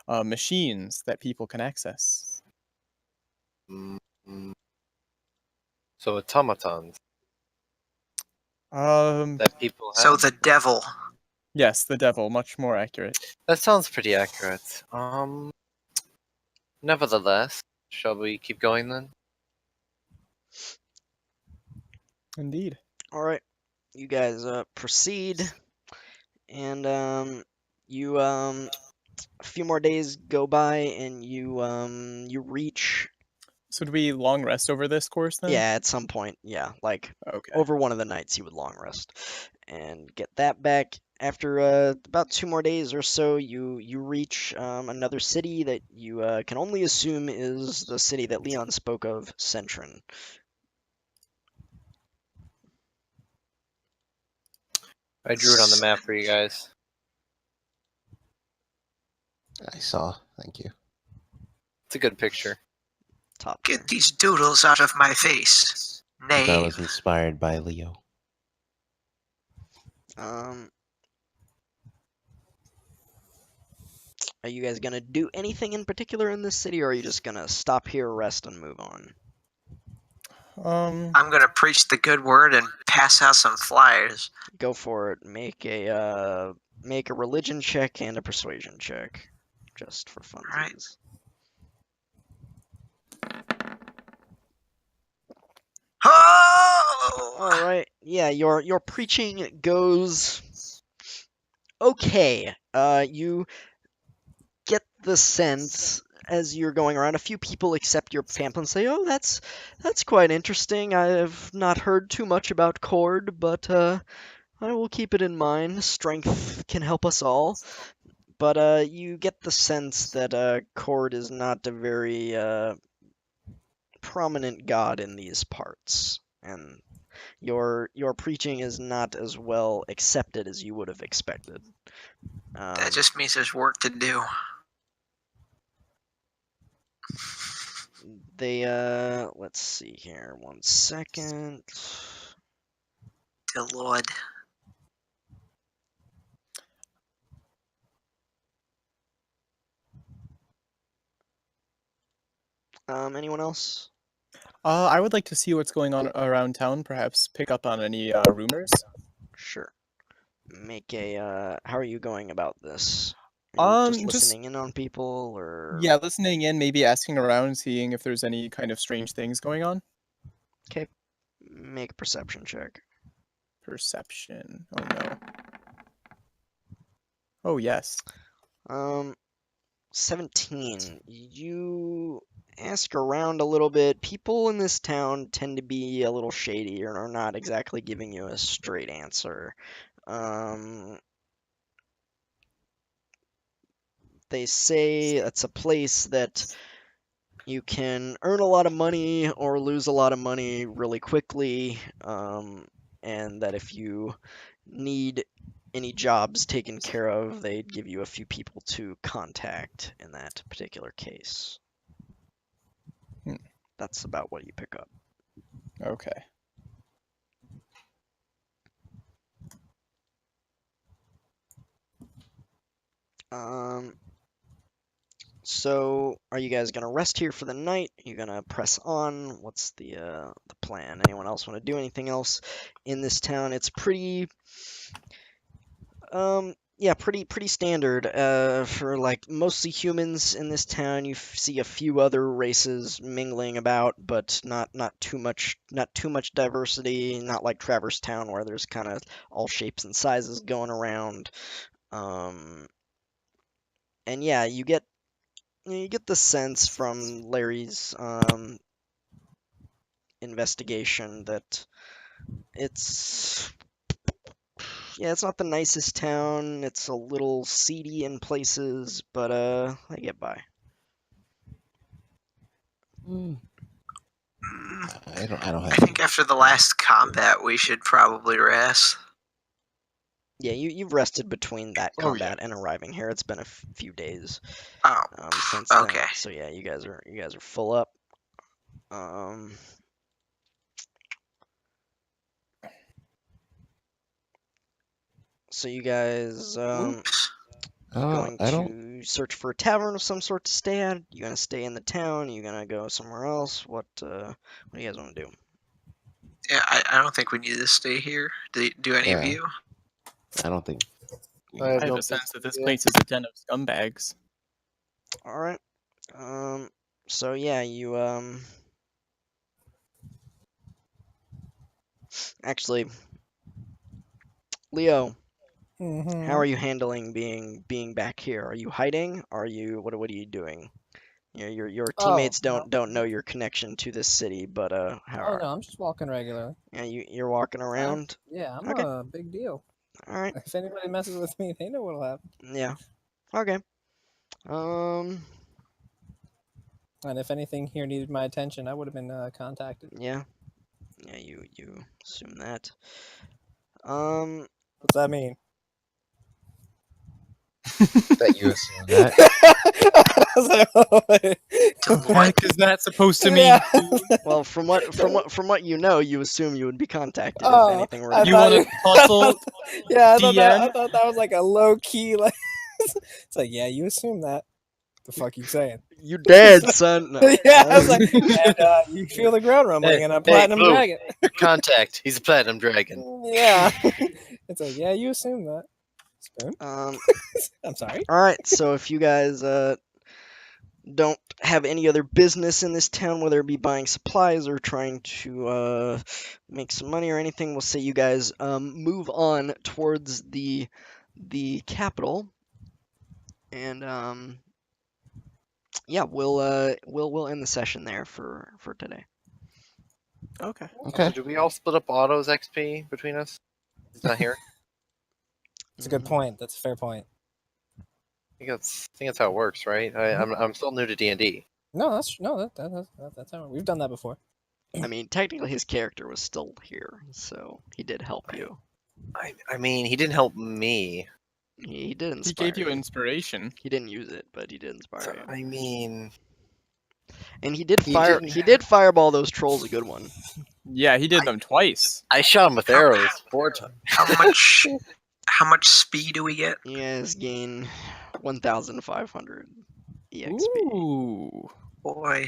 machines that people can access. Mm. So automatons Um, that people have. So the devil. yes, the devil, much more accurate. That sounds pretty accurate. Nevertheless, shall we keep going then? Indeed. All right, you guys proceed, and you a few more days go by, and you reach. So do we long rest over this course then? Yeah, at some point, yeah, like Okay. over one of the nights you would long rest and get that back. After about 2 more days or so, you reach another city that you can only assume is the city that Leon spoke of, Centron. I drew it on the map for you guys. I saw. Thank you. It's a good picture. Top tier. Get these doodles out of my face. That Nay. was inspired by Leo. Are you guys gonna do anything in particular in this city, or are you just gonna stop here, rest, and move on? I'm gonna preach the good word and pass out some flyers. Go for it. Make a religion check and a persuasion check, just for funsies. Oh! All right. Yeah, your preaching goes okay. You get the sense as you're going around, a few people accept your pamphlet and say, "Oh, that's quite interesting. I've not heard too much about Cord, but I will keep it in mind. Strength can help us all." But you get the sense that Cord is not a very prominent god in these parts, and your preaching is not as well accepted as you would have expected. That just means there's work to do. They let's see here, 1 second. Dear Lord. Anyone else? I would like to see what's going on around town. Perhaps pick up on any rumors. Sure. Make a how are you going about this? Are you just listening in on people, or Yeah, listening in, maybe asking around, seeing if there's any kind of strange things going on. okay? Make a perception check. Perception. Oh no. Oh yes. 17. You ask around a little bit. People in this town tend to be a little shady or are not exactly giving you a straight answer. They say it's a place that you can earn a lot of money or lose a lot of money really quickly, and that if you need any jobs taken care of, they'd give you a few people to contact in that particular case. That's about what you pick up. Okay. So are you guys gonna rest here for the night? Are you gonna press on? What's the plan? Anyone else want to do anything else in this town? It's pretty yeah, pretty standard for like mostly humans in this town. You see a few other races mingling about, but not too much diversity. Not like Traverse Town where there's kind of all shapes and sizes going around. And yeah, you get the sense from Larry's investigation that it's not the nicest town. It's a little seedy in places, but they get by. I don't have. I think after the last combat, we should probably rest. Yeah, you've rested between that Oh, yeah. combat and arriving here. It's been a few days Oh, since then. okay. So yeah, you guys are full up. So you guys Oops. going I don't. to search for a tavern of some sort to stay at? You gonna stay in the town? You gonna go somewhere else? What do you guys want to do? Yeah, I don't think we need to stay here. Do any of Yeah. you? I don't think. I have a sense that this place is a den of scumbags. All right. So yeah, you actually, Leo, how are you handling being back here? Are you hiding? Are you what are you doing? Your teammates don't know your connection to this city, but how Oh no, I'm just walking regularly. yeah, you're walking around? Yeah, I'm Okay. a big deal. All right. If anybody messes with me, they know what'll happen. Yeah. Okay. And if anything here needed my attention, I would have been contacted. Yeah. Yeah, you assume that. What's that mean? That you assume that. I was like, oh, wait. What the heck is that supposed to mean? Yeah. Well, from what you know, you assume you would be contacted Oh, if anything were I to You thought want to consult? Yeah, I DM? thought that was like a low key like. It's like, yeah, you assume that. The fuck you saying? You dead, son. No. Yeah, I was like, and you feel the ground rumbling, and a platinum Blue. dragon. Your contact. He's a platinum dragon. Yeah, it's like, yeah, you assume that. Spoon. I'm sorry. All right. So if you guys don't have any other business in this town, whether it be buying supplies or trying to make some money or anything, we'll say you guys move on towards the capital, and yeah, we'll end the session there for today. Okay. Okay. So do we all split up Otto's XP between us? He's not here. It's a good point. That's a fair point. I think that's how it works, right? I'm still new to D&D. No, that's how we've done that before. I mean, technically his character was still here, so he did help you. I mean, he didn't help me. He did He inspire gave you inspiration. He didn't use it, but he did inspire So, you. I mean, And he did he fire. didn't- He did fireball those trolls a good one. Yeah, he did them twice. I shot him with arrows 4 times. How much speed do we get? You guys gain 1,500 EXP. Ooh. Boy.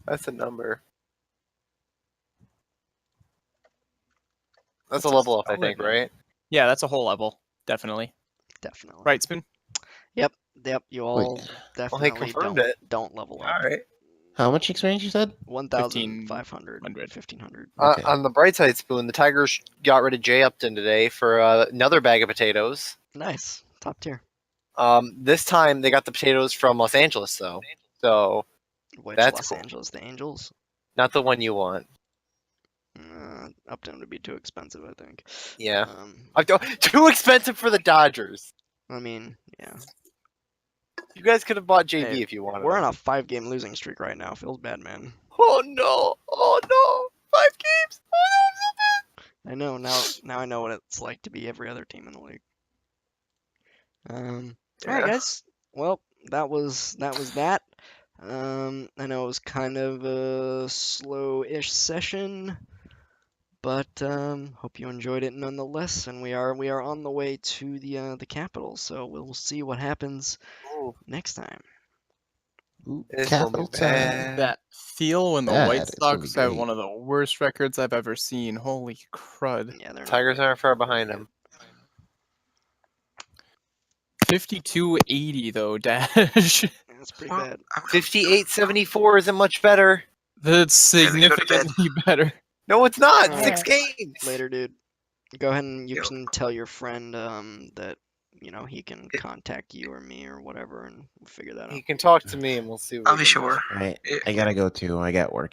That's a number. That's a That's a level up, I solid think, number. right? Yeah, that's a whole level. Definitely. Definitely. Right, Spoon? Yep. You all Wait. definitely confirmed don't it. don't level up. All right. How much experience you said? 1,500. 1,500. 1,500. Okay. On the bright side, Spoon, the Tigers got rid of Jay Upton today for another bag of potatoes. Nice. Top tier. This time they got the potatoes from Los Angeles, though. So Which That's Los cool. Angeles? The Angels? not the one you want. Upton would be too expensive, I think. Yeah. Too expensive for the Dodgers. I mean, yeah. You guys could have bought JV Hey, if you wanted. We're him. on a 5-game losing streak right now. Feels bad, man. Oh no! Oh no! 5 games! Oh I know now. I know what it's like to be every other team in the league. All right, Yeah. guys. Well, that was that. I know it was kind of a slow-ish session, but hope you enjoyed it nonetheless. And we are on the way to the capital, so we'll see what happens no! next time. Ooh, This capital will be time. bad. That feel when the Bad, White it's gonna be Sox have great. one of the worst records I've ever seen. Holy crud. Yeah, they're not Tigers good. aren't far behind him. 52-80 though, Dash. That's pretty Well, bad. 58-74 isn't much better. That's Time to go to bed. significantly better. No, it's not. Alright. 6 games. Later, dude. Go ahead and you Yo. can tell your friend that he can contact you or me or whatever, and we'll figure that out. He can talk to me, and we'll see. What I'll we be can do. sure. All right, I gotta go too. I got work.